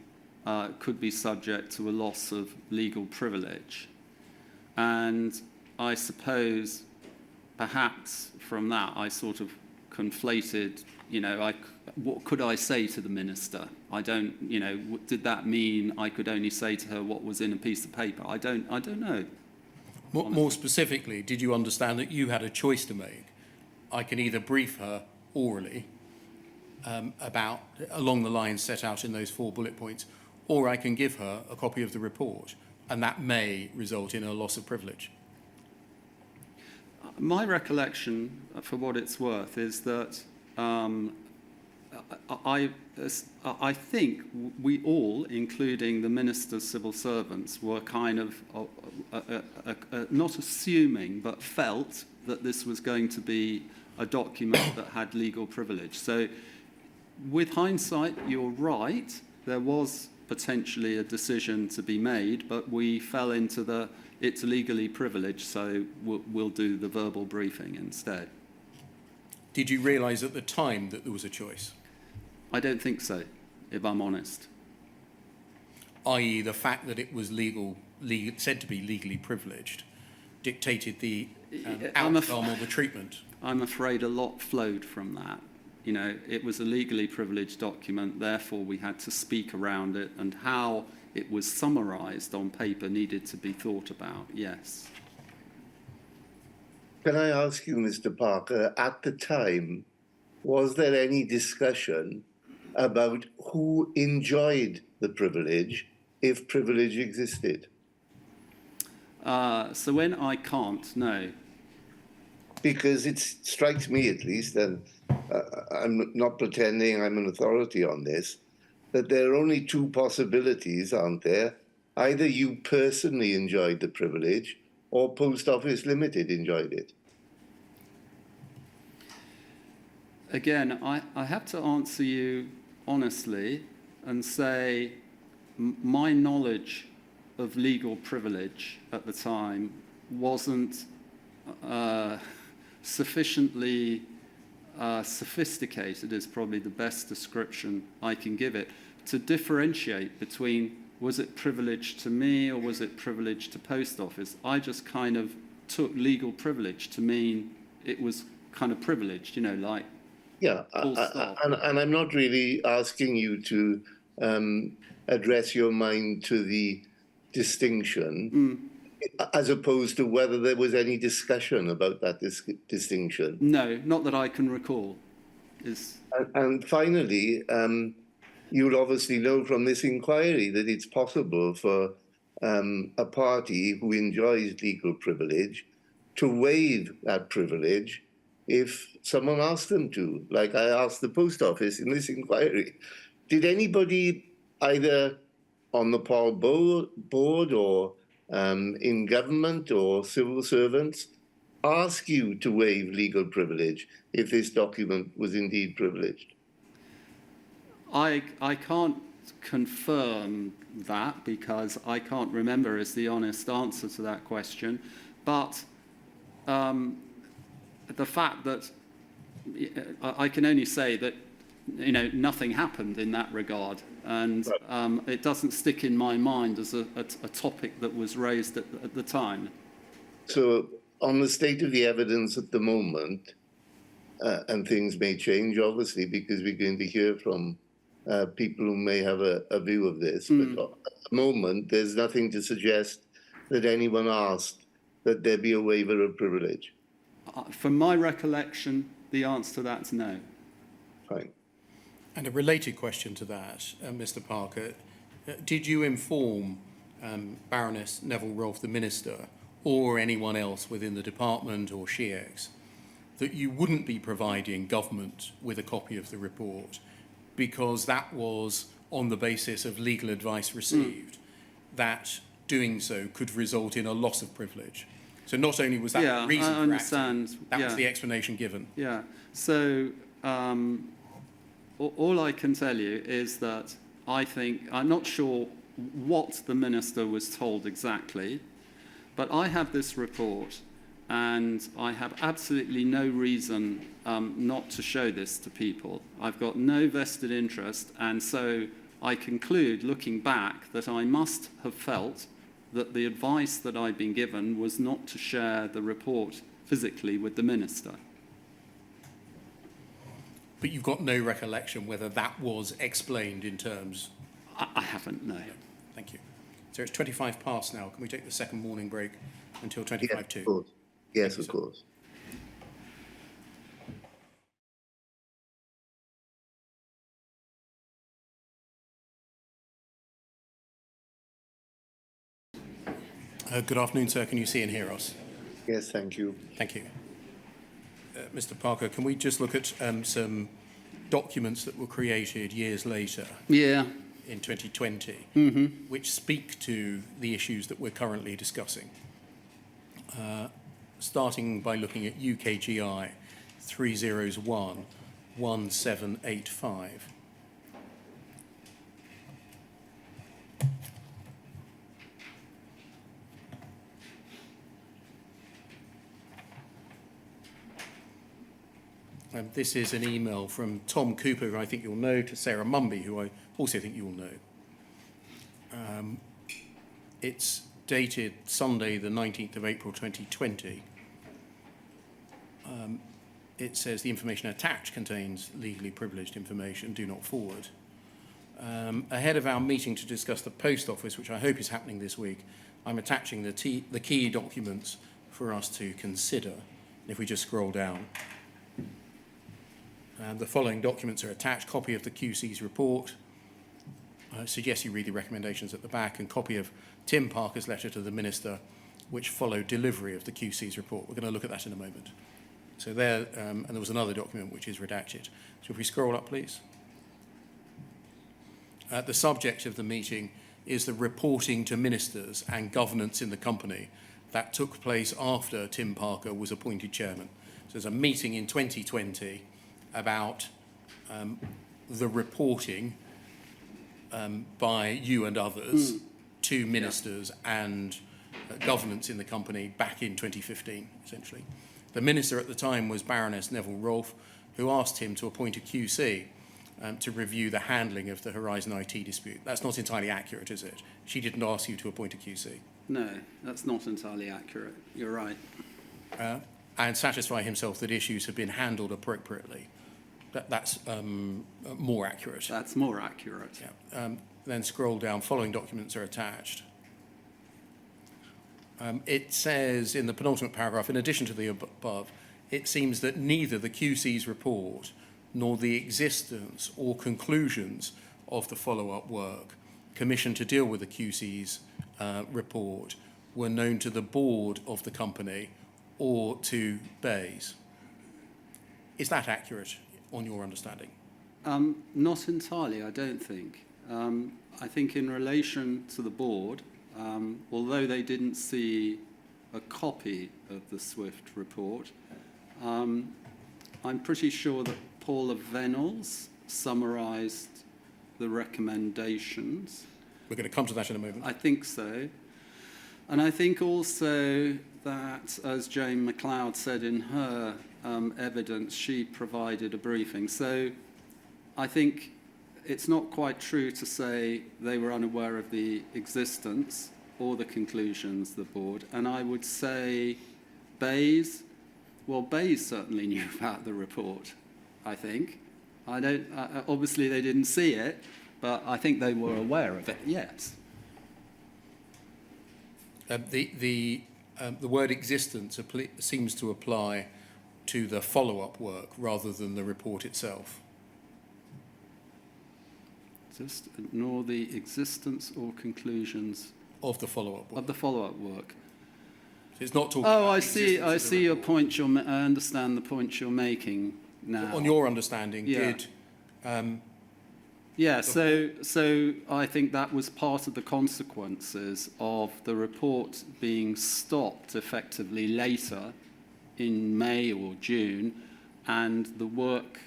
Speaker 4: subject to a loss of legal privilege. And I suppose perhaps from that I sort of conflated, what could I say to the Minister? I don't, did that mean I could only say to her what was in a piece of paper? I don't know.
Speaker 1: More specifically, did you understand that you had a choice to make? I can either brief her orally about along the lines set out in those 4 bullet points, or I can give her a copy of the report, and that may result in a loss of privilege.
Speaker 4: My recollection, for what it's worth, is that I think we all, including the Minister's civil servants, were kind of not assuming, but felt that this was going to be a document that had legal privilege. So with hindsight, you're right, there was potentially a decision to be made, but we fell into it's legally privileged, so we'll do the verbal briefing instead.
Speaker 1: Did you realise at the time that there was a choice?
Speaker 4: I don't think so, if I'm honest.
Speaker 1: I.e. the fact that it was said to be legally privileged dictated the outcome or the treatment?
Speaker 4: I'm afraid a lot flowed from that. You know, it was a legally privileged document, therefore we had to speak around it, and how it was summarised on paper needed to be thought about, yes.
Speaker 2: Can I ask you, Mr. Parker, at the time, was there any discussion about who enjoyed the privilege, if privilege existed?
Speaker 4: So when I can't, no.
Speaker 2: Because it strikes me, at least, and I'm not pretending I'm an authority on this, that there are only two possibilities, aren't there? Either you personally enjoyed the privilege, or Post Office Limited enjoyed it.
Speaker 4: Again, I have to answer you honestly and say my knowledge of legal privilege at the time wasn't sufficiently sophisticated, is probably the best description I can give it, to differentiate between was it privilege to me or was it privilege to Post Office. I just kind of took legal privilege to mean it was kind of privileged, you know, like
Speaker 2: Yeah, and I'm not really asking you to address your mind to the distinction, as opposed to whether there was any discussion about that distinction.
Speaker 4: No, not that I can recall.
Speaker 2: And finally, you'll obviously know from this inquiry that it's possible for a party who enjoys legal privilege to waive that privilege if someone asks them to, like I asked the Post Office in this inquiry. Did anybody, either on the Paul board or in government or civil servants, ask you to waive legal privilege if this document was indeed privileged?
Speaker 4: I can't confirm that because I can't remember is the honest answer to that question. But the fact that I can only say that, you know, nothing happened in that regard, and it doesn't stick in my mind as a topic that was raised at the time. So
Speaker 2: on the state of the evidence at the moment, and things may change, obviously, because we're going to hear from people who may have a view of this, but at the moment, there's nothing to suggest that anyone asked that there be a waiver of privilege.
Speaker 4: From my recollection, the answer to that is no.
Speaker 2: Fine.
Speaker 1: And a related question to that, Mr. Parker, did you inform Baroness Neville-Rolfe, the Minister, or anyone else within the department or SHIEX, that you wouldn't be providing government with a copy of the report because that was on the basis of legal advice received, that doing so could result in a loss of privilege? So not only was that the reason for acting, that was the explanation given.
Speaker 4: Yeah. So all I can tell you is that I'm not sure what the Minister was told exactly, but I have this report and I have absolutely no reason not to show this to people. I've got no vested interest, and so I conclude, looking back, that I must have felt that the advice that I'd been given was not to share the report physically with the Minister.
Speaker 1: But you've got no recollection whether that was explained in terms?
Speaker 4: I haven't, no.
Speaker 1: Thank you. So it's 25 past now. Can we take the second morning break until 25 to?
Speaker 2: Yes, of course. Yes, of course.
Speaker 1: Good afternoon, sir. Can you see and hear us?
Speaker 2: Yes, thank you.
Speaker 1: Thank you. Mr. Parker, can we just look at some documents that were created years later
Speaker 4: Yeah.
Speaker 1: in 2020, which speak to the issues that we're currently discussing. Starting by looking at UKGI 301 1785. This is an email from Tom Cooper, who I think you'll know, to Sarah Mumby, who I also think you'll know. It's dated Sunday, the 19th of April 2020. It says the information attached contains legally privileged information. Do not forward. Ahead of our meeting to discuss the Post Office, which I hope is happening this week, I'm attaching the key documents for us to consider. If we just scroll down. The following documents are attached: copy of the QC's report. I suggest you read the recommendations at the back, and copy of Tim Parker's letter to the Minister, which followed delivery of the QC's report. We're going to look at that in a moment. So there, and there was another document which is redacted. So if we scroll up, please. The subject of the meeting is the reporting to ministers and governance in the company that took place after Tim Parker was appointed chairman. So there's a meeting in 2020 about the reporting by you and others to ministers and governance in the company back in 2015, essentially. The minister at the time was Baroness Neville Rolfe, who asked him to appoint a QC to review the handling of the Horizon IT dispute. That's not entirely accurate, is it? She didn't ask you to appoint a QC.
Speaker 4: No, that's not entirely accurate. You're right.
Speaker 1: And satisfy himself that issues have been handled appropriately. That's more accurate.
Speaker 4: That's more accurate.
Speaker 1: Yeah. Then scroll down. Following documents are attached. It says in the penultimate paragraph, in addition to the above, it seems that neither the QC's report nor the existence or conclusions of the follow-up work commissioned to deal with the QC's report were known to the board of the company or to BEIS. Is that accurate on your understanding?
Speaker 4: Not entirely, I don't think. I think in relation to the board, although they didn't see a copy of the SWIFT report, I'm pretty sure that Paula Venables summarised the recommendations.
Speaker 1: We're going to come to that in a moment.
Speaker 4: I think so. And I think also that, as Jane McLeod said in her evidence, she provided a briefing. So I think it's not quite true to say they were unaware of the existence or the conclusions of the board. And I would say BEIS, well, BEIS certainly knew about the report, I think. Obviously they didn't see it, but I think they were aware of it, yes.
Speaker 1: The word existence seems to apply to the follow-up work rather than the report itself.
Speaker 4: Nor the existence or conclusions
Speaker 1: of the follow-up work.
Speaker 4: Of the follow-up work.
Speaker 1: So it's not talking.
Speaker 4: Oh,
Speaker 1: about
Speaker 4: I see your point. I understand the point you're making now.
Speaker 1: On your understanding,
Speaker 4: yeah.
Speaker 1: did.
Speaker 4: Yeah. So I think that was part of the consequences of the report being stopped effectively later in May or June, and the work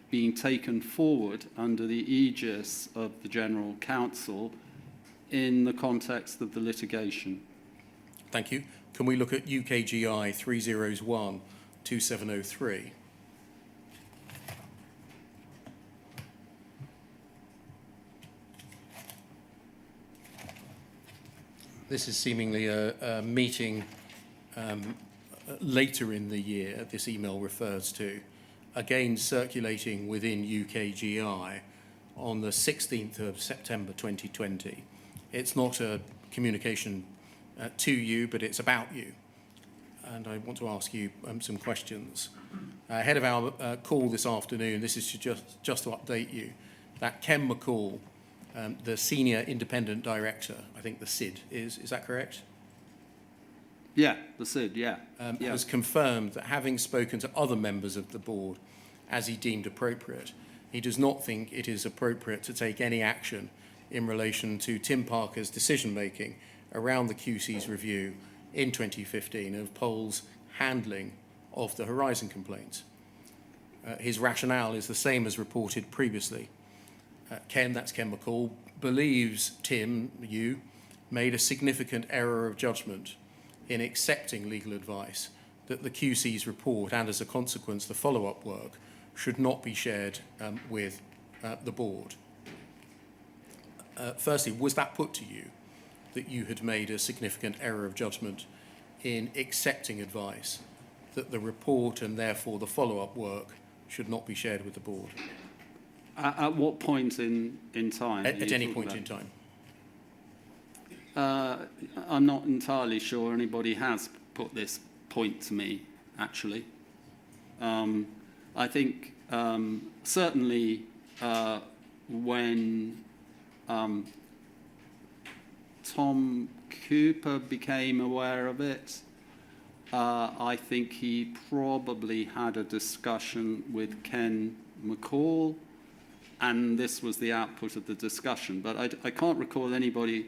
Speaker 4: being taken forward under the aegis of the General Counsel in the context of the litigation.
Speaker 1: Thank you. Can we look at UKGI 301 2703? This is seemingly a meeting later in the year, this email refers to, again circulating within UKGI on the 16th of September 2020. It's not a communication to you, but it's about you. And I want to ask you some questions. Ahead of our call this afternoon, this is just to update you, that Ken McCall, the Senior Independent Director, I think the SID is that correct?
Speaker 4: Yeah, the SID, yeah.
Speaker 1: Has confirmed that having spoken to other members of the board as he deemed appropriate, he does not think it is appropriate to take any action in relation to Tim Parker's decision-making around the QC's review in 2015 of Pole's handling of the Horizon complaints. His rationale is the same as reported previously. Ken, that's Ken McCall, believes Tim, you, made a significant error of judgment in accepting legal advice that the QC's report and, as a consequence, the follow-up work should not be shared with the board. Firstly, was that put to you that you had made a significant error of judgment in accepting advice that the report and therefore the follow-up work should not be shared with the board?
Speaker 4: At what point in time?
Speaker 1: At any point in time.
Speaker 4: I'm not entirely sure anybody has put this point to me, actually. I think certainly when Tom Cooper became aware of it, I think he probably had a discussion with Ken McCall, and this was the output of the discussion. But I can't recall anybody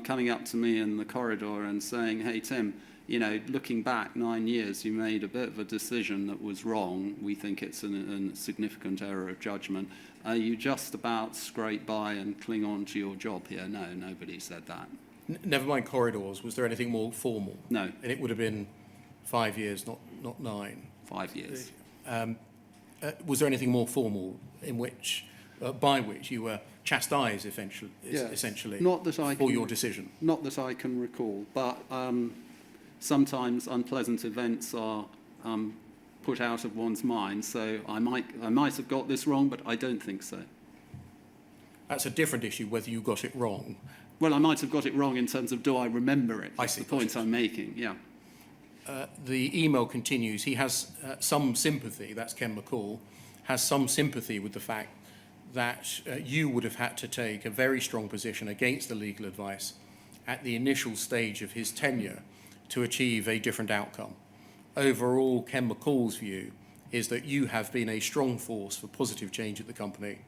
Speaker 4: coming up to me in the corridor and saying, hey, Tim, you know, looking back 9 years, you made a bit of a decision that was wrong. We think it's a significant error of judgment. Are you just about scrape by and cling on to your job here? No, nobody said that.
Speaker 1: Never mind corridors. Was there anything more formal?
Speaker 4: No.
Speaker 1: And it would have been 5 years, not 9.
Speaker 4: 5 years.
Speaker 1: Was there anything more formal in which, by which you were chastised, essentially,
Speaker 4: Not that I
Speaker 1: for
Speaker 4: can,
Speaker 1: your decision?
Speaker 4: Not that I can recall, but sometimes unpleasant events are put out of one's mind. So I might have got this wrong, but I don't think so.
Speaker 1: That's a different issue, whether you got it wrong.
Speaker 4: Well, I might have got it wrong in terms of do I remember it? That's
Speaker 1: I see.
Speaker 4: the point I'm making, yeah.
Speaker 1: The email continues. He has some sympathy, that's Ken McCall, has some sympathy with the fact that you would have had to take a very strong position against the legal advice at the initial stage of his tenure to achieve a different outcome. Overall, Ken McCall's view is that you have been a strong force for positive change at the company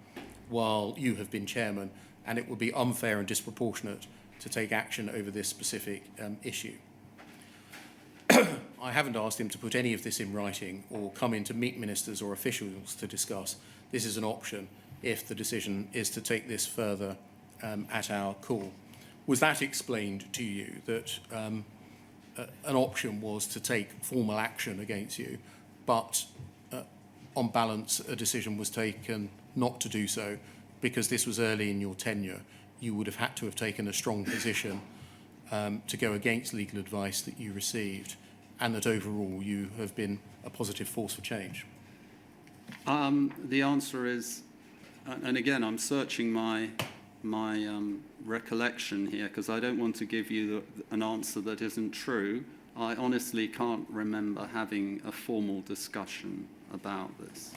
Speaker 1: while you have been chairman, and it would be unfair and disproportionate to take action over this specific issue. I haven't asked him to put any of this in writing or come in to meet ministers or officials to discuss. This is an option if the decision is to take this further at our call. Was that explained to you, that an option was to take formal action against you, but on balance a decision was taken not to do so because this was early in your tenure? You would have had to have taken a strong position to go against legal advice that you received, and that overall you have been a positive force for change?
Speaker 4: The answer is, and again, I'm searching my recollection here because I don't want to give you an answer that isn't true. I honestly can't remember having a formal discussion about this.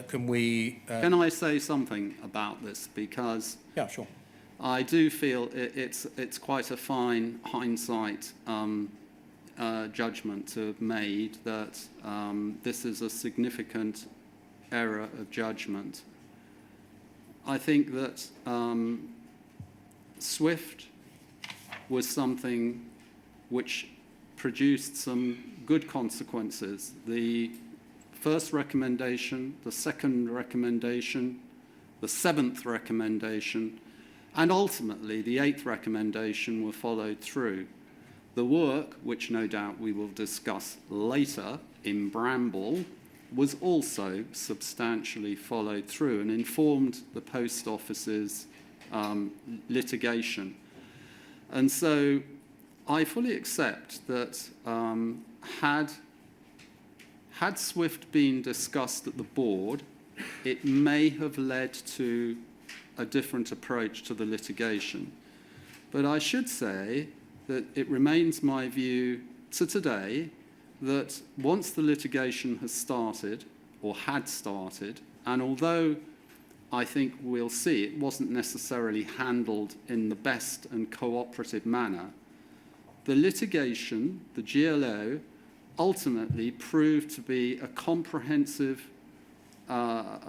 Speaker 4: Can I say something about this? Because
Speaker 1: yeah, sure.
Speaker 4: I do feel it's quite a fine hindsight judgment to have made that this is a significant error of judgment. I think that SWIFT was something which produced some good consequences. The first recommendation, the second recommendation, the seventh recommendation, and ultimately the eighth recommendation were followed through. The work, which no doubt we will discuss later in Bramble, was also substantially followed through and informed the Post Office's litigation. And so I fully accept that had SWIFT been discussed at the board, it may have led to a different approach to the litigation. But I should say that it remains my view to today that once the litigation has started, or had started, and although I think we'll see it wasn't necessarily handled in the best and cooperative manner, the litigation, the GLO, ultimately proved to be a comprehensive, what's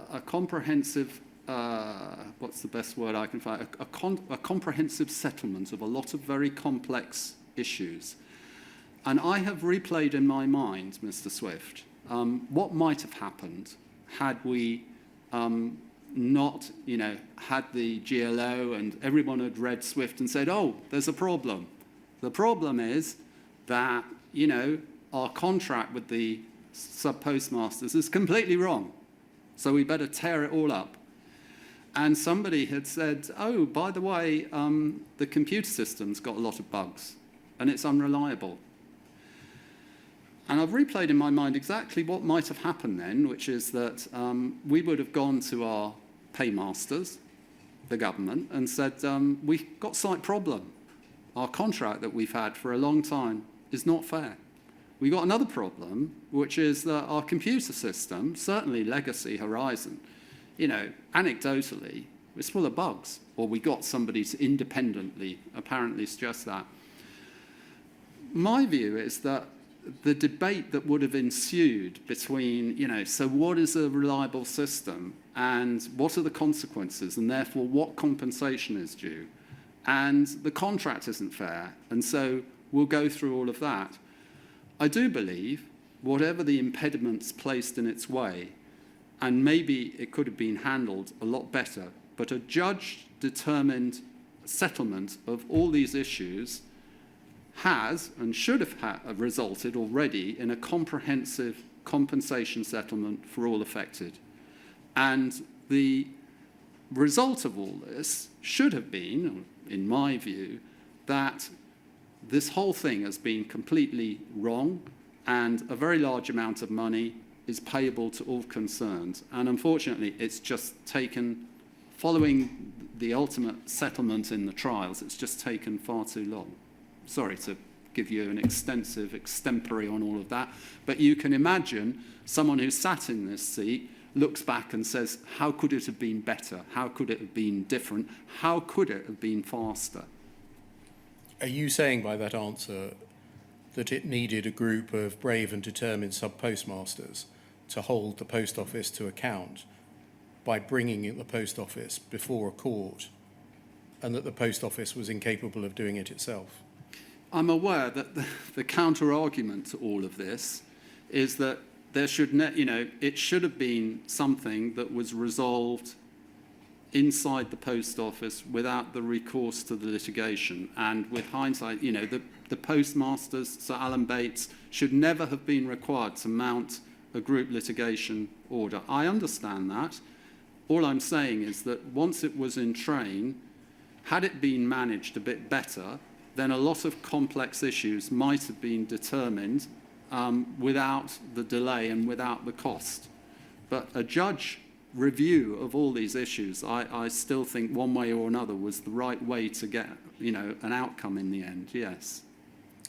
Speaker 4: the best word I can find? A comprehensive settlement of a lot of very complex issues. And I have replayed in my mind, Mr. Swift, what might have happened had we not, had the GLO and everyone had read Swift and said, oh, there's a problem. The problem is that, our contract with the sub-postmasters is completely wrong. So we better tear it all up. And somebody had said, oh, by the way, the computer system's got a lot of bugs and it's unreliable. And I've replayed in my mind exactly what might have happened then, which is that we would have gone to our paymasters, the government, and said, we've got a slight problem. Our contract that we've had for a long time is not fair. We've got another problem, which is that our computer system, certainly legacy Horizon, anecdotally, it's full of bugs. Or we got somebody to independently apparently suggest that. My view is that the debate that would have ensued between, so what is a reliable system and what are the consequences and therefore what compensation is due, and the contract isn't fair, and so we'll go through all of that. I do believe whatever the impediments placed in its way, and maybe it could have been handled a lot better, but a judge-determined settlement of all these issues has and should have resulted already in a comprehensive compensation settlement for all affected. And the result of all this should have been, in my view, that this whole thing has been completely wrong and a very large amount of money is payable to all concerned. And unfortunately, it's just taken, following the ultimate settlement in the trials, it's just taken far too long. Sorry to give you an extensive extempore on all of that, but you can imagine someone who sat in this seat looks back and says, how could it have been better? How could it have been different? How could it have been faster?
Speaker 1: Are you saying by that answer that it needed a group of brave and determined sub-postmasters to hold the post office to account by bringing in the post office before a court, and that the post office was incapable of doing it itself?
Speaker 4: I'm aware that the counter-argument to all of this is that there should, it should have been something that was resolved inside the post office without the recourse to the litigation. And with hindsight, the postmasters, Sir Alan Bates, should never have been required to mount a group litigation order. I understand that. All I'm saying is that once it was in train, had it been managed a bit better, then a lot of complex issues might have been determined without the delay and without the cost. But a judge review of all these issues, I still think one way or another was the right way to get, an outcome in the end, yes.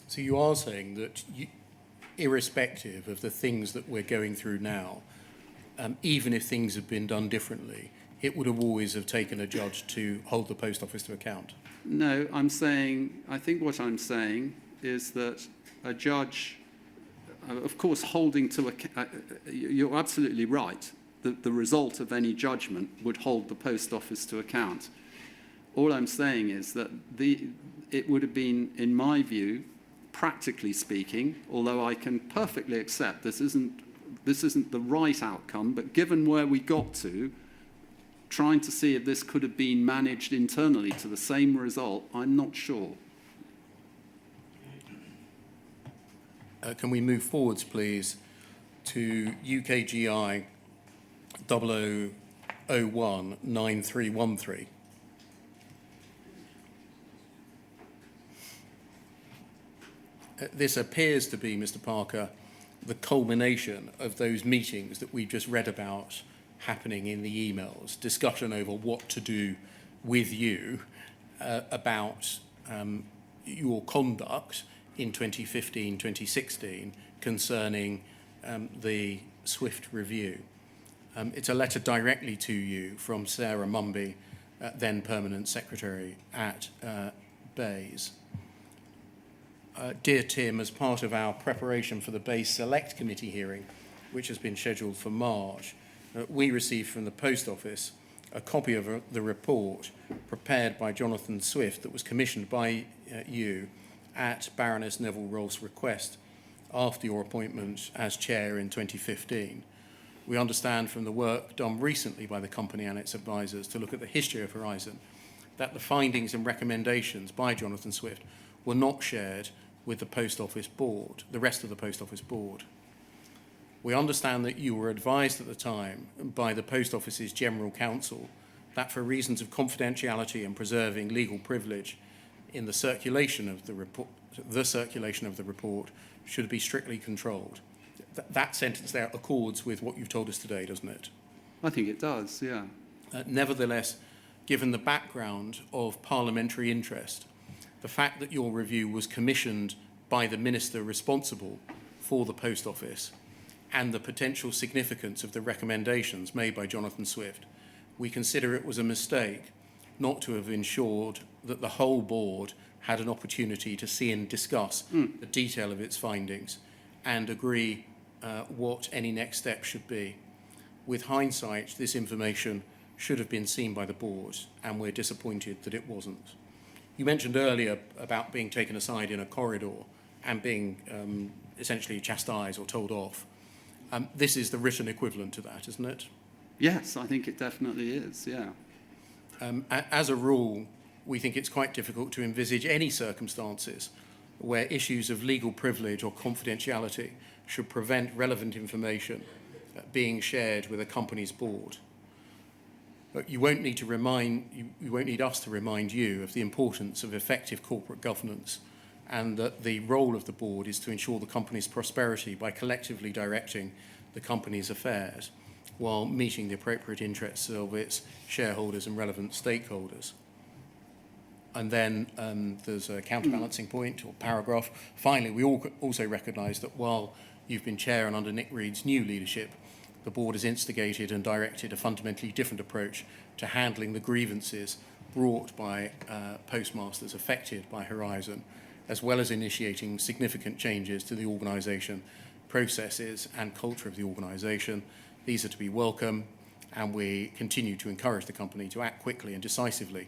Speaker 1: So you are saying that irrespective of the things that we're going through now, even if things had been done differently, it would have always have taken a judge to hold the post office to account?
Speaker 4: No, I think what I'm saying is that a judge, of course, holding to account, you're absolutely right, that the result of any judgment would hold the post office to account. All I'm saying is that it would have been, in my view, practically speaking, although I can perfectly accept this isn't the right outcome, but given where we got to, trying to see if this could have been managed internally to the same result, I'm not sure.
Speaker 1: Can we move forwards, please, to UKGI 00019313? This appears to be, Mr. Parker, the culmination of those meetings that we've just read about happening in the emails, discussion over what to do with you about your conduct in 2015, 2016 concerning the Swift review. It's a letter directly to you from Sarah Mumby, then Permanent Secretary at BEIS. dear Tim, as part of our preparation for the Base Select Committee hearing, which has been scheduled for March, we received from the Post Office a copy of the report prepared by Jonathan Swift that was commissioned by you at Baroness Neville Rolfe's request after your appointment as chair in 2015. We understand from the work done recently by the company and its advisors to look at the history of Horizon that the findings and recommendations by Jonathan Swift were not shared with the Post Office Board, the rest of the Post Office Board. We understand that you were advised at the time by the Post Office's General Counsel that for reasons of confidentiality and preserving legal privilege in the circulation of the report should be strictly controlled. That sentence there accords with what you've told us today, doesn't it?
Speaker 4: I think it does, yeah.
Speaker 1: Nevertheless, given the background of parliamentary interest, the fact that your review was commissioned by the minister responsible for the Post Office, and the potential significance of the recommendations made by Jonathan Swift, we consider it was a mistake not to have ensured that the whole board had an opportunity to see and discuss the detail of its findings and agree what any next step should be. With hindsight, this information should have been seen by the board, and we're disappointed that it wasn't. You mentioned earlier about being taken aside in a corridor and being essentially chastised or told off. This is the written equivalent to that, isn't it?
Speaker 4: Yes, I think it definitely is, yeah.
Speaker 1: As a rule, we think it's quite difficult to envisage any circumstances where issues of legal privilege or confidentiality should prevent relevant information being shared with a company's board. But you won't need us to remind you of the importance of effective corporate governance, and that the role of the board is to ensure the company's prosperity by collectively directing the company's affairs while meeting the appropriate interests of its shareholders and relevant stakeholders. And then there's a counterbalancing point or paragraph. Finally, we also recognise that while you've been chair and under Nick Reed's new leadership, the board has instigated and directed a fundamentally different approach to handling the grievances brought by postmasters affected by Horizon, as well as initiating significant changes to the organisation, processes and culture of the organisation. These are to be welcome, and we continue to encourage the company to act quickly and decisively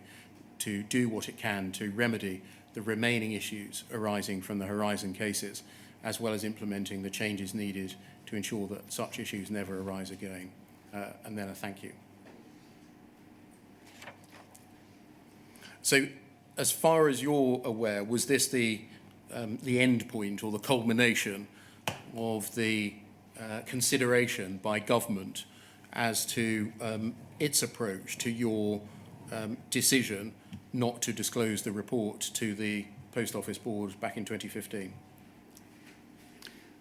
Speaker 1: to do what it can to remedy the remaining issues arising from the Horizon cases, as well as implementing the changes needed to ensure that such issues never arise again. And then a thank you. So, as far as you're aware, was this the end point or the culmination of the consideration by government as to its approach to your decision not to disclose the report to the Post Office Board back in 2015?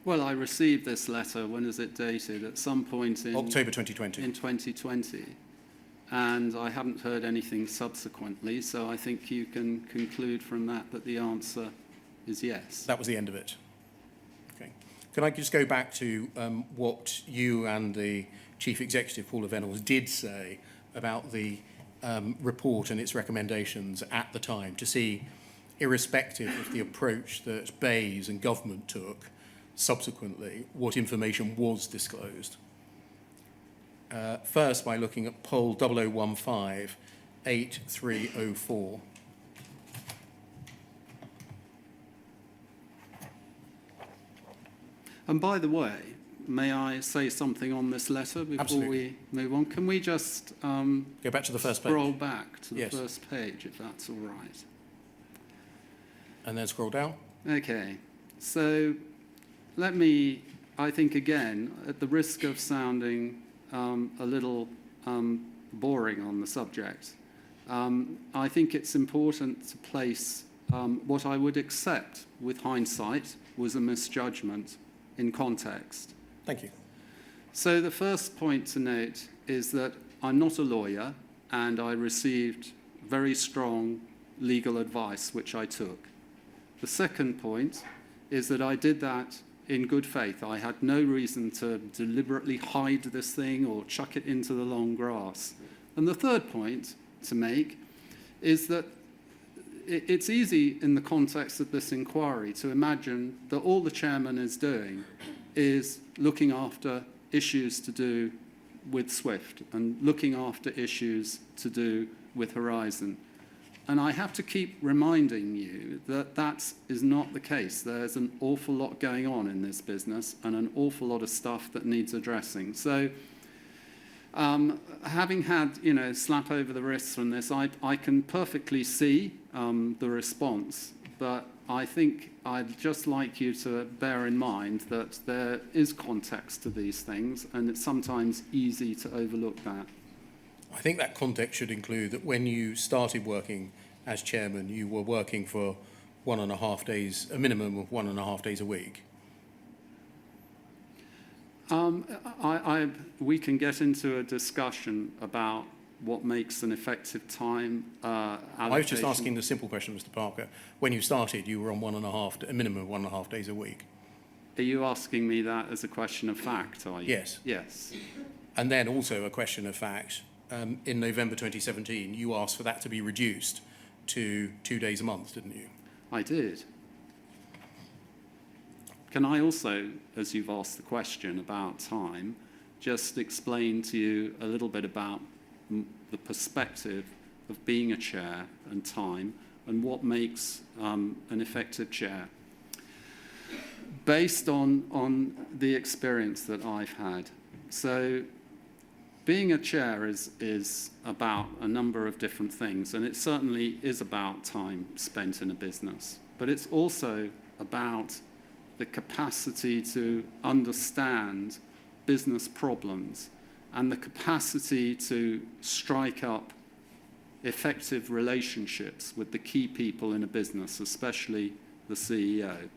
Speaker 4: Well, I received this letter, when is it dated? At some point in
Speaker 1: October 2020.
Speaker 4: In 2020. And I haven't heard anything subsequently, so I think you can conclude from that that the answer is yes.
Speaker 1: That was the end of it. Okay. Can I just go back to what you and the Chief Executive, Paula Venables, did say about the report and its recommendations at the time, to see, irrespective of the approach that Bayes and government took subsequently, what information was disclosed? First, by looking at poll 0015-8304.
Speaker 4: And by the way, may I say something on this letter before
Speaker 1: Absolutely.
Speaker 4: we move on? Can we just
Speaker 1: Go back to the first page.
Speaker 4: scroll back to the
Speaker 1: Yes.
Speaker 4: first page, if that's all right?
Speaker 1: And then scroll down.
Speaker 4: Okay, so let me, I think again, at the risk of sounding a little boring on the subject, I think it's important to place what I would accept with hindsight was a misjudgment in context.
Speaker 1: Thank you.
Speaker 4: So the first point to note is that I'm not a lawyer, and I received very strong legal advice, which I took. The second point is that I did that in good faith. I had no reason to deliberately hide this thing or chuck it into the long grass. And the third point to make is that it's easy in the context of this inquiry to imagine that all the chairman is doing is looking after issues to do with SWIFT and looking after issues to do with Horizon. And I have to keep reminding you that that is not the case. There's an awful lot going on in this business and an awful lot of stuff that needs addressing. So having had, slap over the wrists from this, I can perfectly see the response, but I think I'd just like you to bear in mind that there is context to these things, and it's sometimes easy to overlook that.
Speaker 1: I think that context should include that when you started working as chairman, you were working for 1.5 days, a minimum of 1.5 days a week.
Speaker 4: We can get into a discussion about what makes an effective time allocation.
Speaker 1: I was just asking the simple question, Mr. Parker. When you started, you were on a minimum of 1.5 days a week.
Speaker 4: Are you asking me that as a question of fact, are you?
Speaker 1: Yes.
Speaker 4: Yes.
Speaker 1: And then also a question of fact. In November 2017, you asked for that to be reduced to 2 days a month, didn't you?
Speaker 4: I did. Can I also, as you've asked the question about time, just explain to you a little bit about the perspective of being a chair and time and what makes an effective chair? Based on the experience that I've had. So being a chair is about a number of different things, and it certainly is about time spent in a business, but it's also about the capacity to understand business problems and the capacity to strike up effective relationships with the key people in a business, especially the CEO.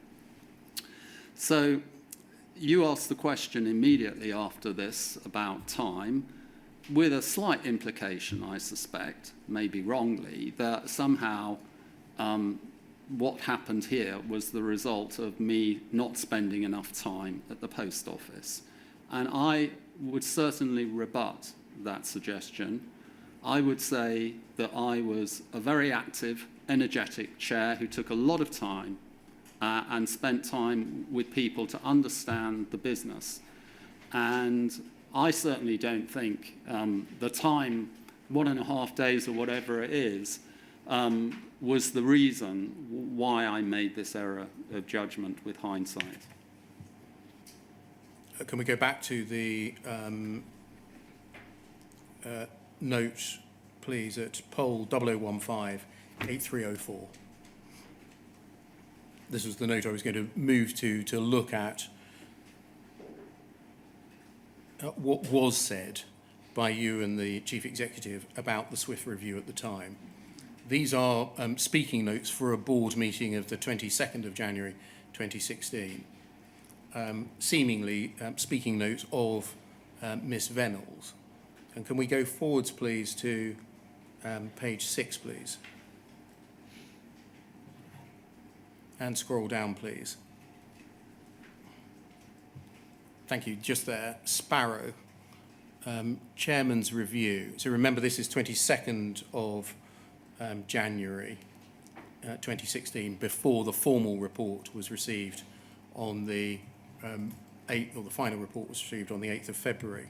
Speaker 4: So you asked the question immediately after this about time, with a slight implication, I suspect, maybe wrongly, that somehow what happened here was the result of me not spending enough time at the post office. And I would certainly rebut that suggestion. I would say that I was a very active, energetic chair who took a lot of time and spent time with people to understand the business. And I certainly don't think the time, 1.5 days or whatever it is, was the reason why I made this error of judgment with hindsight.
Speaker 1: Can we go back to the note, please, at poll 0015-8304? This was the note I was going to move to look at what was said by you and the Chief Executive about the SWIFT review at the time. These are speaking notes for a board meeting of the 22nd of January 2016, seemingly speaking notes of Miss Venables. And can we go forwards, please, to page 6, please? And scroll down, please. Thank you. Just there, Sparrow, Chairman's Review. So remember, this is 22nd of January 2016, before the formal report was received on the 8th, or the final report was received on the 8th of February.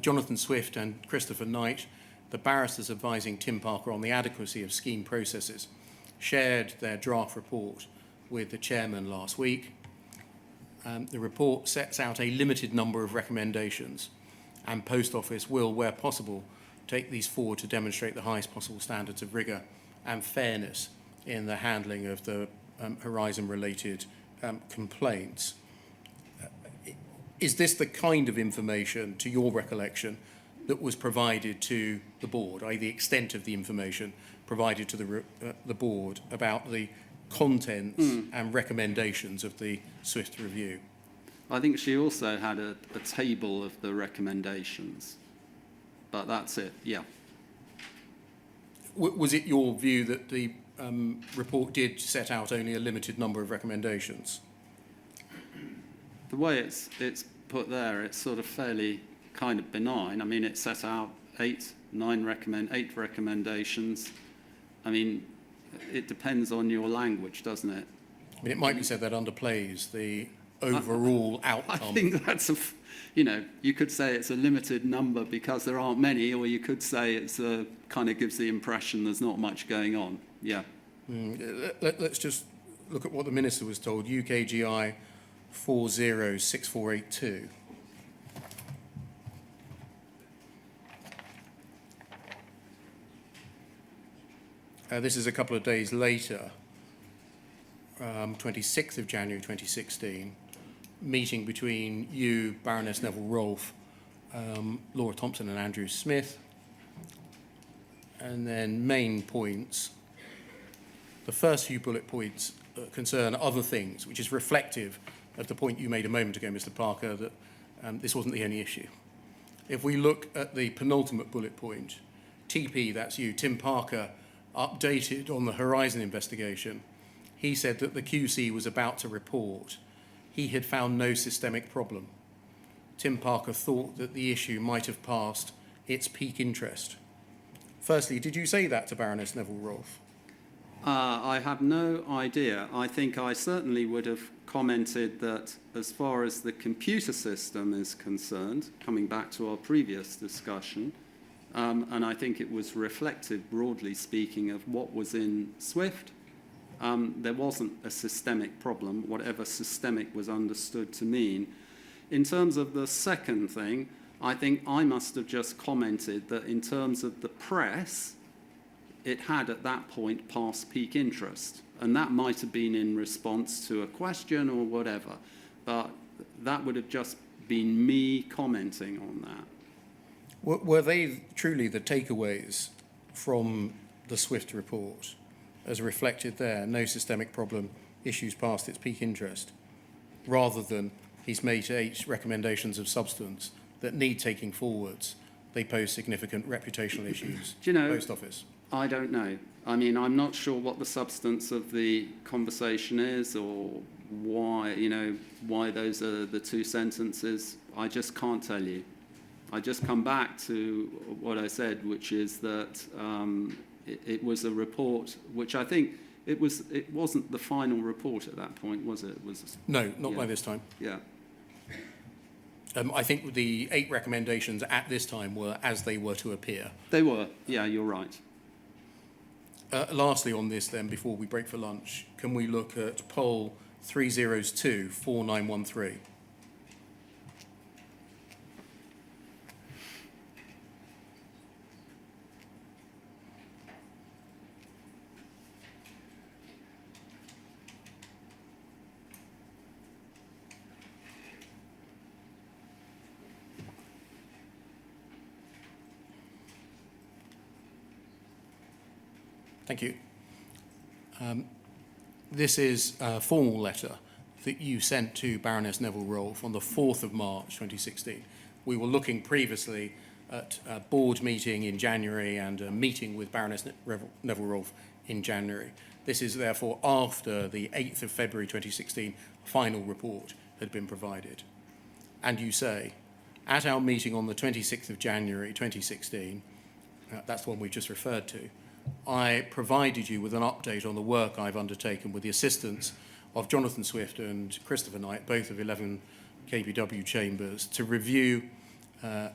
Speaker 1: Jonathan Swift and Christopher Knight, the barristers advising Tim Parker on the adequacy of scheme processes, shared their draft report with the chairman last week. The report sets out a limited number of recommendations, and Post Office will, where possible, take these forward to demonstrate the highest possible standards of rigour and fairness in the handling of the Horizon-related complaints. Is this the kind of information, to your recollection, that was provided to the board, i.e. the extent of the information provided to the board about the contents and recommendations of the SWIFT review?
Speaker 4: I think she also had a table of the recommendations, but that's it, yeah.
Speaker 1: Was it your view that the report did set out only a limited number of recommendations?
Speaker 4: The way it's put there, it's sort of fairly kind of benign. I mean, it set out 8 recommendations, I mean, it depends on your language, doesn't it?
Speaker 1: I mean, it might be said that underplays the overall
Speaker 4: I
Speaker 1: outcome.
Speaker 4: think that's you could say it's a limited number because there aren't many, or you could say it's kind of gives the impression there's not much going on. Yeah.
Speaker 1: Let's just look at what the Minister was told, UKGI 406482. This is a couple of days later, 26th of January 2016, meeting between you, Baroness Neville-Rolfe, Laura Thompson and Andrew Smith, and then main points. The first few bullet points concern other things, which is reflective of the point you made a moment ago, Mr. Parker, that this wasn't the only issue. If we look at the penultimate bullet point, TP, that's you, Tim Parker, updated on the Horizon investigation. He said that the QC was about to report. He had found no systemic problem. Tim Parker thought that the issue might have passed its peak interest. Firstly, did you say that to Baroness Neville-Rolfe?
Speaker 4: I have no idea. I think I certainly would have commented that as far as the computer system is concerned, coming back to our previous discussion, and I think it was reflective, broadly speaking, of what was in SWIFT. There wasn't a systemic problem, whatever systemic was understood to mean. In terms of the second thing, I think I must have just commented that in terms of the press, it had at that point passed peak interest. And that might have been in response to a question or whatever. But that would have just been me commenting on that.
Speaker 1: Were they truly the takeaways from the SWIFT report, as reflected there, no systemic problem, issues past its peak interest, rather than he's made 8 recommendations of substance that need taking forwards, they pose significant reputational issues
Speaker 4: Do you know,
Speaker 1: to the Post Office?
Speaker 4: I don't know. I mean, I'm not sure what the substance of the conversation is or why those are the 2 sentences. I just can't tell you. I just come back to what I said, which is that it was a report, which I think it wasn't the final report at that point, was it?
Speaker 1: No, not by this time.
Speaker 4: Yeah.
Speaker 1: I think the 8 recommendations at this time were as they were to appear.
Speaker 4: They were. Yeah, you're right.
Speaker 1: Lastly on this then, before we break for lunch, can we look at poll 302 4913? Thank you. This is a formal letter that you sent to Baroness Neville-Rolfe on the 4th of March 2016. We were looking previously at a board meeting in January and a meeting with Baroness Neville-Rolfe in January. This is therefore after the 8th of February 2016 final report had been provided. And you say, at our meeting on the 26th of January 2016, that's the one we just referred to, I provided you with an update on the work I've undertaken with the assistance of Jonathan Swift and Christopher Knight, both of 11 KBW chambers, to review the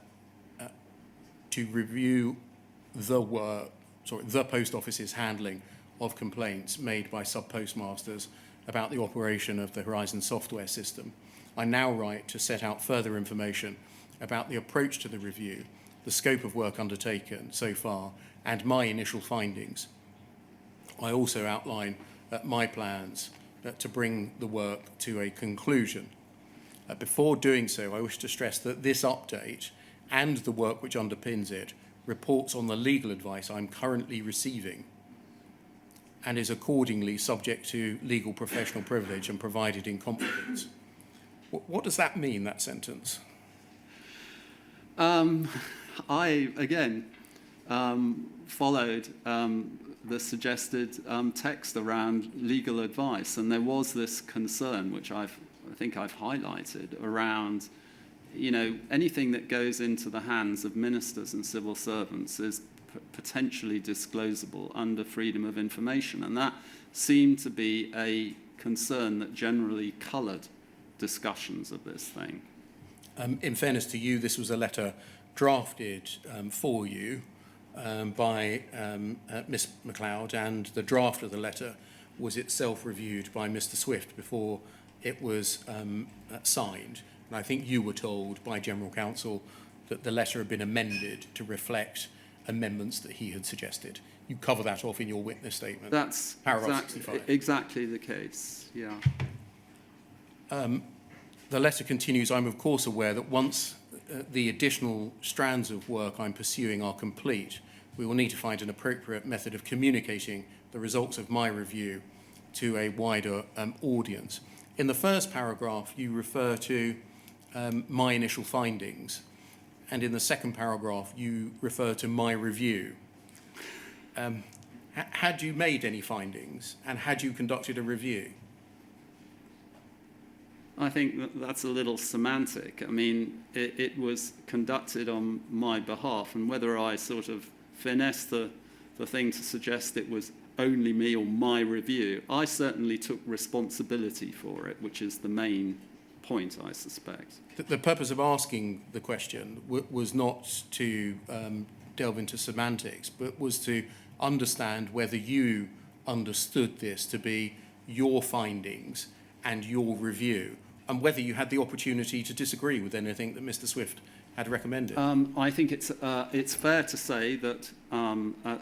Speaker 1: Post Office's handling of complaints made by sub-postmasters about the operation of the Horizon software system. I now write to set out further information about the approach to the review, the scope of work undertaken so far, and my initial findings. I also outline my plans to bring the work to a conclusion. Before doing so, I wish to stress that this update and the work which underpins it reports on the legal advice I'm currently receiving and is accordingly subject to legal professional privilege and provided in confidence. What does that mean, that sentence?
Speaker 4: I, again, followed the suggested text around legal advice, and there was this concern, which I think I've highlighted, around, anything that goes into the hands of ministers and civil servants is potentially disclosable under freedom of information. And that seemed to be a concern that generally coloured discussions of this thing.
Speaker 1: In fairness to you, this was a letter drafted for you by Miss MacLeod, and the draft of the letter was itself reviewed by Mr. Swift before it was signed. And I think you were told by General Counsel that the letter had been amended to reflect amendments that he had suggested. You cover that off in your witness statement.
Speaker 4: That's
Speaker 1: Paragraph 65.
Speaker 4: exactly the case, yeah.
Speaker 1: The letter continues, I'm of course aware that once the additional strands of work I'm pursuing are complete, we will need to find an appropriate method of communicating the results of my review to a wider audience. In the first paragraph, you refer to my initial findings, and in the second paragraph, you refer to my review. Had you made any findings, and had you conducted a review?
Speaker 4: I think that's a little semantic. I mean, it was conducted on my behalf, and whether I sort of finessed the thing to suggest it was only me or my review, I certainly took responsibility for it, which is the main point, I suspect.
Speaker 1: The purpose of asking the question was not to delve into semantics, but was to understand whether you understood this to be your findings and your review, and whether you had the opportunity to disagree with anything that Mr. Swift had recommended.
Speaker 4: I think it's fair to say that,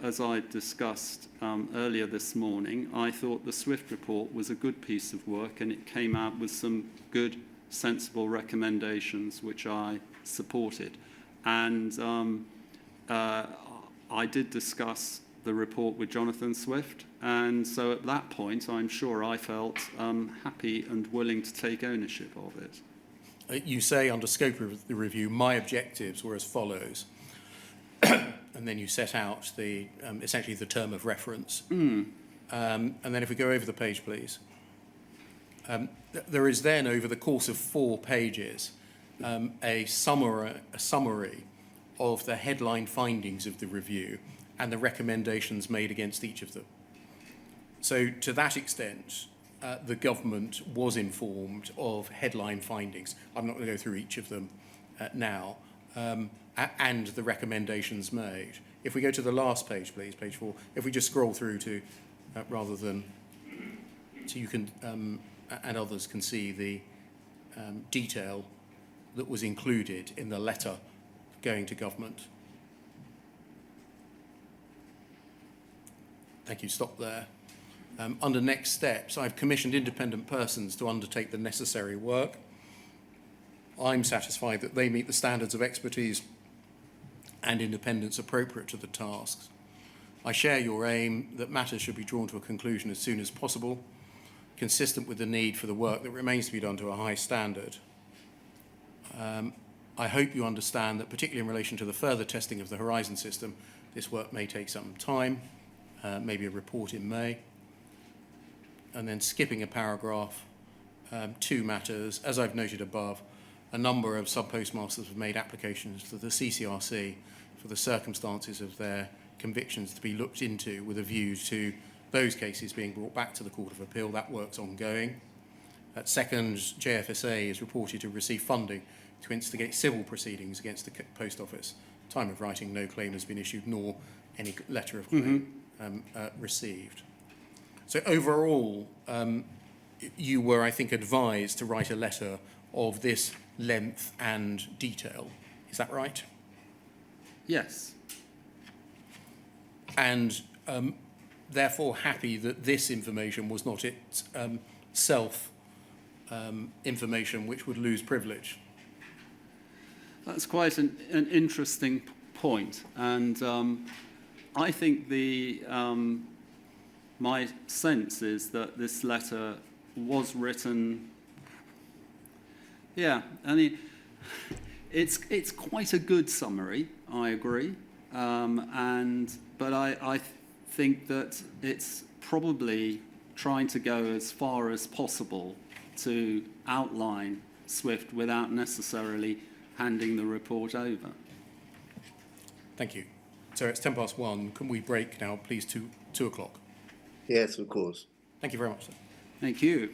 Speaker 4: as I discussed earlier this morning, I thought the Swift report was a good piece of work, and it came out with some good, sensible recommendations which I supported. And I did discuss the report with Jonathan Swift, and so at that point I'm sure I felt happy and willing to take ownership of it.
Speaker 1: You say under scope of the review, my objectives were as follows, and then you set out the essentially the term of reference. And then if we go over the page, please. There is then, over the course of 4 pages, a summary of the headline findings of the review and the recommendations made against each of them. So to that extent, the government was informed of headline findings. I'm not going to go through each of them now, and the recommendations made. If we go to the last page, please, page 4, if we just scroll through to, rather than, so you can, and others can see the detail that was included in the letter going to government. Thank you, stop there. Under next steps, I've commissioned independent persons to undertake the necessary work. I'm satisfied that they meet the standards of expertise and independence appropriate to the tasks. I share your aim that matters should be drawn to a conclusion as soon as possible, consistent with the need for the work that remains to be done to a high standard. I hope you understand that, particularly in relation to the further testing of the Horizon system, this work may take some time, maybe a report in May. And then skipping a paragraph, 2 matters. As I've noted above, a number of sub-postmasters have made applications to the CCRC for the circumstances of their convictions to be looked into with a view to those cases being brought back to the Court of Appeal. That work's ongoing. Second, JFSA is reported to receive funding to instigate civil proceedings against the Post Office. Time of writing, no claim has been issued, nor any letter of claim received. So overall, you were, I think, advised to write a letter of this length and detail. Is that right?
Speaker 4: Yes.
Speaker 1: And therefore happy that this information was not itself information which would lose privilege.
Speaker 4: That's quite an interesting point, and I think my sense is that this letter was written. Yeah, I mean, it's quite a good summary. I agree, but I think that it's probably trying to go as far as possible to outline Swift without necessarily handing the report over.
Speaker 1: Thank you. So it's 1:10. Can we break now, please, to 2 o'clock?
Speaker 2: Yes, of course.
Speaker 1: Thank you very much, sir.
Speaker 4: Thank you.